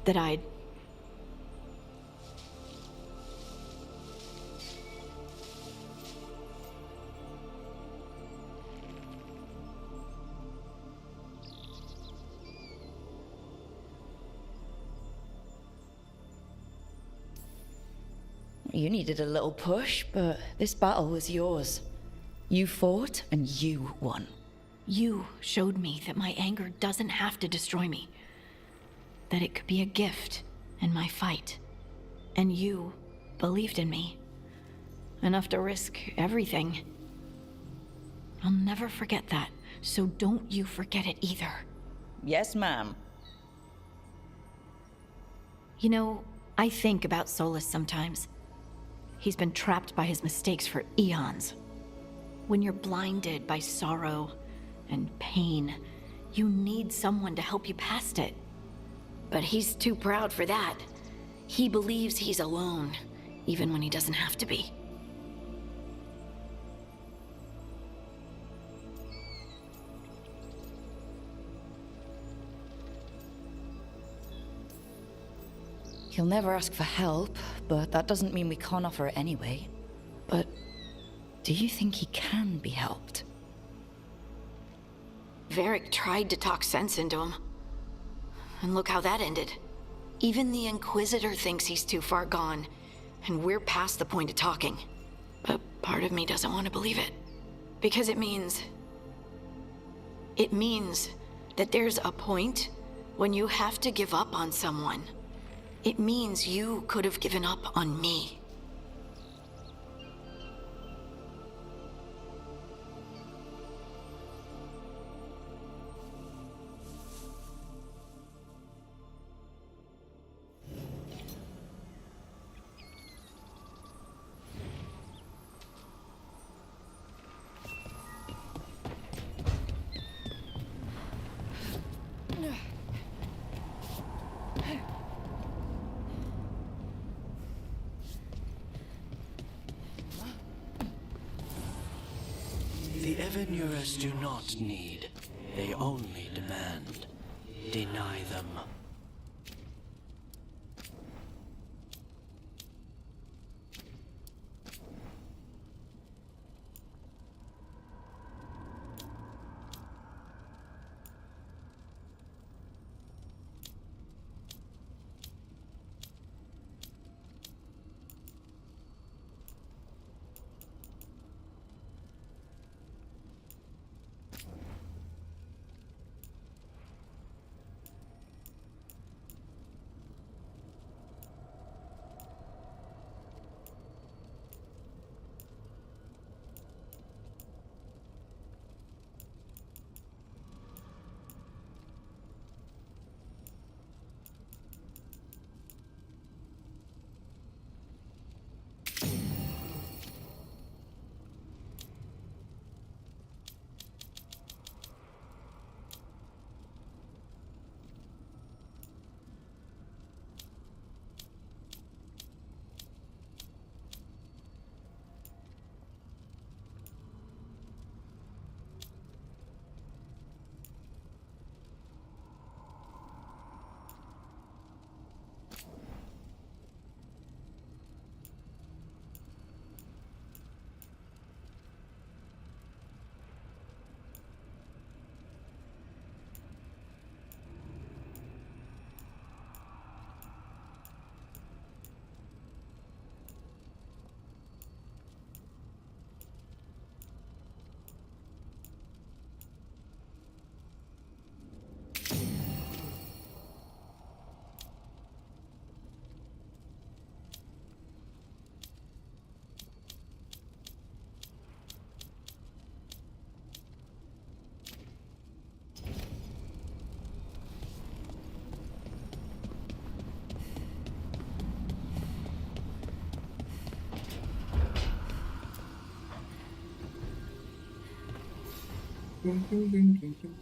T: That I'd...
G: You needed a little push, but this battle was yours. You fought, and you won.
T: You showed me that my anger doesn't have to destroy me. That it could be a gift in my fight. And you believed in me. Enough to risk everything. I'll never forget that, so don't you forget it either.
G: Yes, ma'am.
T: You know, I think about Solus sometimes. He's been trapped by his mistakes for eons. When you're blinded by sorrow and pain, you need someone to help you past it. But he's too proud for that. He believes he's alone, even when he doesn't have to be.
G: He'll never ask for help, but that doesn't mean we can't offer it anyway. But do you think he can be helped?
T: Varric tried to talk sense into him. And look how that ended. Even the Inquisitor thinks he's too far gone, and we're past the point of talking. But part of me doesn't want to believe it. Because it means that there's a point when you have to give up on someone. It means you could have given up on me.
K: The Evanurers do not need, they only demand. Deny them.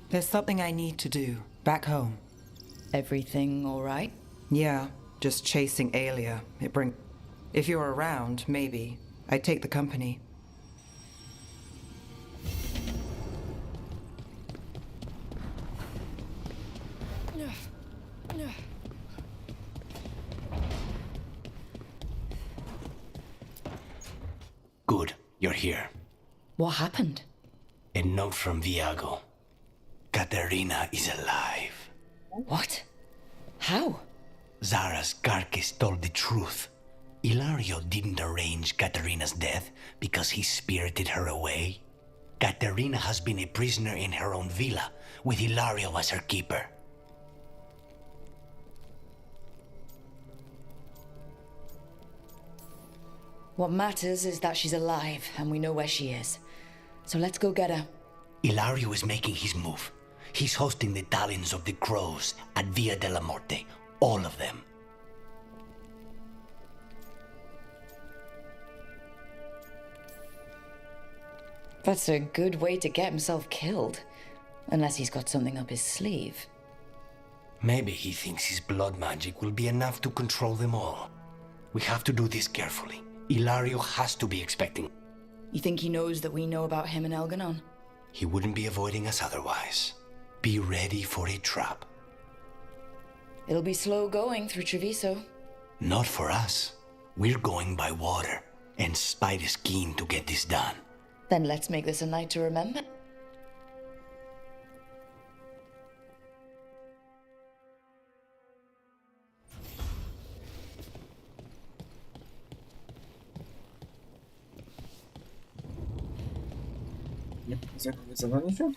I: There's something I need to do back home.
G: Everything all right?
I: Yeah, just chasing Alia. If you're around, maybe. I'd take the company.
K: Good, you're here.
G: What happened?
K: A note from Viago. Katerina is alive.
G: What? How?
K: Zara's carcass told the truth. Ilario didn't arrange Katerina's death because he spirited her away. Katerina has been a prisoner in her own villa, with Ilario as her keeper.
G: What matters is that she's alive, and we know where she is. So let's go get her.
K: Ilario is making his move. He's hosting the talons of the crows at Via della Morte. All of them.
G: That's a good way to get himself killed. Unless he's got something up his sleeve.
K: Maybe he thinks his blood magic will be enough to control them all. We have to do this carefully. Ilario has to be expecting.
G: You think he knows that we know about him and Elganon?
K: He wouldn't be avoiding us otherwise. Be ready for a trap.
G: It'll be slow going through Treviso.
K: Not for us. We're going by water, and Spite is keen to get this done.
G: Then let's make this a night to remember.
F: Zorganizowanie się?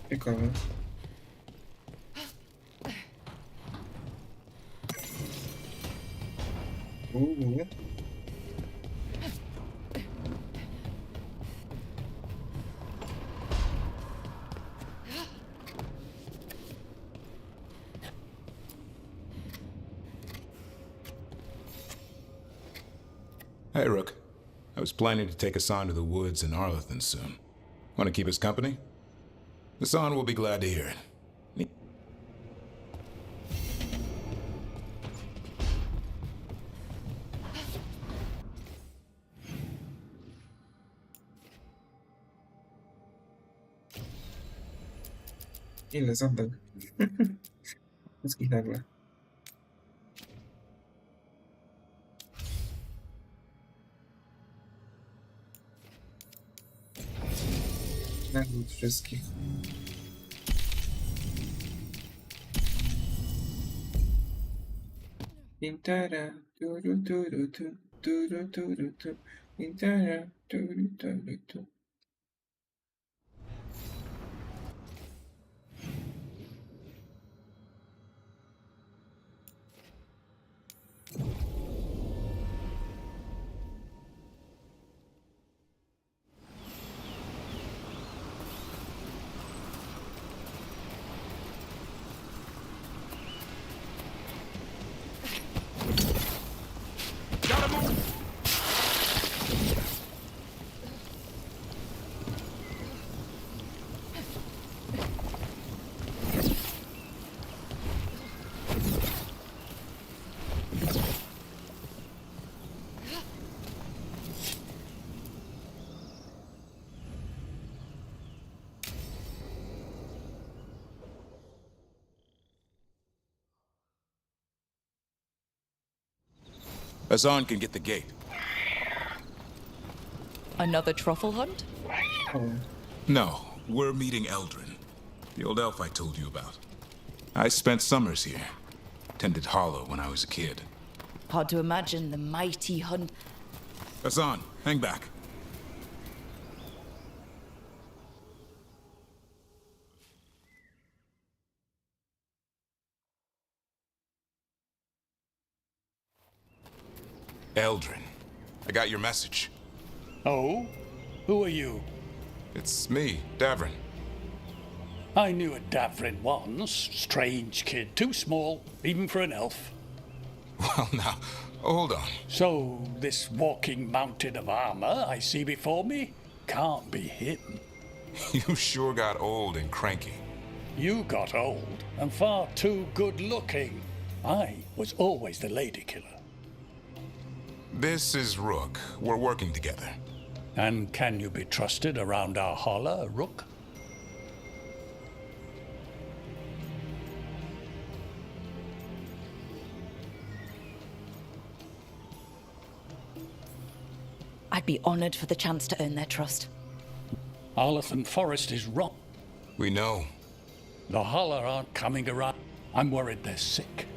F: Ciekawe.
C: Hey, Rook. I was planning to take Hassan to the woods in Arlethan soon. Want to keep us company? Hassan will be glad to hear it.
F: Ile zadań? Wszystkich nagle. Nagród wszystkich. Intera, turu turu tu, turu turu tu, intera, turu turu tu.
C: Hassan can get the gate.
G: Another truffle hunt?
C: No, we're meeting Eldrin, the old elf I told you about. I spent summers here. Tended Hollow when I was a kid.
G: Hard to imagine the mighty hunt.
C: Hassan, hang back. Eldrin, I got your message.
L: Oh? Who are you?
C: It's me, Davrin.
L: I knew a Davrin once. Strange kid. Too small, even for an elf.
C: Well, now, hold on.
L: So, this walking mountain of armor I see before me can't be him.
C: You sure got old and cranky.
L: You got old and far too good looking. I was always the lady killer.
C: This is Rook. We're working together.
L: And can you be trusted around our holler, Rook?
G: I'd be honored for the chance to earn their trust.
L: Arlathan Forest is wrong.
C: We know.
L: The holler aren't coming around. I'm worried they're sick.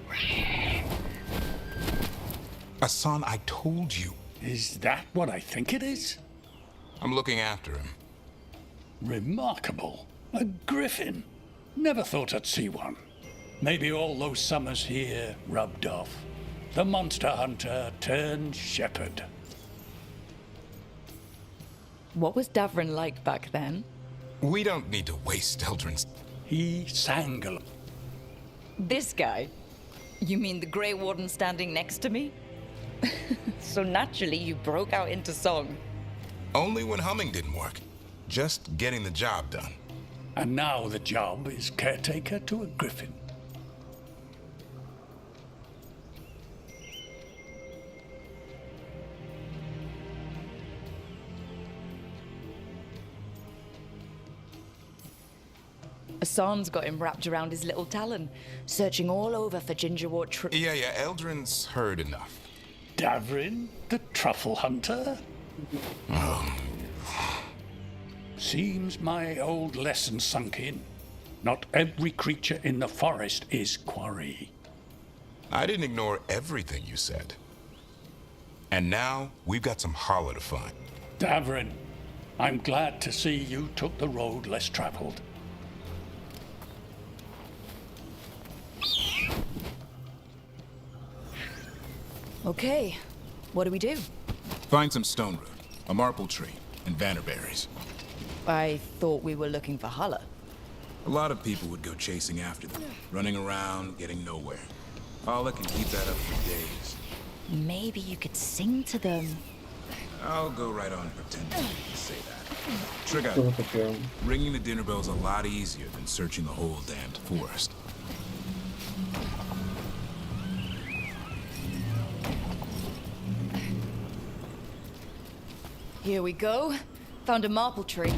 C: Hassan, I told you.
L: Is that what I think it is?
C: I'm looking after him.
L: Remarkable. A griffin. Never thought I'd see one. Maybe all those summers here rubbed off. The monster hunter turned shepherd.
G: What was Davrin like back then?
C: We don't need to waste Eldrin's.
L: He sang a lot.
G: This guy? You mean the Grey Warden standing next to me? So naturally you broke out into song.
C: Only when humming didn't work. Just getting the job done.
L: And now the job is caretaker to a griffin.
G: Hassan's got him wrapped around his little talon, searching all over for gingerwort
C: Yeah, Eldrin's heard enough.
L: Davrin, the truffle hunter? Seems my old lesson sunk in. Not every creature in the forest is quarry.
C: I didn't ignore everything you said. And now, we've got some holler to find.
L: Davrin, I'm glad to see you took the road less traveled.
G: Okay, what do we do?
C: Find some stone root, a marple tree, and vannerberries.
G: I thought we were looking for holler.
C: A lot of people would go chasing after them, running around, getting nowhere. Holler can keep that up for days.
G: Maybe you could sing to them.
C: I'll go right on pretending to say that. Trigger, ringing the dinner bell's a lot easier than searching the whole damned forest.
G: Here we go. Found a marple tree.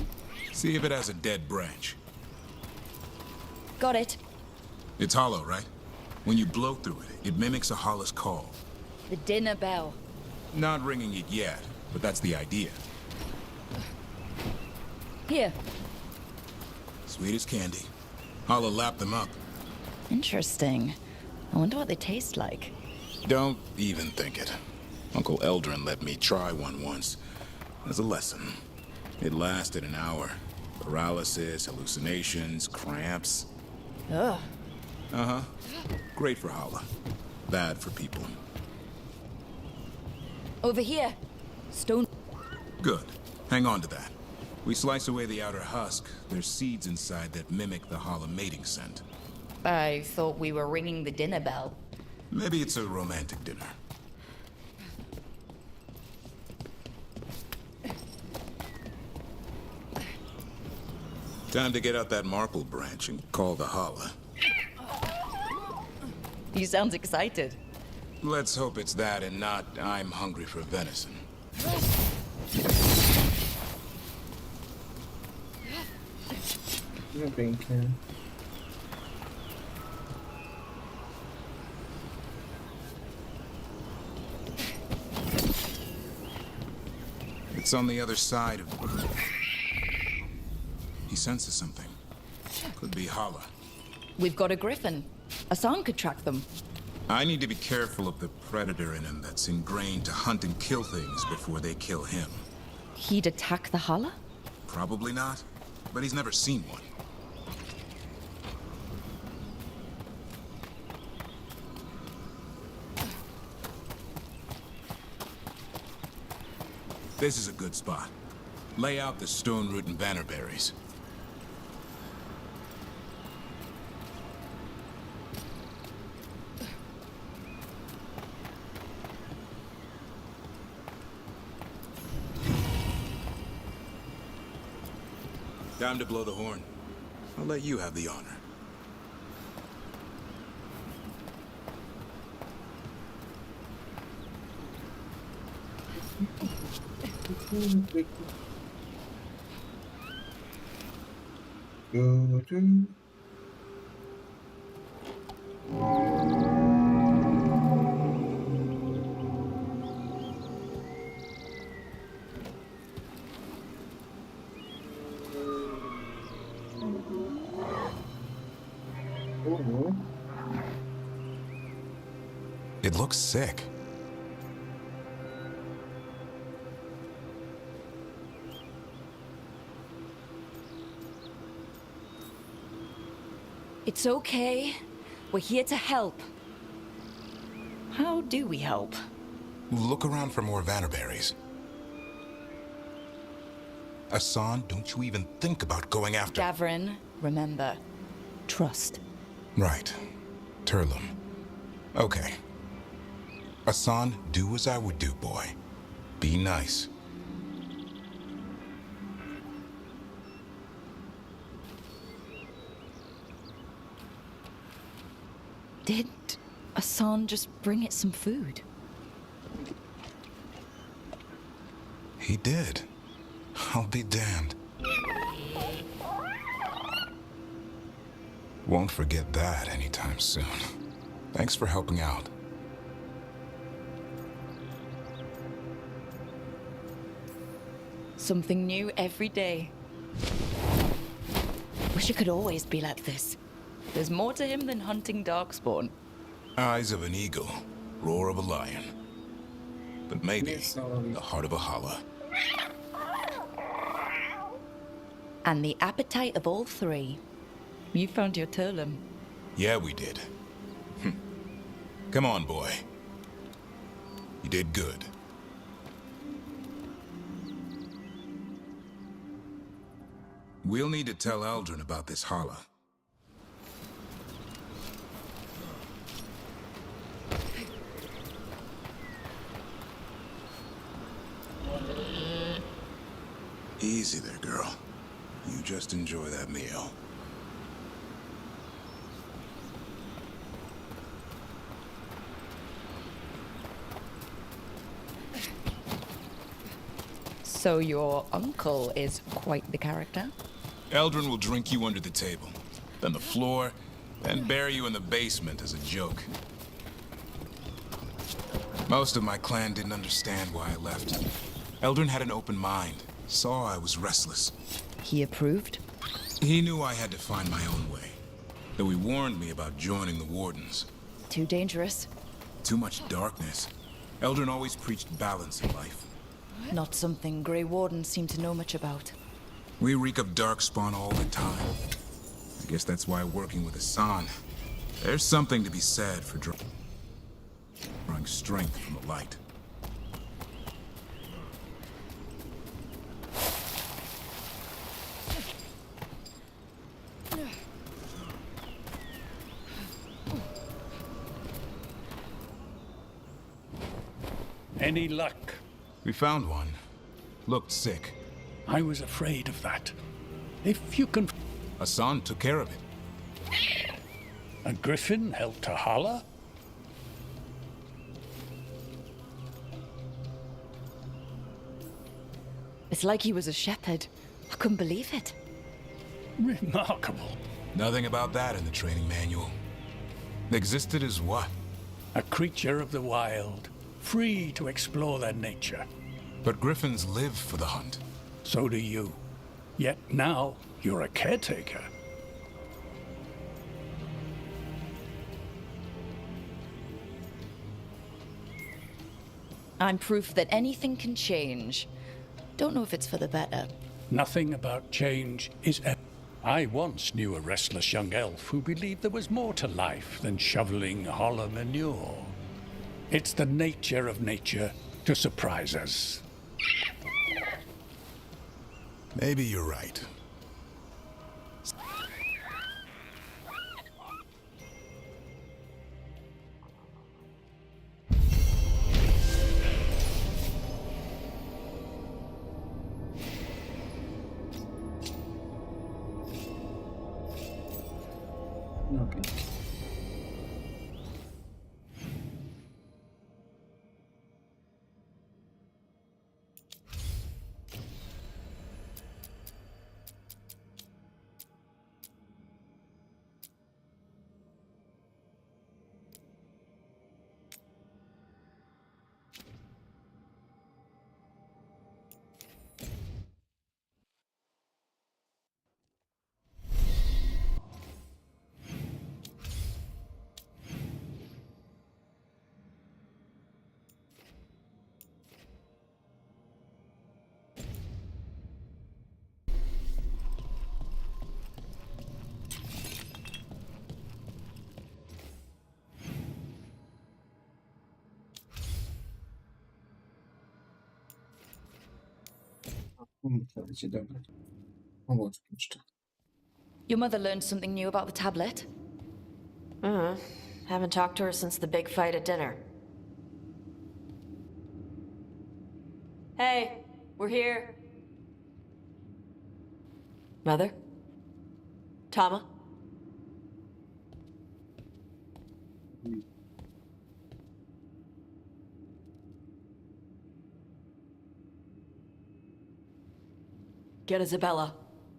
C: See if it has a dead branch.
G: Got it.
C: It's hollow, right? When you blow through it, it mimics a holler's call.
G: The dinner bell.
C: Not ringing it yet, but that's the idea.
G: Here.
C: Sweet as candy. Holler lapped them up.
G: Interesting. I wonder what they taste like.
C: Don't even think it. Uncle Eldrin let me try one once. As a lesson. It lasted an hour. Paralysis, hallucinations, cramps.
G: Ugh.
C: Uh-huh. Great for holler. Bad for people.
G: Over here. Stone.
C: Good. Hang on to that. We slice away the outer husk. There's seeds inside that mimic the holler mating scent.
G: I thought we were ringing the dinner bell.
C: Maybe it's a romantic dinner. Time to get out that marple branch and call the holler.
G: He sounds excited.
C: Let's hope it's that and not I'm hungry for venison. It's on the other side of... He senses something. Could be holler.
G: We've got a griffin. Hassan could track them.
C: I need to be careful of the predator in him that's ingrained to hunt and kill things before they kill him.
G: He'd attack the holler?
C: Probably not, but he's never seen one. This is a good spot. Lay out the stone root and vannerberries. Time to blow the horn. I'll let you have the honor. It looks sick.
G: It's okay. We're here to help. How do we help?
C: Look around for more Vanderberries. Asan, don't you even think about going after...
G: Davrin, remember, trust.
C: Right. Turlum. Okay. Asan, do as I would do, boy. Be nice.
G: Did Asan just bring it some food?
C: He did. I'll be damned. Won't forget that anytime soon. Thanks for helping out.
G: Something new every day. Wish it could always be like this. There's more to him than hunting darkspawn.
C: Eyes of an eagle, roar of a lion. But maybe the heart of a holla.
G: And the appetite of all three. You found your Turlum.
C: Yeah, we did. Come on, boy. You did good. We'll need to tell Eldrin about this holla. Easy there, girl. You just enjoy that meal.
G: So your uncle is quite the character?
C: Eldrin will drink you under the table, then the floor, then bury you in the basement as a joke. Most of my clan didn't understand why I left. Eldrin had an open mind, saw I was restless.
G: He approved?
C: He knew I had to find my own way, though he warned me about joining the Wardens.
G: Too dangerous?
C: Too much darkness. Eldrin always preached balance in life.
G: Not something Grey Wardens seem to know much about.
C: We reek of darkspawn all the time. I guess that's why working with Asan, there's something to be said for drawing strength from the light.
L: Any luck?
C: We found one. Looked sick.
L: I was afraid of that. If you can...
C: Asan took care of it.
L: A griffin held to holler?
G: It's like he was a shepherd. I couldn't believe it.
L: Remarkable.
C: Nothing about that in the training manual. Existed as what?
L: A creature of the wild, free to explore their nature.
C: But griffins live for the hunt.
L: So do you. Yet now, you're a caretaker.
G: I'm proof that anything can change. Don't know if it's for the better.
L: Nothing about change is ever. I once knew a restless young elf who believed there was more to life than shoveling hollow manure. It's the nature of nature to surprise us.
C: Maybe you're right.
F: No pięknie. To będzie dobre. Owoc jeszcze.
G: Your mother learned something new about the tablet?
U: Haven't talked to her since the big fight at dinner. Hey, we're here. Mother? Tama? Get Isabella.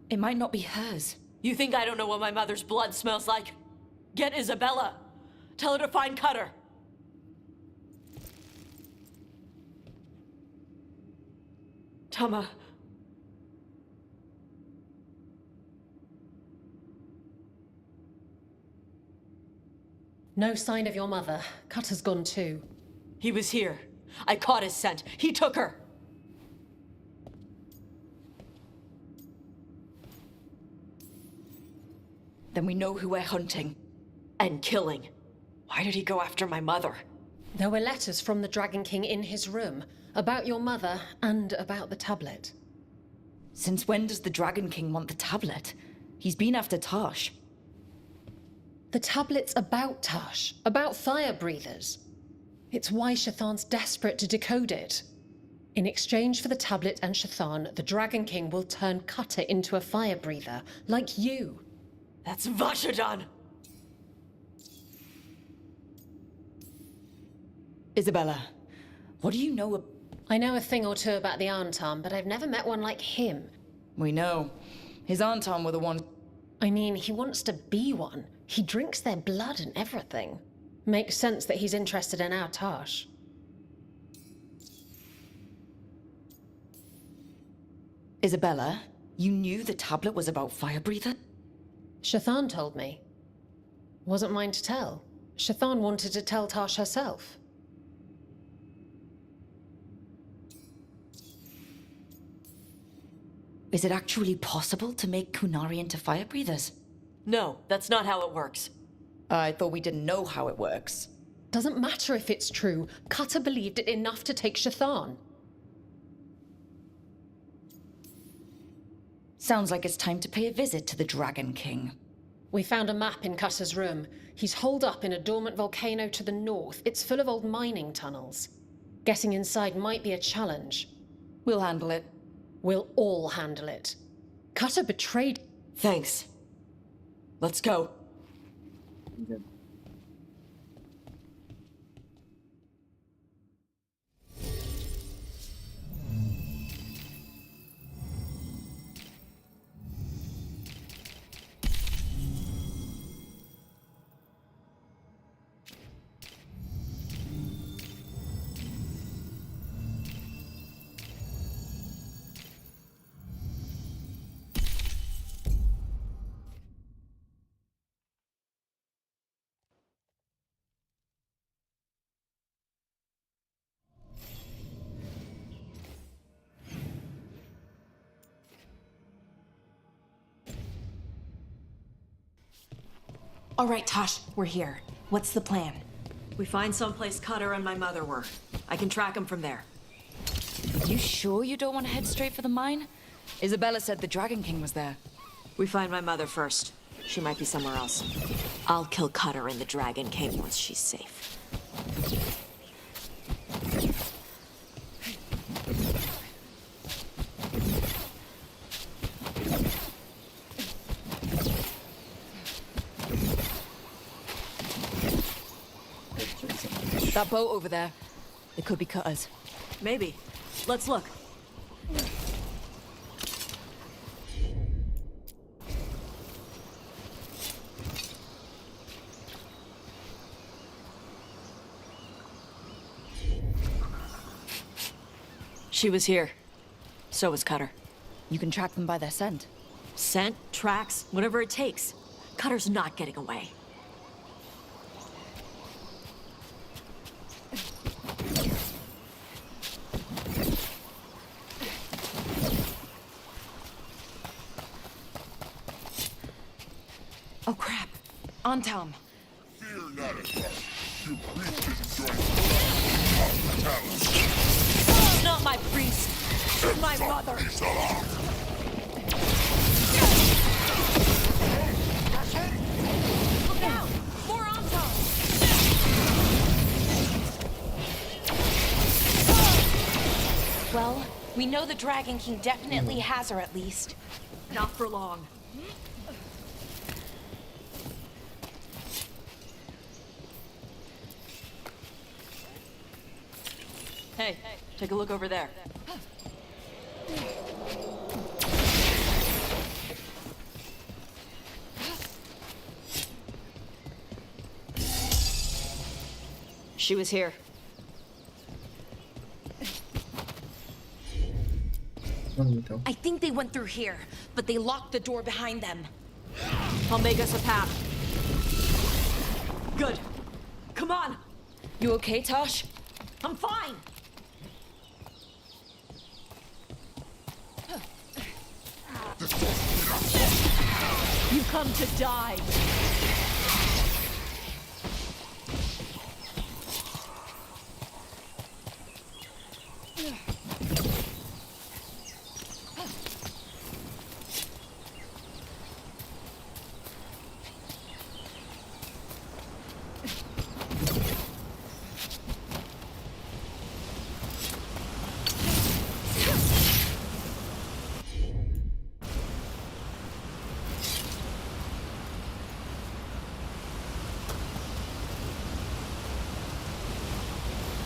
G: It might not be hers.
U: You think I don't know what my mother's blood smells like? Get Isabella. Tell her to find Cutter. Tama.
V: No sign of your mother. Cutter's gone too.
U: He was here. I caught his scent. He took her.
G: Then we know who we're hunting.
U: And killing. Why did he go after my mother?
V: There were letters from the Dragon King in his room about your mother and about the tablet.
G: Since when does the Dragon King want the tablet? He's been after Tosh.
V: The tablet's about Tosh, about fire breathers. It's why Shathan's desperate to decode it. In exchange for the tablet and Shathan, the Dragon King will turn Cutter into a fire breather, like you.
U: That's Vashadan!
G: Isabella, what do you know
V: I know a thing or two about the Arntam, but I've never met one like him.
G: We know. His Arntam were the ones...
V: I mean, he wants to be one. He drinks their blood and everything. Makes sense that he's interested in our Tosh.
G: Isabella, you knew the tablet was about fire breather?
V: Shathan told me. Wasn't mine to tell. Shathan wanted to tell Tosh herself.
G: Is it actually possible to make Kunari into fire breathers?
U: No, that's not how it works.
G: I thought we didn't know how it works.
V: Doesn't matter if it's true. Cutter believed it enough to take Shathan.
G: Sounds like it's time to pay a visit to the Dragon King.
V: We found a map in Cutter's room. He's holed up in a dormant volcano to the north. It's full of old mining tunnels. Getting inside might be a challenge.
G: We'll handle it.
V: We'll all handle it. Cutter betrayed...
U: Thanks. Let's go.
F: Idziemy.
P: All right, Tosh, we're here. What's the plan?
U: We find someplace Cutter and my mother were. I can track them from there.
G: You sure you don't want to head straight for the mine? Isabella said the Dragon King was there.
U: We find my mother first. She might be somewhere else. I'll kill Cutter and the Dragon King once she's safe.
G: That boat over there. It could be cutters.
U: Maybe. Let's look. She was here. So was Cutter.
G: You can track them by their scent.
U: Scent, tracks, whatever it takes. Cutter's not getting away.
G: Oh crap. On Tom.
B: Fear not at us. You priest enjoy talent.
U: Not my priest. My mother.
M: Look out! More Anton!
P: Well, we know the Dragon King definitely has her at least.
U: Not for long. Hey, take a look over there. She was here.
P: I think they went through here, but they locked the door behind them.
U: I'll make us a path. Good. Come on.
G: You okay, Tosh?
P: I'm fine.
U: You come to die.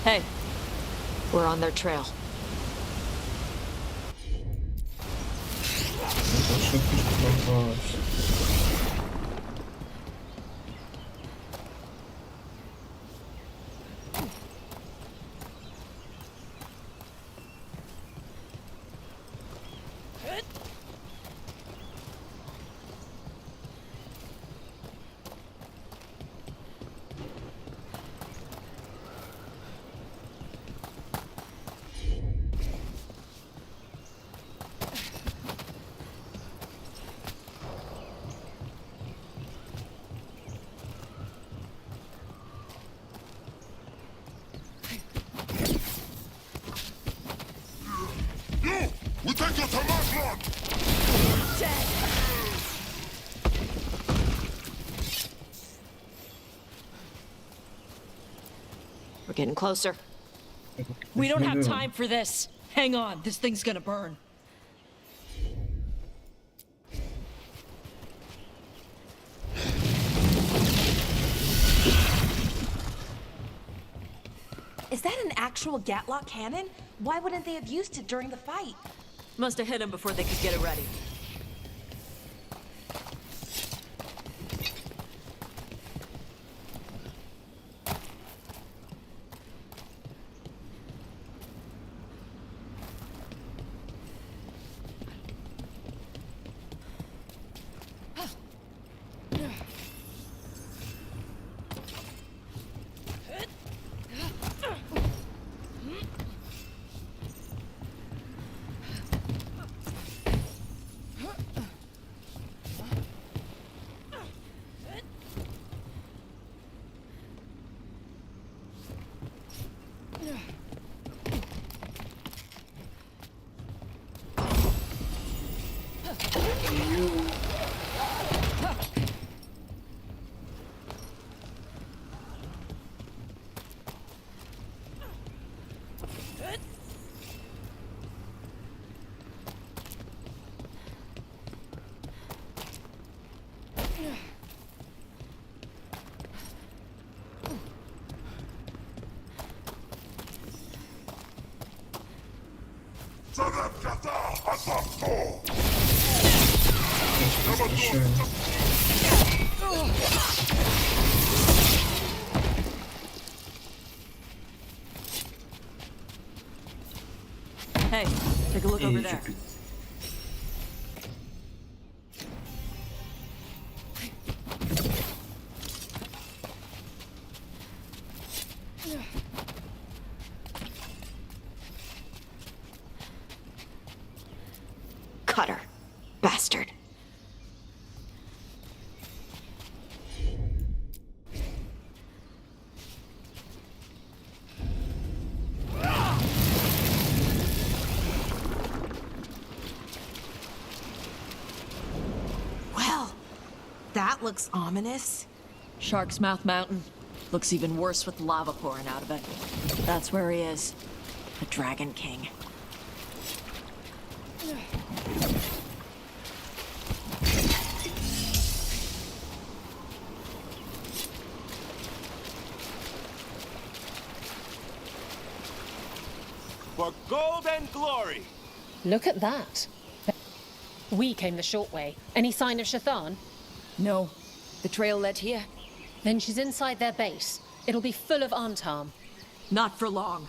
U: Hey, we're on their trail.
B: We take you to Magron!
U: Dead! We're getting closer.
M: We don't have time for this. Hang on, this thing's gonna burn.
P: Is that an actual Gatlock cannon? Why wouldn't they have used it during the fight?
U: Must have hit him before they could get it ready. Hey, take a look over there.
P: Cutter. Bastard.
U: Well, that looks ominous. Shark's Mouth Mountain. Looks even worse with lava pouring out of it. That's where he is. The Dragon King.
R: For gold and glory!
V: Look at that. We came the short way. Any sign of Shathan?
G: No. The trail led here.
V: Then she's inside their base. It'll be full of Antarm.
U: Not for long.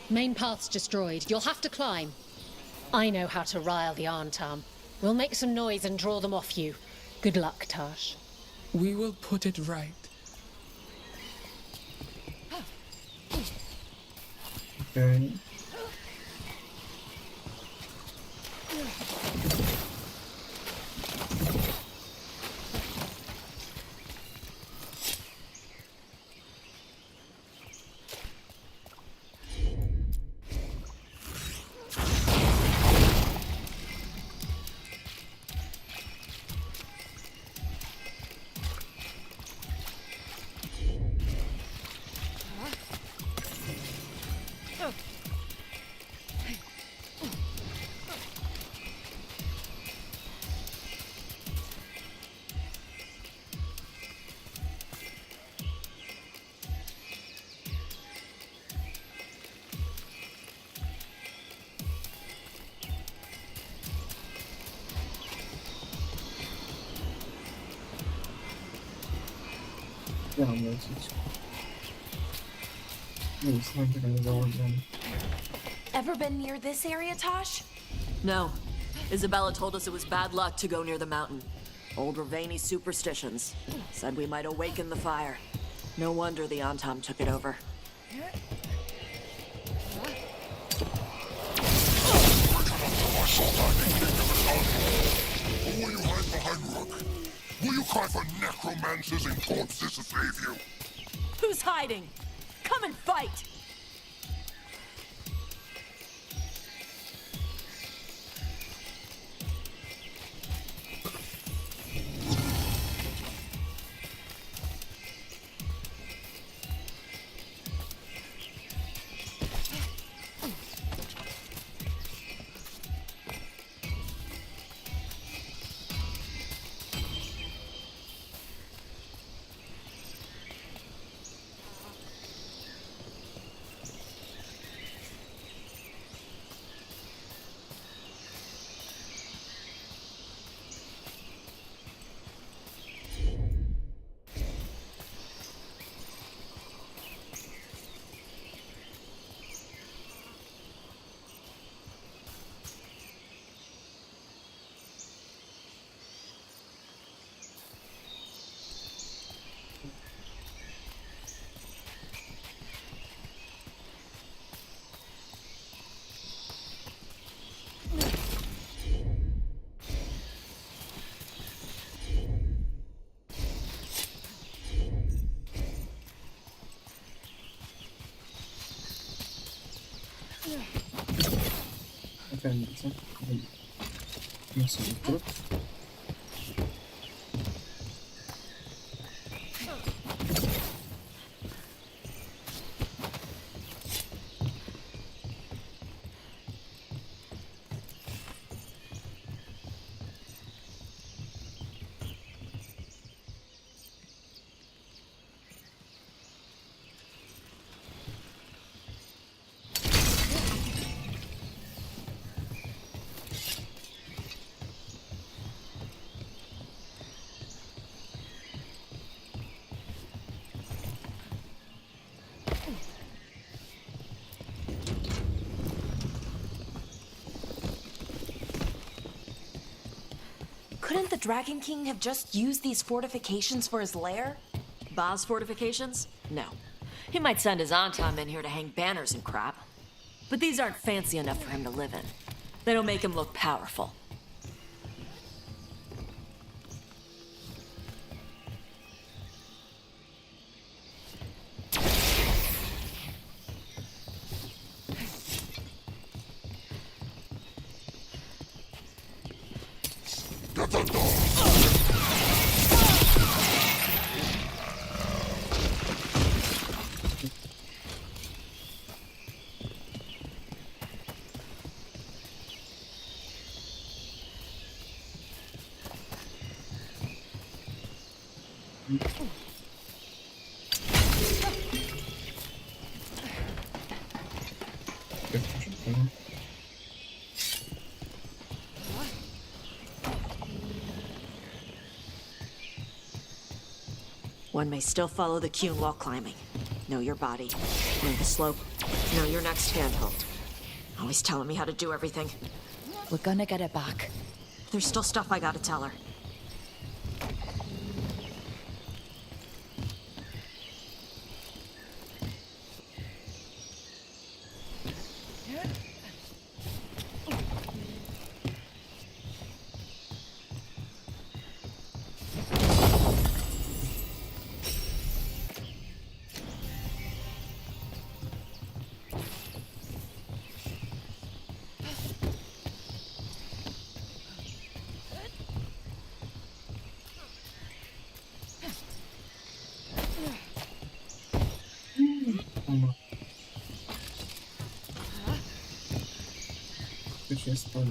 V: Main path's destroyed. You'll have to climb. I know how to rile the Antarm. We'll make some noise and draw them off you. Good luck, Tash.
D: We will put it right.
F: Okay. Devam edeceğiz. Neyse, hangi zamandan.
U: Ever been near this area, Tosh? No. Isabella told us it was bad luck to go near the mountain. Old Ravani superstitions. Said we might awaken the fire. No wonder the Antam took it over.
B: Or will you hide behind rock? Will you cry for necromancers and corpses to save you?
U: Who's hiding? Come and fight!
F: Efendim, nasıl oturup?
E: the Dragon King have just used these fortifications for his lair?
U: Boss fortifications? No. He might send his Antam in here to hang banners and crap. But these aren't fancy enough for him to live in. They don't make him look powerful. One may still follow the cune while climbing. Know your body, know the slope, know your next handhold. Always telling me how to do everything.
G: We're gonna get it back.
U: There's still stuff I gotta tell her.
F: Co się stało?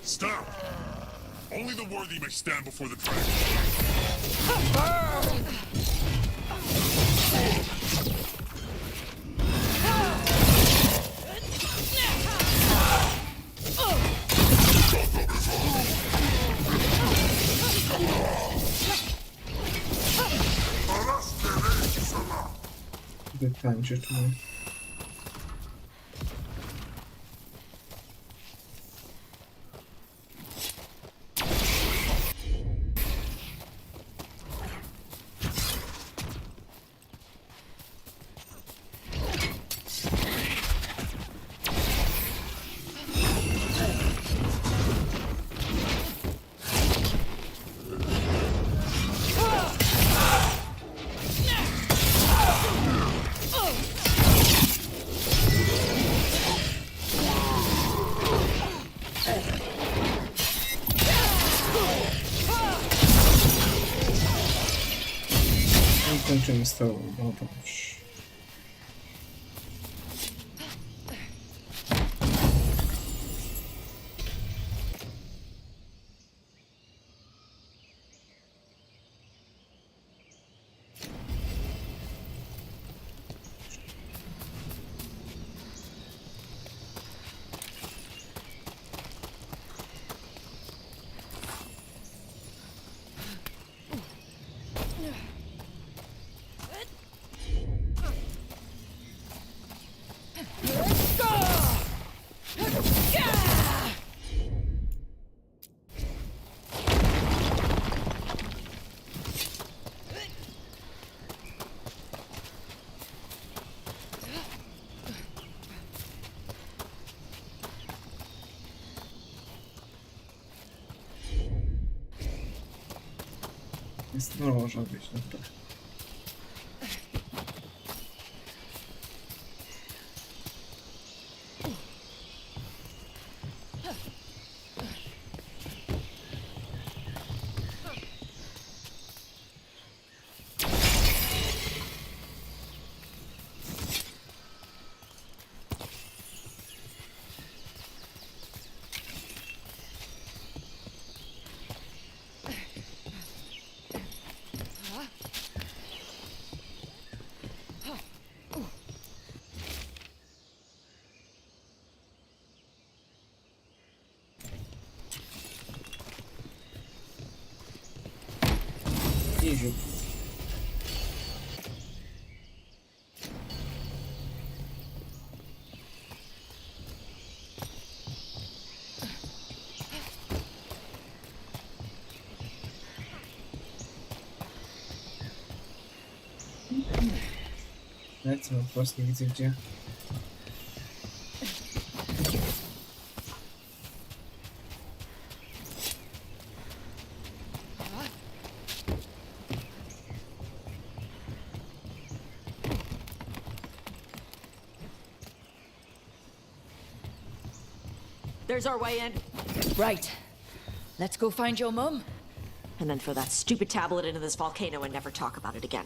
B: Stop! Only the worthy may stand before the dragon.
F: Wytańczy tu. Kończymy z tą mapą już. Jest, no może być, dobra. Niziu. Lecę, po prostu nie widzę gdzie.
G: There's our way in. Right. Let's go find your mum.
N: And then throw that stupid tablet into this volcano and never talk about it again.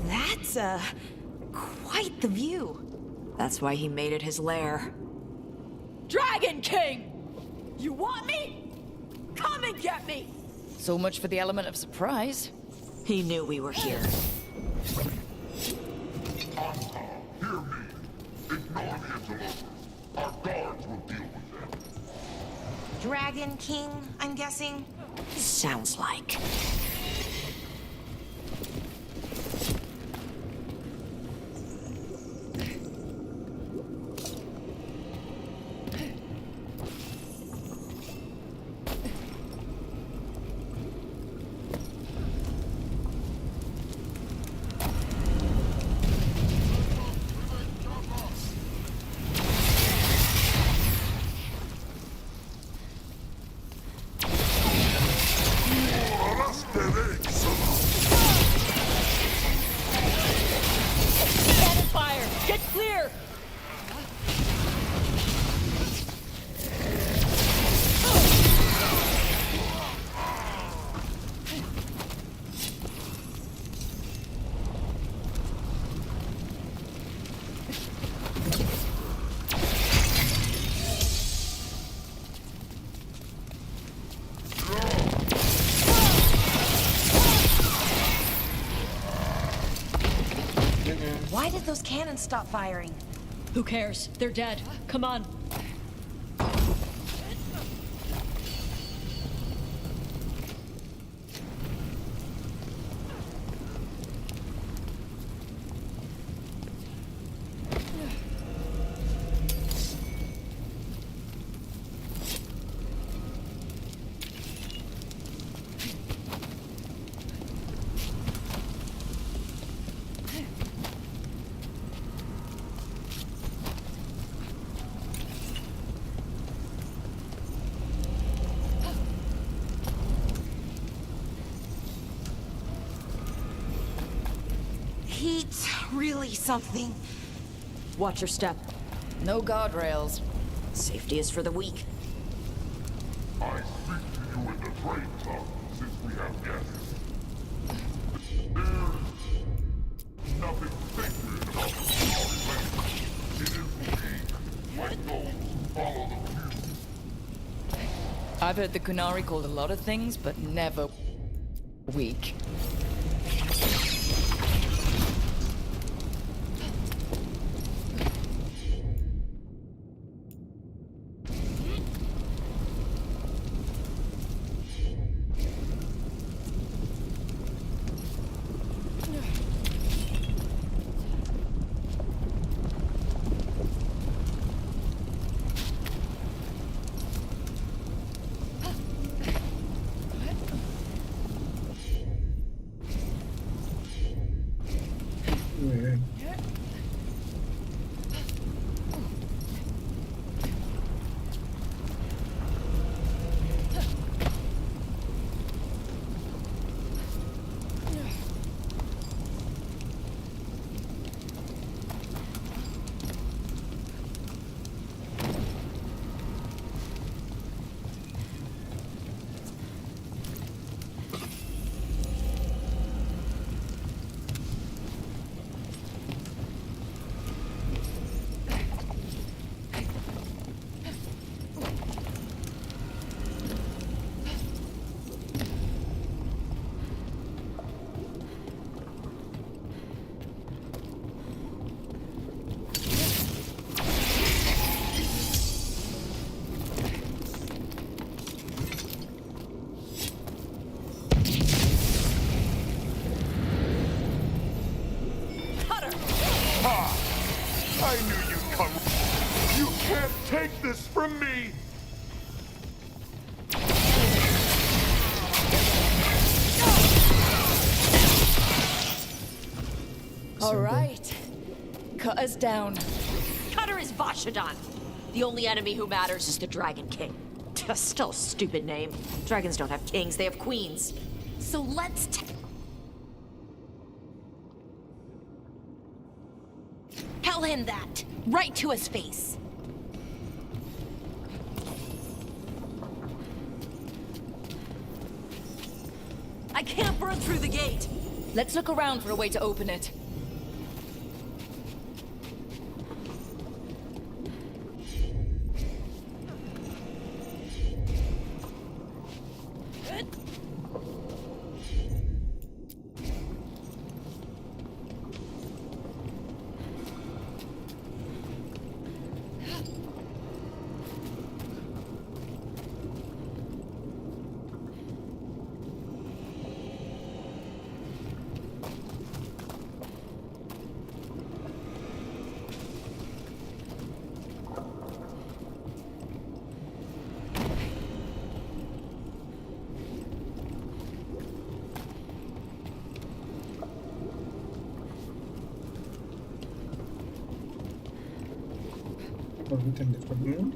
N: That's, quite the view. That's why he made it his lair.
G: Dragon King! You want me? Come and get me! So much for the element of surprise.
N: He knew we were here.
B: Anta, hear me. Ignore the interloper. Our guards will deal with them.
P: Dragon King, I'm guessing?
N: Sounds like.
G: Cannon fire! Get clear!
P: Why did those cannons stop firing?
G: Who cares? They're dead. Come on.
P: Heat's really something.
G: Watch your step. No guardrails.
N: Safety is for the weak.
B: I speak to you in the trade tongue, since we have guests. There's nothing sacred about the Kunari language. It is weak, like those who follow the few.
G: I've heard the Kunari called a lot of things, but never weak.
B: take this from me!
G: All right. Cut us down.
N: Cutter is Vashadan. The only enemy who matters is the Dragon King. Still a stupid name. Dragons don't have kings, they have queens. So let's tell him that. Right to his face. I can't burn through the gate.
G: Let's look around for a way to open it.
F: Tędy wchodzimy.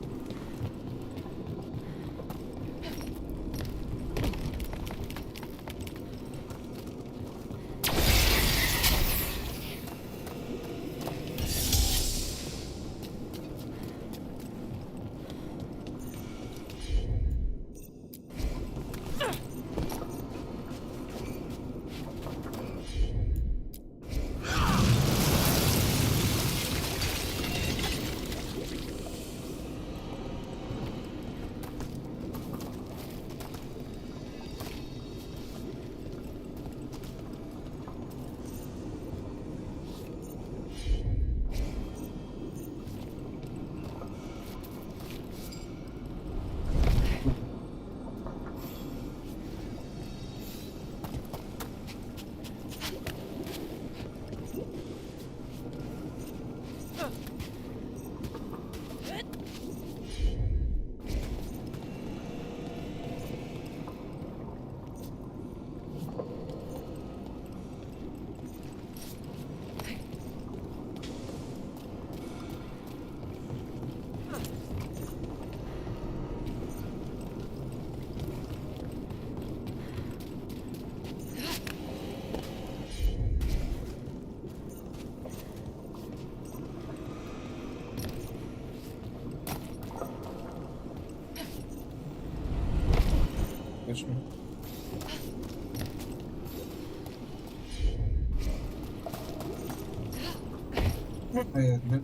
F: Weźmy. A jednak.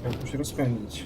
F: Jak się rozpędzić.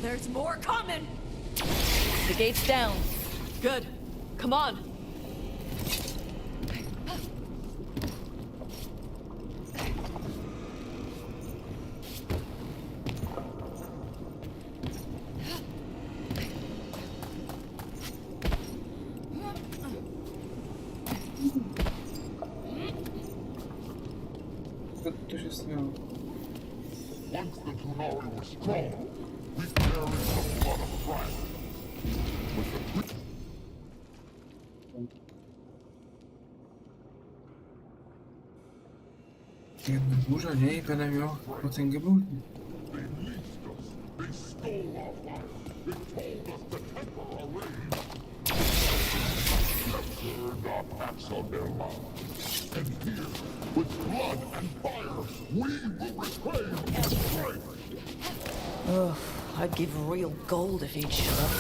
N: There's more coming!
G: The gate's down.
N: Good. Come on.
F: Co tu się stało?
B: Once the Kunari were strong, we carried the blood of dragons. With the
F: Jedna burza, nie? I będę miał potęgę burzy.
B: They leased us. They stole our fire. They told us to temper our rage. They turned our backs on their lives. And here, with blood and fire, we will reclaim our strength.
G: Oh, I'd give real gold if he'd shut up.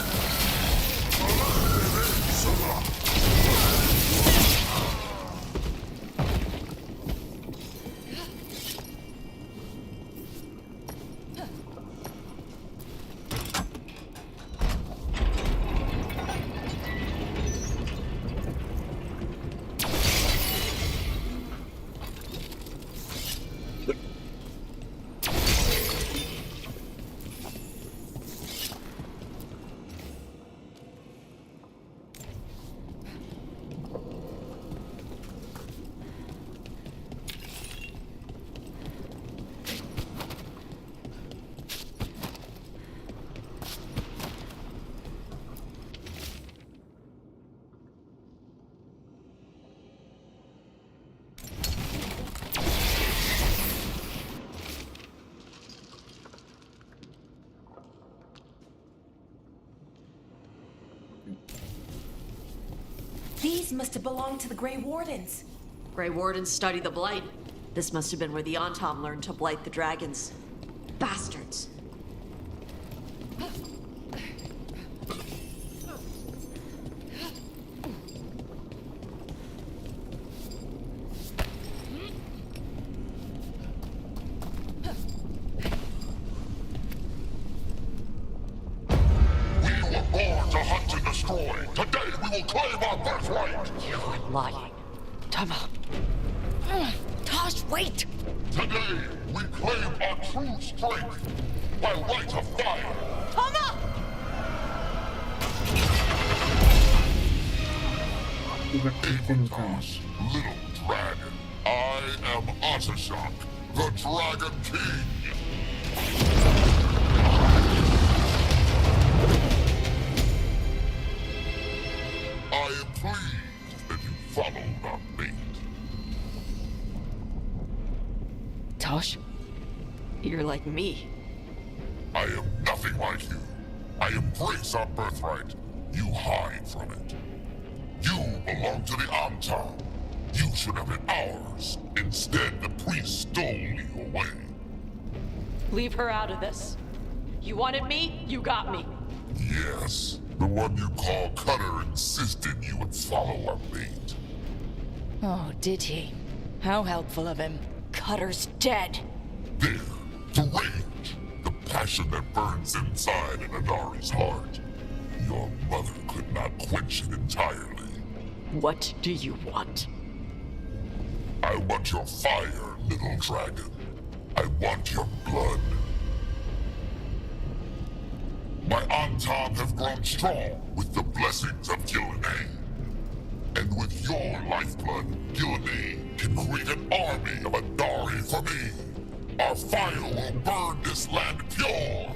E: These must have belonged to the Grey Wardens.
N: Grey Wardens study the Blight. This must have been where the Antom learned to blight the dragons. Bastards. Lying. Tama.
G: Tosh, wait!
B: Today, we claim our true strength by right of fire.
N: Tama!
B: Little dragon, I am Ottershock, the Dragon King. I am pleased that you followed our fate.
N: Tosh, you're like me.
B: I am nothing like you. I embrace our birthright. You hide from it. You belong to the Antom. You should have been ours. Instead, the priest stole you away.
N: Leave her out of this. You wanted me, you got me.
B: Yes, the one you call Cutter insisted you would follow our fate.
G: Oh, did he? How helpful of him. Cutter's dead.
B: There, the rage, the passion that burns inside an Anari's heart. Your mother could not quench it entirely.
N: What do you want?
B: I want your fire, little dragon. I want your blood. My Antom have grown strong with the blessings of Gillenay. And with your lifeblood, Gillenay can create an army of Andari for me. Our fire will burn this land pure.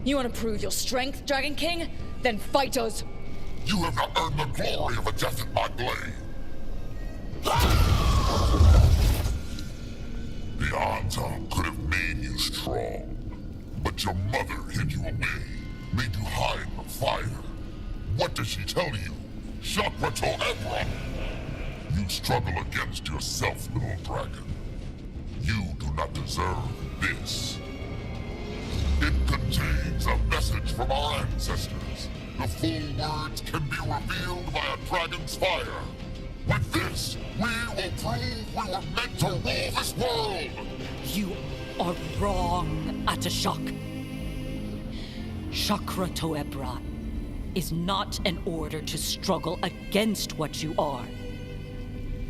G: You want to prove your strength, Dragon King? Then fight us!
B: You have not earned the glory of a death in my blade. The Antom could have made you strong, but your mother hid you away, made you hide the fire. What does she tell you? Chakra to Ebra! You struggle against yourself, little dragon. You do not deserve this. It contains a message from our ancestors. The full words can be revealed by a dragon's fire. With this, we will prove we were meant to rule this world!
A: You are wrong, Atashok. Chakra Toebra is not an order to struggle against what you are.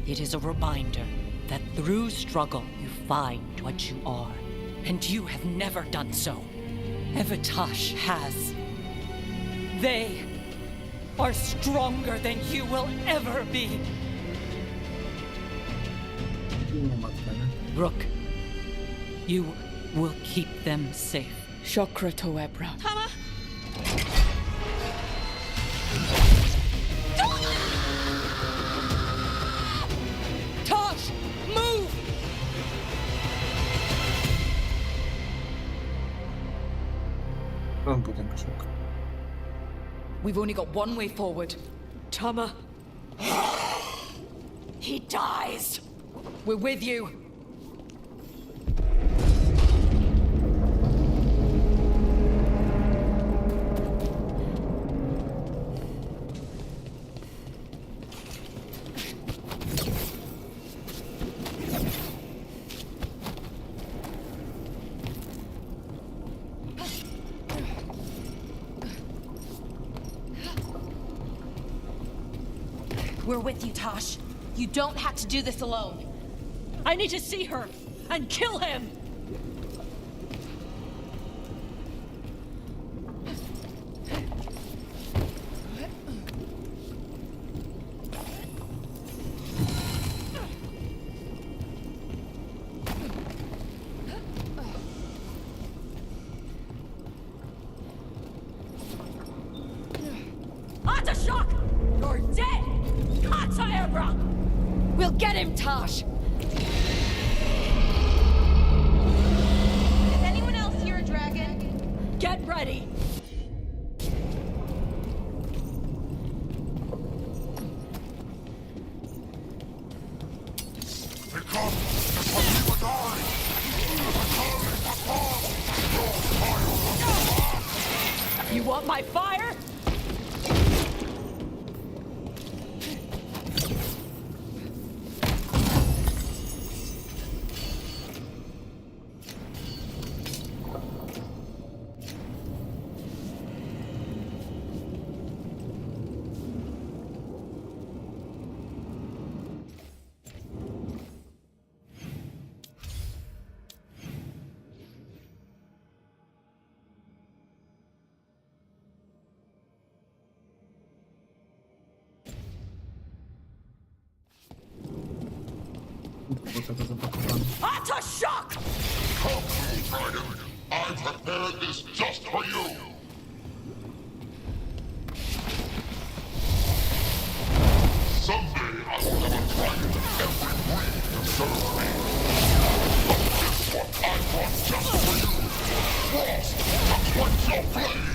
A: It is a reminder that through struggle you find what you are. And you have never done so. Evitash has. They are stronger than you will ever be. Rook, you will keep them safe.
G: Shokra Toebra.
A: Tama! Tosh, move!
G: We've only got one way forward.
A: Tama. He dies.
G: We're with you.
N: We're with you, Tosh. You don't have to do this alone.
A: I need to see her and kill him.
N: Shock! You're dead! Kata
G: We'll get him, Tosh!
P: Is anyone else here a dragon?
A: Get ready! You want my fire?
B: Ata shock! Come, dragon! I prepared this just for you! Someday I will have a dragon in every breed to serve me. But this one I brought just for you! Frost, to quench your flame!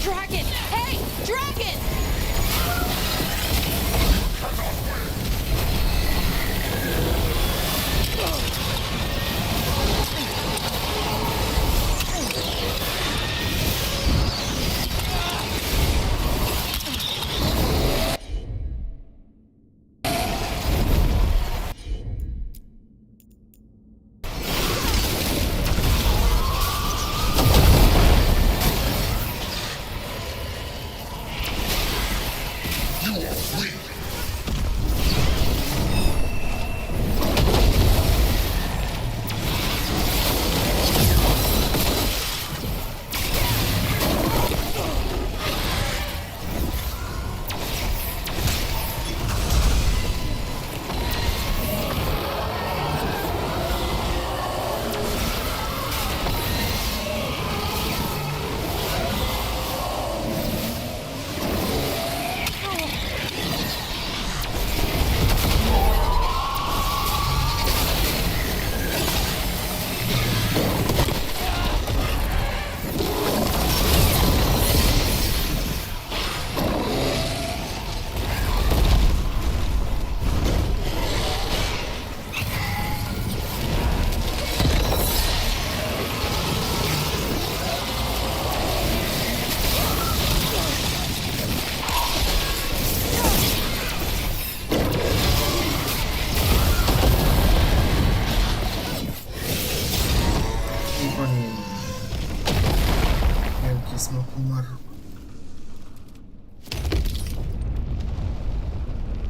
N: Dragon! Hey! Dragon!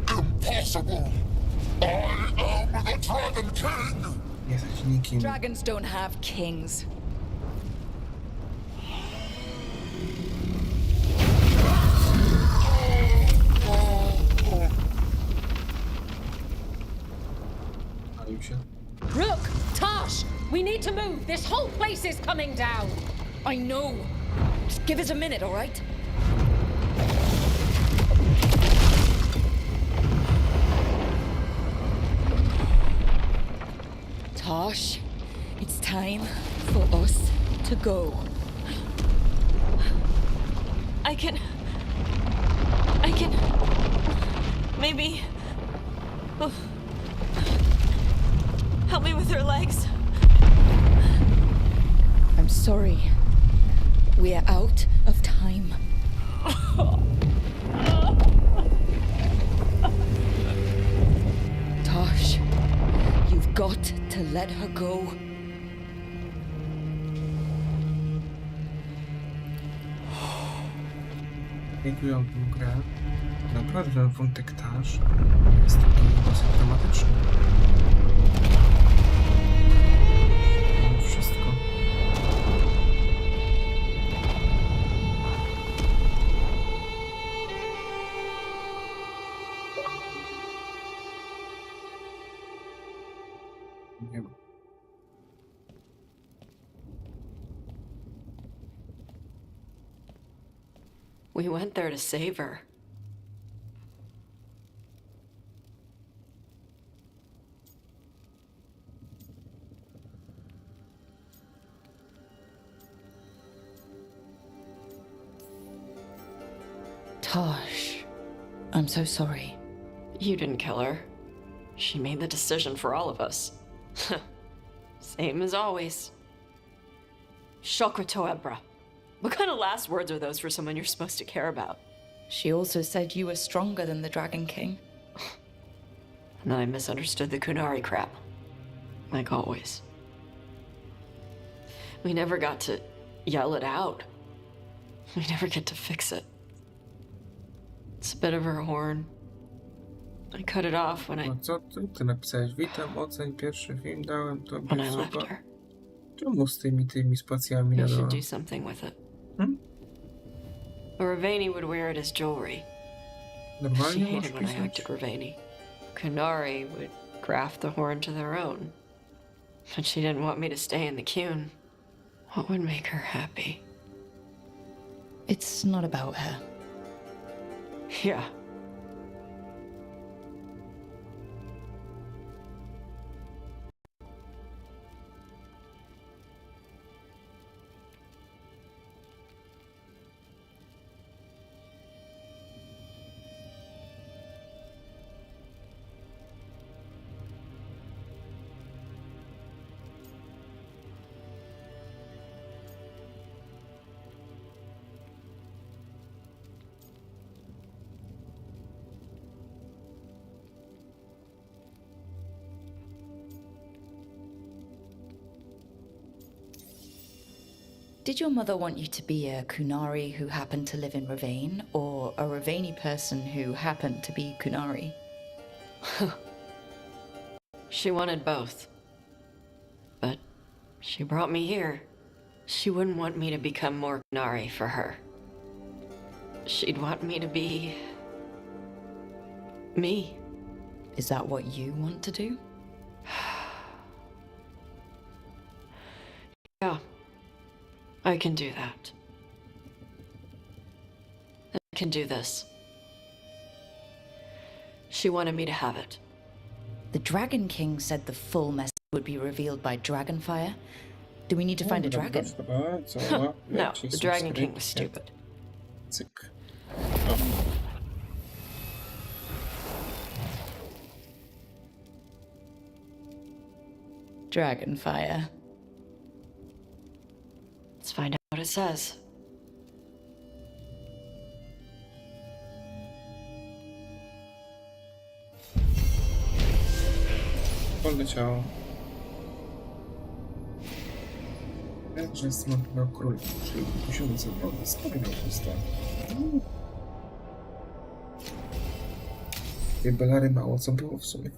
B: Impossible! I am the Dragon King!
G: Dragons don't have kings.
V: need to move! This whole place is coming down!
G: I know. Just give us a minute, all right? Tosh, it's time for us to go.
U: I can... Maybe... Oh. Help me with her legs.
G: I'm sorry. We're out of time. Tosh, you've got to let her go.
F: Dziękuję tę grę. Naprawdę wątek Tash jest taki dosyć dramatyczny. Wszystko. Nie ma.
U: We went there to save her.
G: Tosh, I'm so sorry.
U: You didn't kill her. She made the decision for all of us. Same as always. Shokrato Ebra. What kind of last words are those for someone you're supposed to care about?
G: She also said you were stronger than the Dragon King.
U: And then I misunderstood the Kunari crap. Like always. We never got to yell it out. We never get to fix it. It's a bit of her horn. I cut it off when I...
F: No co ty napisałeś? Witam, oceń pierwszy film, dałem tobie
U: When I left
F: suba.
U: her.
F: Czemu z tymi spacjami na
U: I should
F: dole?
U: do something with it. Ravani would wear it as jewelry. She
F: Normalnie
U: hated when I
F: pisać?
U: acted Ravani. Kunari would graft the horn to their own. But she didn't want me to stay in the Qun. What would make her happy?
G: It's not about her.
U: Yeah.
G: Did your mother want you to be a Kunari who happened to live in Ravane, or a Ravani person who happened to be Kunari?
U: She wanted both. But she brought me here. She wouldn't want me to become more Kunari for her. She'd want me to be... me.
G: Is that what you want to do?
U: Yeah. I can do that. I can do this. She wanted me to have it.
G: The Dragon King said the full message would be revealed by Dragonfire. Do we need to find a dragon?
U: No, the Dragon King was stupid.
G: Dragonfire.
U: Let's find out what it says.
F: Poleciało. Że smutno król, czyli 1000 wody. Sporo miał postać. Tej balary mało co było w sumie.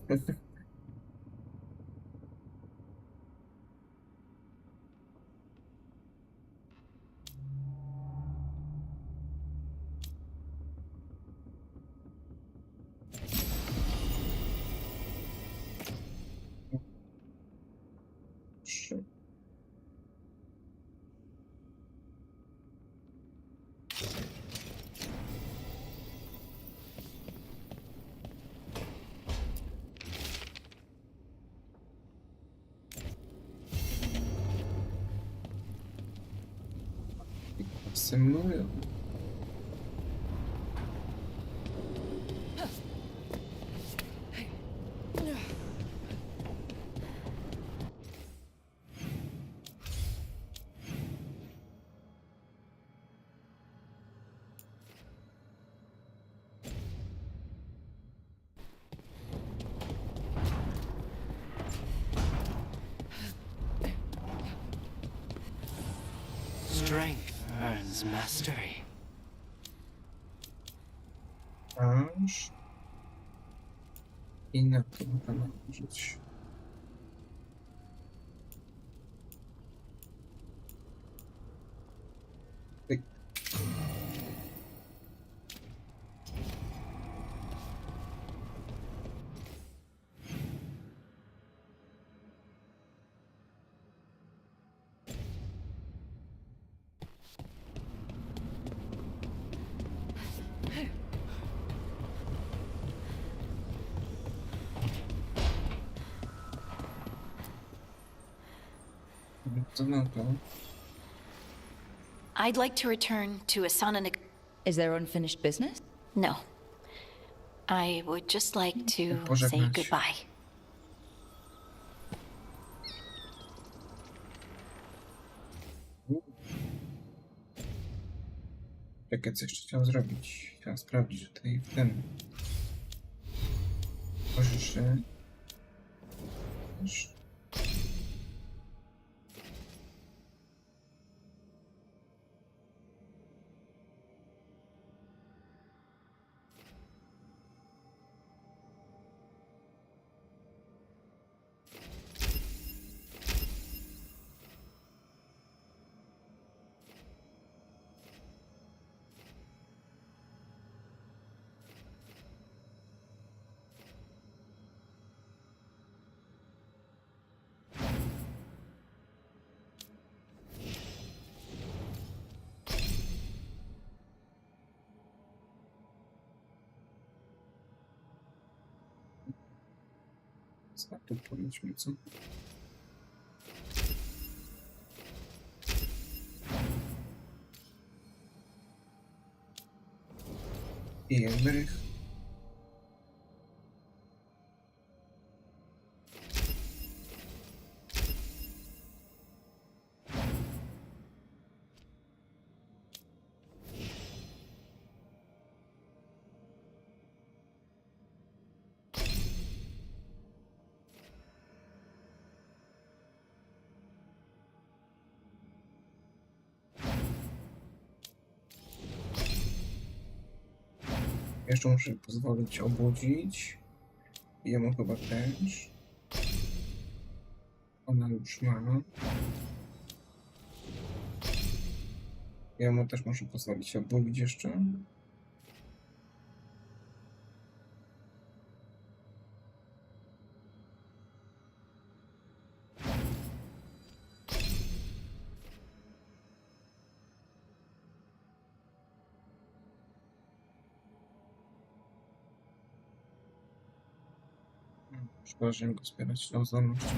F: symulują.
K: Strength earns mastery.
F: Aż. I na to można użyć. Pyk. Co na to?
T: I'd like to return to Asana.
G: Is there unfinished business?
T: No. I would just like to say
F: Pożegnać.
T: goodbye.
F: Czekaj, co jeszcze chciałem zrobić? Chciałem sprawdzić, że tutaj w tym towarzyszy. Tu powiedzmy, co? I Emrych. Jeszcze muszę pozwolić obudzić. Jemu chyba też. Ona już ma. Jemu też muszę pozwolić obudzić jeszcze. Szkoda, że nie go wspierać tą zdolnością.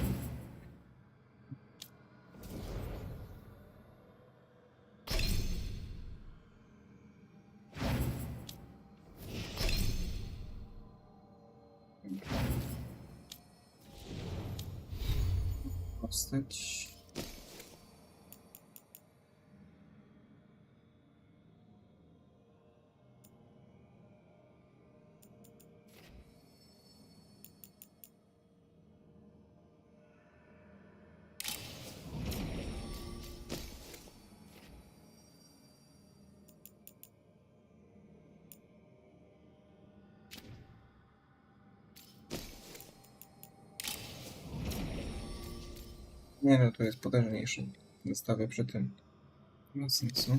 F: Postać. Nie no, to jest potężniejszy. Zostawię przy tym. Nie ma sensu.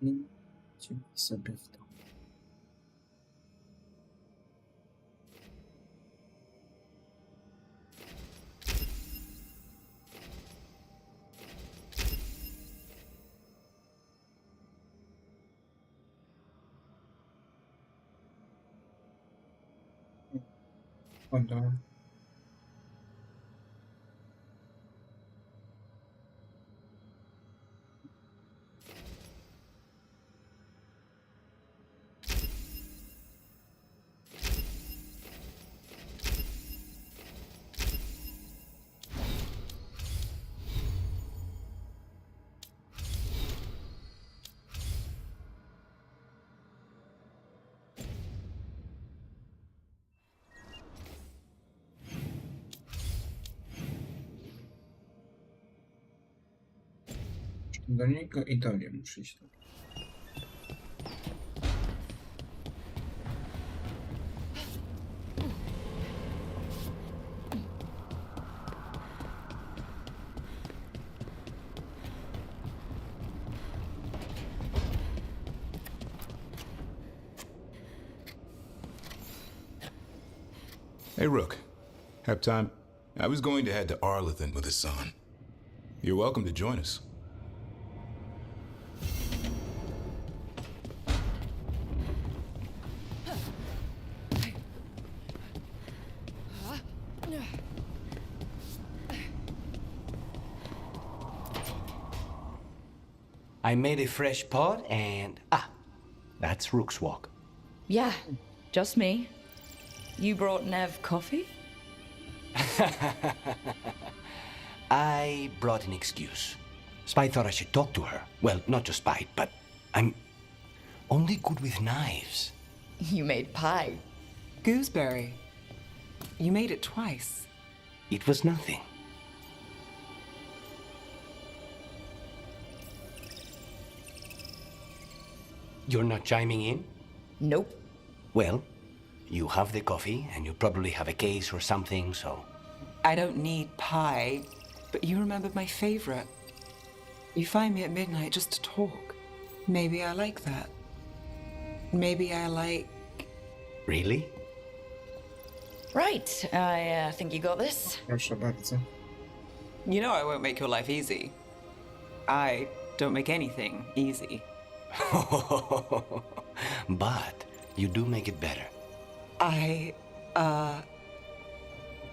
F: Idziemy sobie w to. Dobra. Do niego i do niej muszę iść.
C: Hey, Rook. Have time? I was going to head to Arlington with his son. You're welcome to join us.
K: I made a fresh pot and... that's Rook's walk.
G: Yeah, just me. You brought Nev coffee?
K: I brought an excuse. Spy thought I should talk to her. Well, not just Spy, but I'm only good with knives.
G: You made pie.
I: Gooseberry. You made it twice.
K: It was nothing. You're not chiming in?
G: Nope.
K: Well, you have the coffee, and you probably have a case or something, so...
I: I don't need pie, but you remembered my favorite. You find me at midnight just to talk. Maybe I like that. Maybe I like...
K: Really?
G: Right, I think you got this.
F: Proszę bardzo.
I: You know I won't make your life easy. I don't make anything easy.
K: But you do make it better.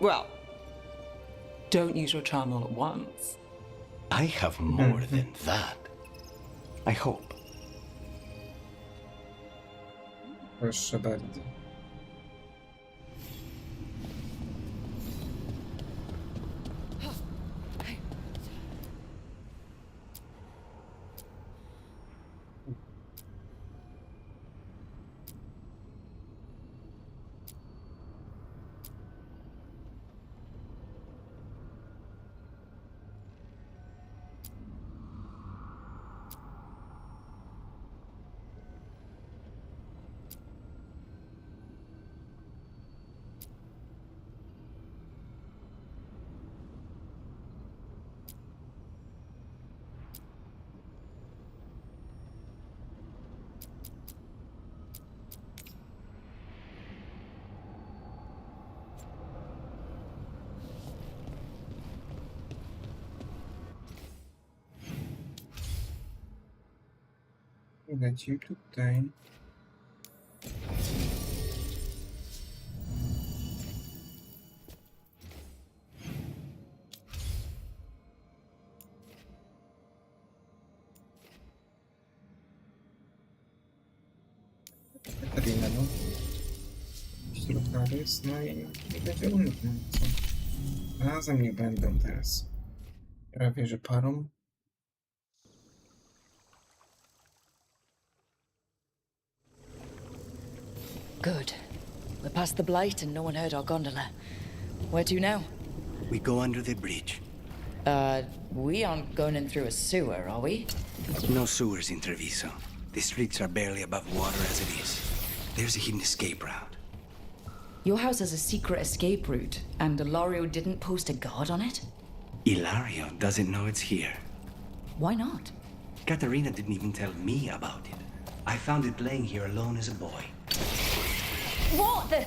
I: Well, don't use your charm all at once.
K: I have more than that. I hope.
F: Proszę bardzo. Lecimy tutaj. Katarina, no. Wśród narys, no i nie będzie uniknąć. Razem nie będą teraz. Prawie, że parą.
G: Good. We're past the blight and no one heard our gondola. Where to now?
K: We go under the bridge.
G: We aren't going in through a sewer, are we?
K: No sewers in Treviso. The streets are barely above water as it is. There's a hidden escape route.
G: Your house has a secret escape route, and Ilario didn't post a guard on it?
K: Ilario doesn't know it's here.
G: Why not?
K: Katarina didn't even tell me about it. I found it laying here alone as a boy.
M: What the?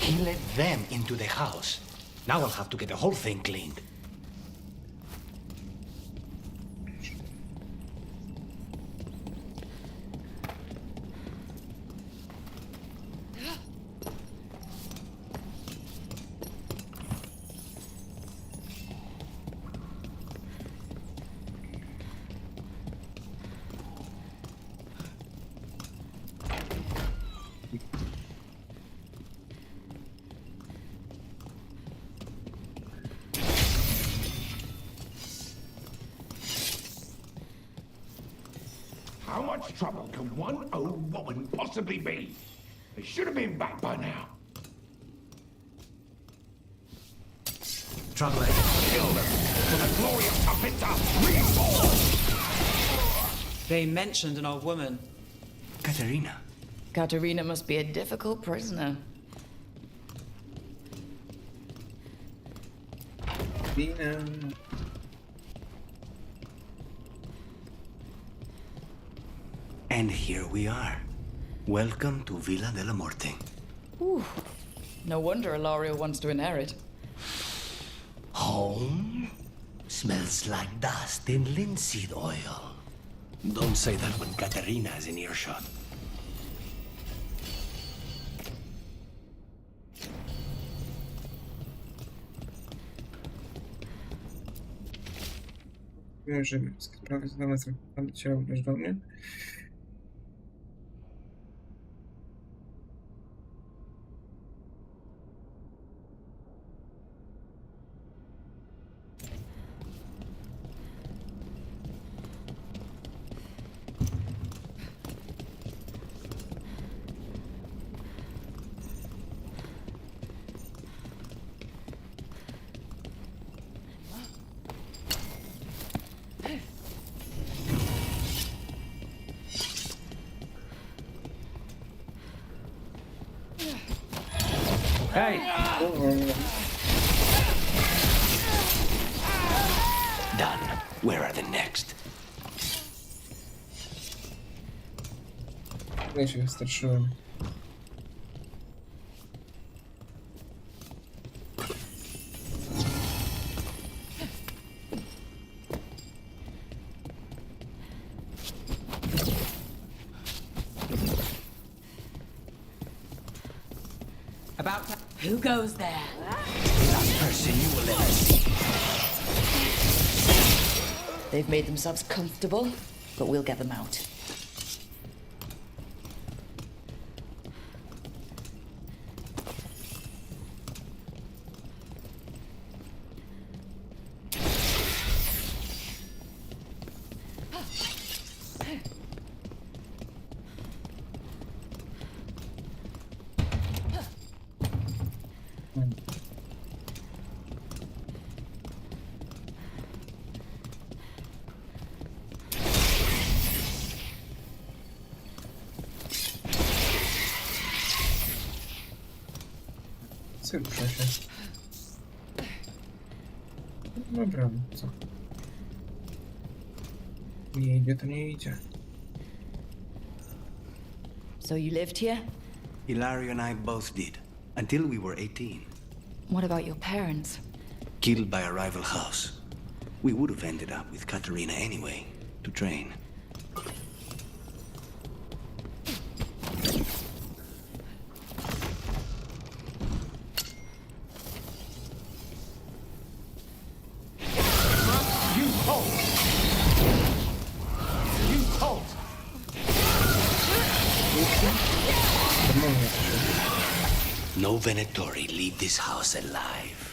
K: He let them into the house. Now I'll have to get the whole thing cleaned.
H: How much trouble can one old woman possibly be? They should have been back by now.
K: Trouble.
H: Kill them, for the glory of puppets are reborn!
G: They mentioned an old woman.
K: Katarina.
G: Katarina must be a difficult prisoner.
K: And here we are. Welcome to Villa de la Morte.
G: Ooh. No wonder Ilario wants to inherit.
K: Home? Smells like dust and linseed oil. Don't say that when Katarina is in earshot.
F: Żeby sprawy zadane cię uderz do mnie.
K: Hey! Done. Where are the next?
F: Ja się wystraszyłem.
G: Who goes there?
K: Last person you will ever see.
G: They've made themselves comfortable, but we'll get them out.
F: Rusza się. Dobra, co? Nie idzie, to nie idzie.
G: So you lived here?
K: Ilario and I both did, until we were 18.
G: What about your parents?
K: Killed by a rival house. We would have ended up with Katarina anyway, to train. No Venatori leave this house alive.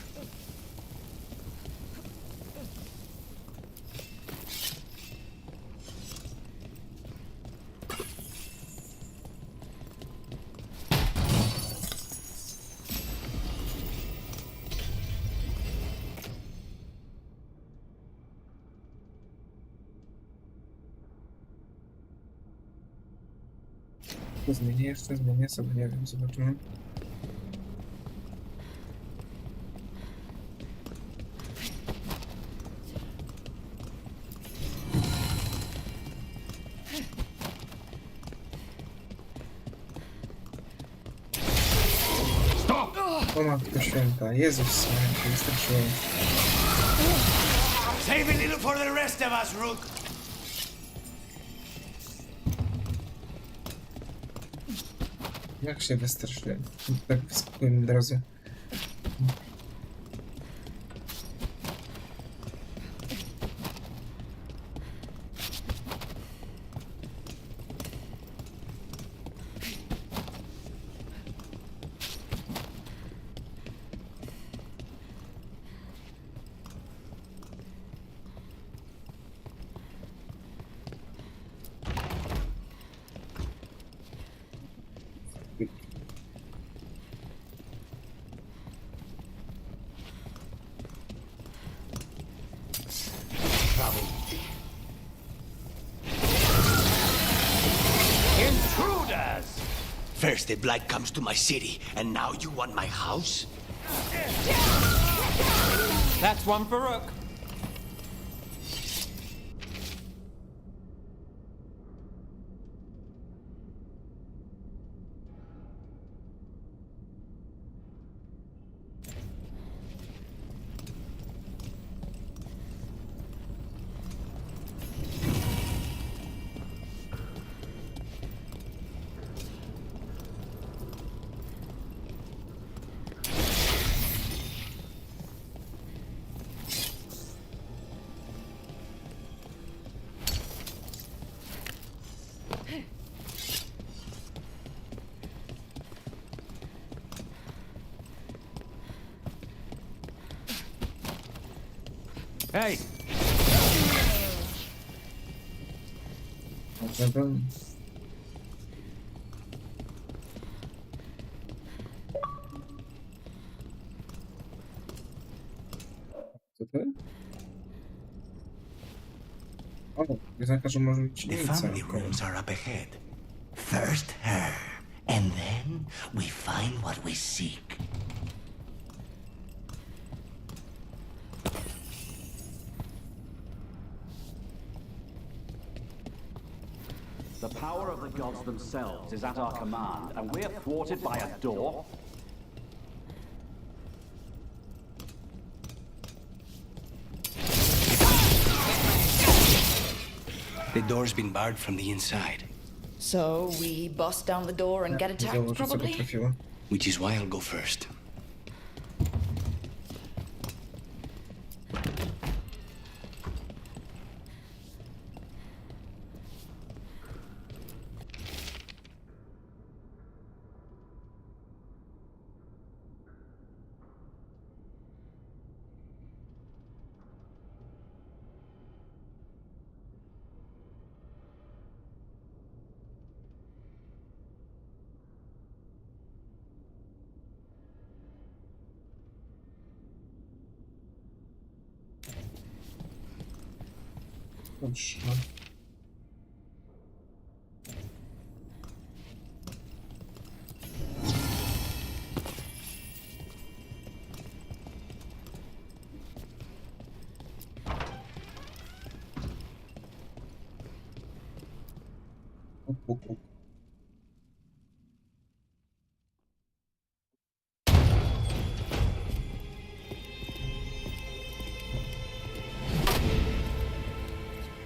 F: To zmienię jeszcze, zmienię sobie, nie wiem, zobaczymy. O Matko Święta, Jezus, jak się wystraszyłem.
K: Save a little for the rest of us, Rook.
F: Jak się wystraszyłem. Tak w spokojnej drodze.
K: Intruders! First the blight comes to my city, and now you want my house?
R: That's one for Rook.
K: Hey!
F: O, piosenka, że może być
K: The family rooms are up ahead. First her, and then we find what we seek.
O: The power of the gods themselves is at our command, and we're thwarted by a door?
K: The door's been barred from the inside.
G: So we bust down the door and get attacked, probably?
K: Which is why I'll go first.
F: Dobrze.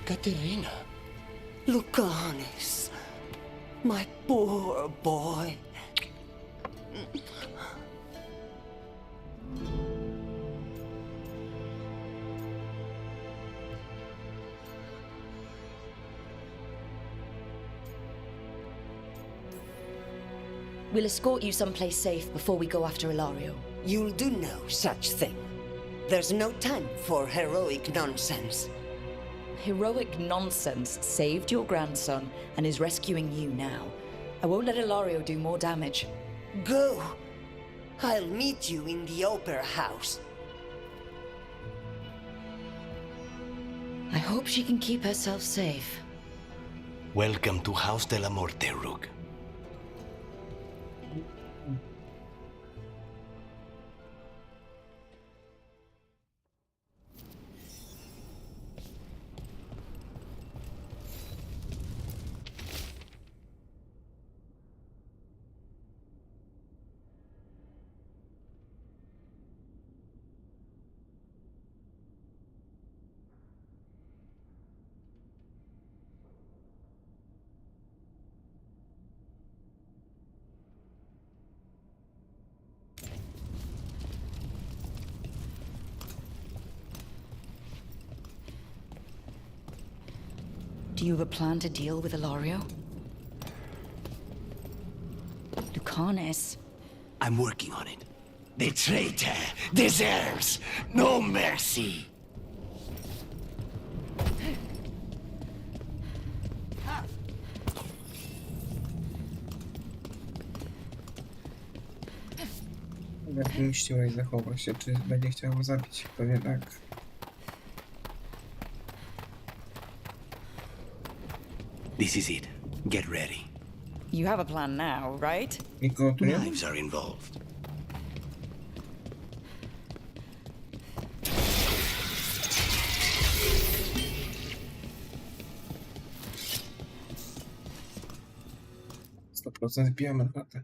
K: Katerina.
S: Lucanis, my poor boy.
G: We'll escort you someplace safe before we go after Ilario.
S: You'll do no such thing. There's no time for heroic nonsense.
G: Heroic nonsense saved your grandson and is rescuing you now. I won't let Ilario do more damage.
S: Go. I'll meet you in the opera house.
G: I hope she can keep herself safe.
K: Welcome to House de la Morte, Rook.
G: Do you have a plan to deal with Ilario? Lucanis.
K: I'm working on it. The traitor deserves no mercy.
F: Jak mściła i zachowa się, czy będzie chciał go zabić? Pewnie tak.
K: This is it. Get ready.
G: You have a plan now, right?
K: Knives are involved.
F: Wbijamy na chatę.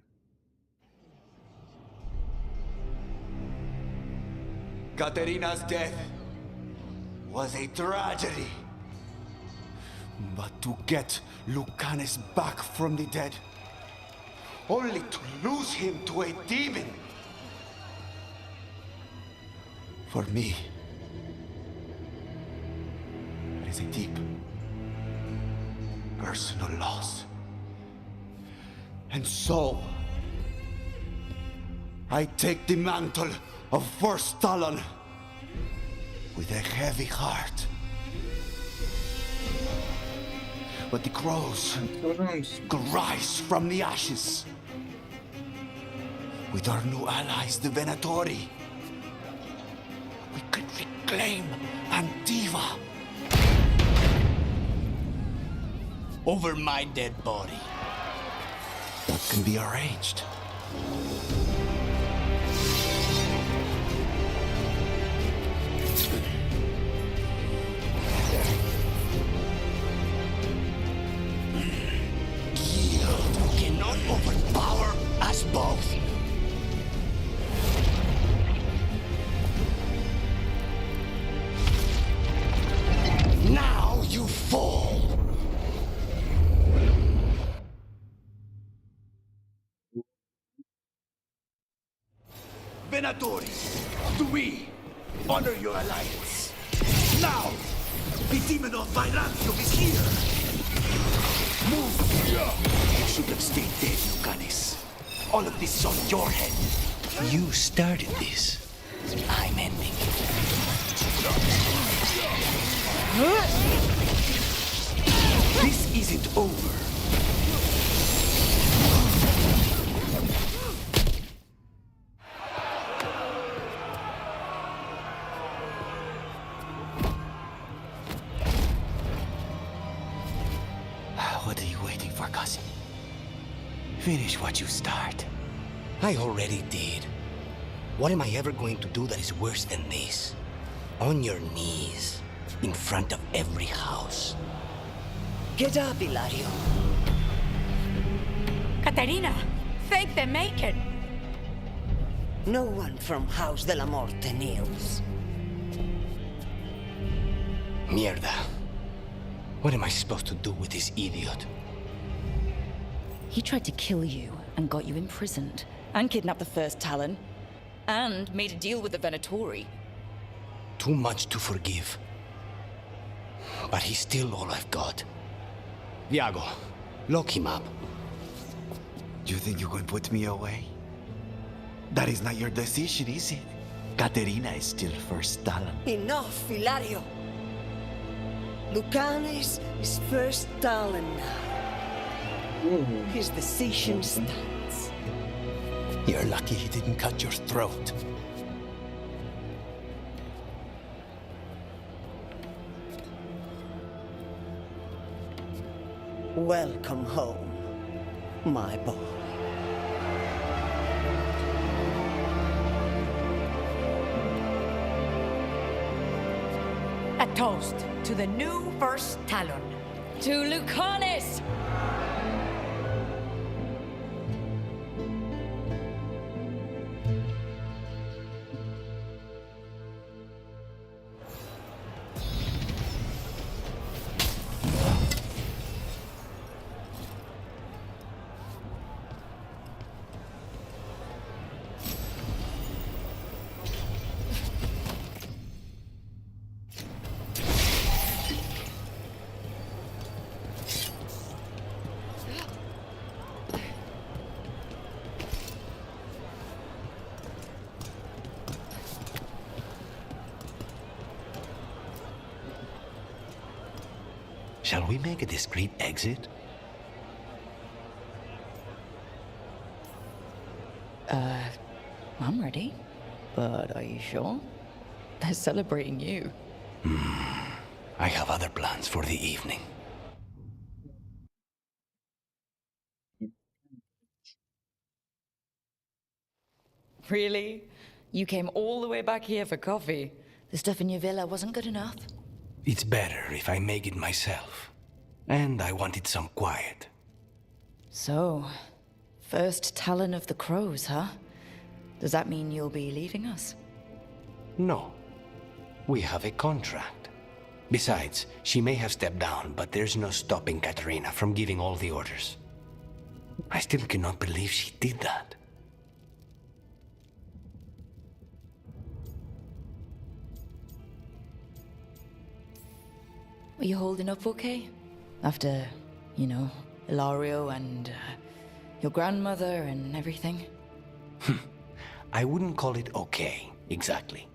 K: Katerina's death was a tragedy. But to get Lucanis back from the dead, only to lose him to a demon. For me, it is a deep personal loss. And so, I take the mantle of First Talon with a heavy heart. But the crows rise from the ashes. With our new allies, the Venatori, we could reclaim Antiva. Over my dead body. That can be arranged. Guild cannot overpower us both. Now you fall. Venatori, do we honor your alliance? Now, the demon of Violentium is here. Move! You should have stayed dead, Lucanis. All of this is on your head. You started this. I'm ending it. This isn't over. What are you waiting for, cousin? Finish what you start. I already did. What am I ever going to do that is worse than this? On your knees, in front of every house.
S: Get up, Ilario.
A: Caterina, thank the Maker.
S: No one from House de la Morte kneels.
K: Mierda. What am I supposed to do with this idiot?
G: He tried to kill you and got you imprisoned, and kidnapped the First Talon, and made a deal with the Venatori.
K: Too much to forgive. But he's still all I've got. Viago, lock him up.
J: You think you can put me away? That is not your decision, is it? Caterina is still First Talon.
S: Enough, Ilario. Lucanis is First Talon now. His decision stands.
K: You're lucky he didn't cut your throat.
S: Welcome home, my boy.
A: A toast to the new First Talon.
G: To Lucanis!
K: Shall we make a discreet exit?
G: I'm ready. But are you sure? They're celebrating you.
K: I have other plans for the evening.
G: Really? You came all the way back here for coffee? The stuff in your villa wasn't good enough?
K: It's better if I make it myself. And I wanted some quiet.
G: So, first Talon of the Crows, huh? Does that mean you'll be leaving us?
K: No. We have a contract. Besides, she may have stepped down, but there's no stopping Katerina from giving all the orders. I still cannot believe she did that.
G: Are you holding up okay? After, you know, Ilario and your grandmother and everything?
K: I wouldn't call it okay, exactly.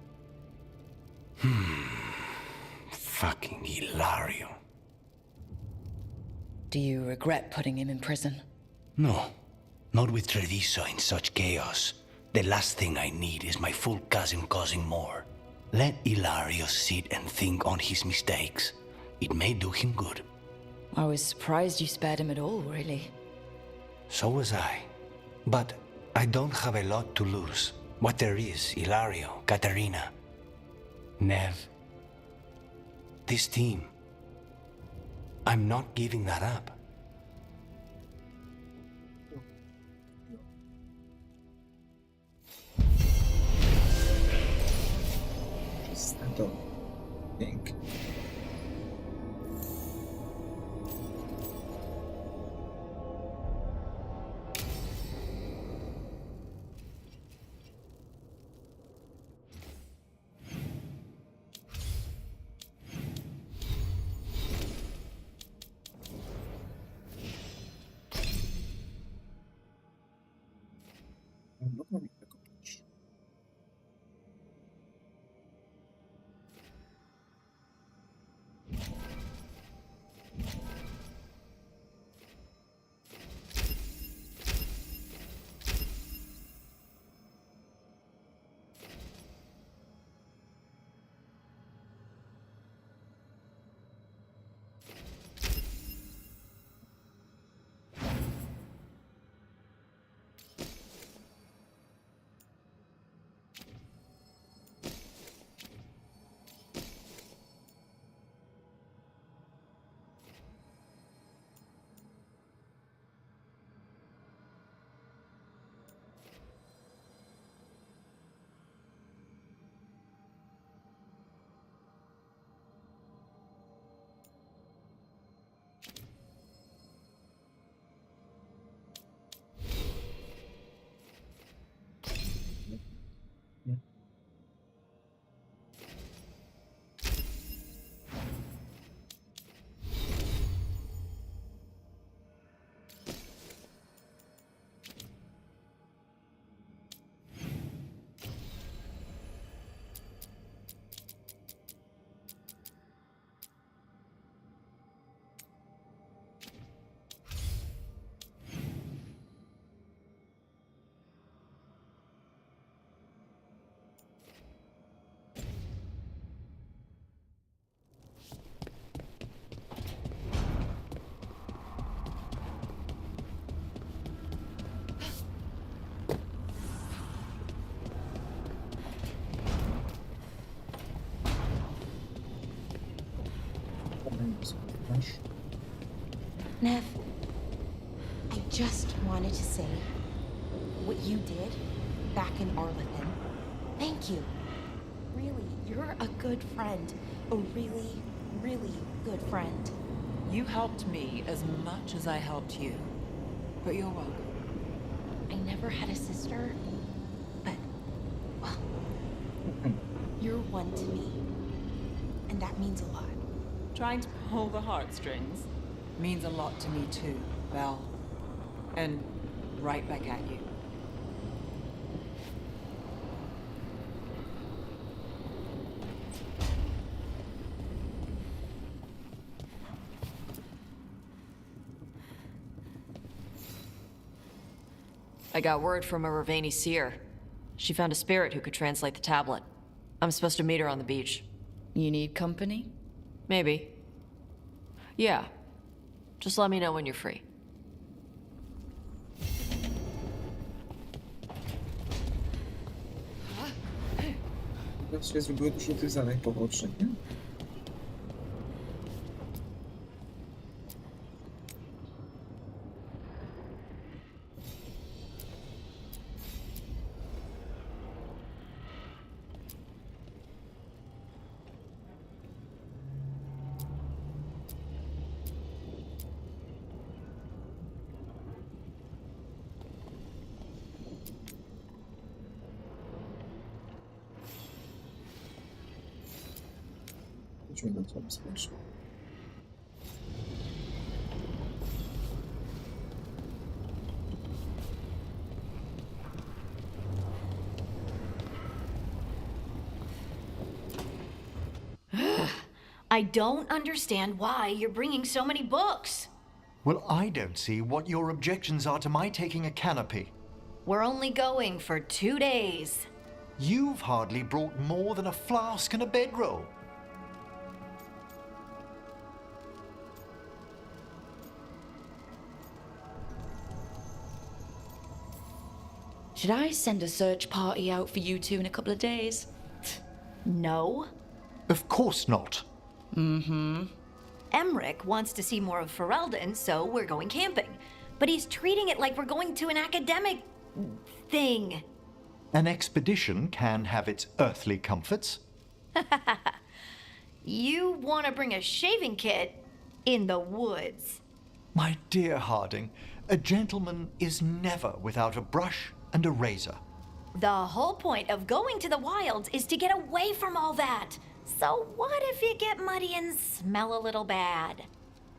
K: Fucking Ilario.
G: Do you regret putting him in prison?
K: No, not with Treviso in such chaos. The last thing I need is my full cousin causing more. Let Ilario sit and think on his mistakes. It may do him good.
G: I was surprised you spared him at all, really.
K: So was I. But I don't have a lot to lose. What there is, Ilario, Katerina, Nev, this team. I'm not giving that up.
F: Pink.
P: Nev, I just wanted to say what you did back in Arlington. Thank you. Really, you're a good friend. A really, really good friend.
I: You helped me as much as I helped you. But you're welcome.
P: I never had a sister, but, well, you're one to me. And that means a lot.
I: Trying to pull the heartstrings means a lot to me too, Val. And right back at you.
U: I got word from a Ravani seer. She found a spirit who could translate the tablet. I'm supposed to meet her on the beach.
G: You need company?
U: Maybe. Yeah. Just let me know when you're free.
F: Teraz się zrobiło dużo tych zadań pobocznych, nie? Chodźmy do tego społecznego.
T: I don't understand why you're bringing so many books.
L: Well, I don't see what your objections are to my taking a canopy.
T: We're only going for 2 days.
L: You've hardly brought more than a flask and a bedroll.
G: Should I send a search party out for you two in a couple of days?
T: No.
L: Of course not.
T: Mm-hmm. Emmerich wants to see more of Ferelden, so we're going camping. But he's treating it like we're going to an academic thing.
L: An expedition can have its earthly comforts.
T: You want to bring a shaving kit in the woods.
L: My dear Harding, a gentleman is never without a brush and a razor.
T: The whole point of going to the wilds is to get away from all that. So what if you get muddy and smell a little bad?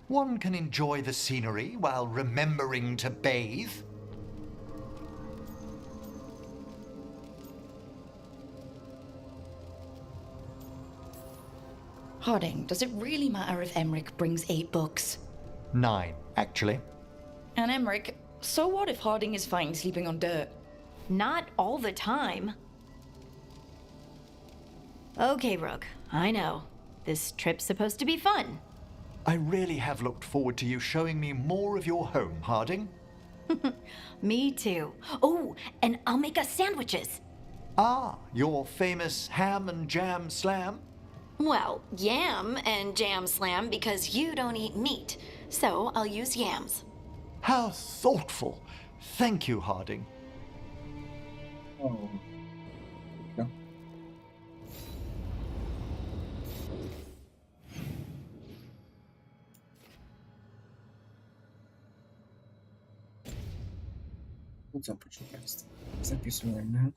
L: One can enjoy the scenery while remembering to bathe.
G: Harding, does it really matter if Emmerich brings 8 books?
L: 9, actually.
G: And Emmerich, so what if Harding is fine sleeping on dirt?
T: Not all the time. Okay, Rook, I know. This trip's supposed to be fun.
L: I really have looked forward to you showing me more of your home, Harding.
T: Me too. Oh, and I'll make us sandwiches.
L: Ah, your famous ham and jam slam?
T: Well, yam and jam slam because you don't eat meat. So I'll use yams.
L: How thoughtful. Thank you, Harding.
F: Oh. No. No co, proszę Państwa, zapisujemy.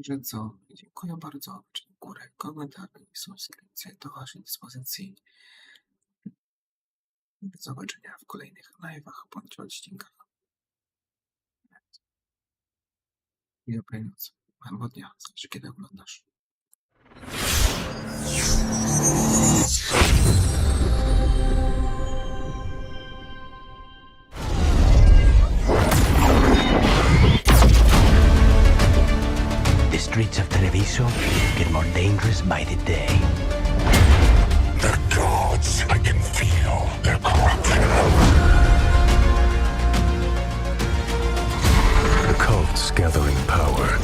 F: Że co? Dziękuję bardzo. Łapki w górę, komentarze i subskrypcje do Waszej dyspozycji. Do zobaczenia w kolejnych live'ach bądź odcinkach. I dobrej nocy. Albo dnia, zależy kiedy oglądasz.
K: The streets of Treviso get more dangerous by the day.
B: The gods, I can feel their corruption.
C: The cult's gathering power.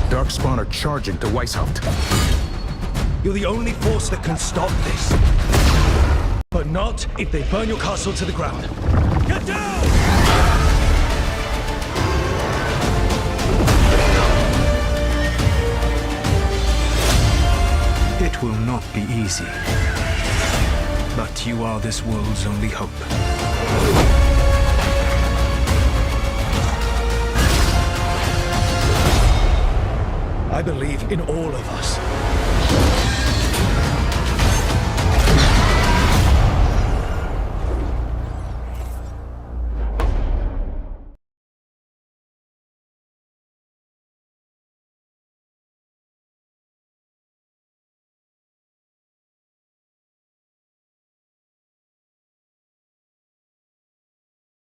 C: Darkspawn are charging to Weishaupt.
Q: You're the only force that can stop this. But not if they burn your castle to the ground. Get down!
C: It will not be easy. But you are this world's only hope.
Q: I believe in all of us.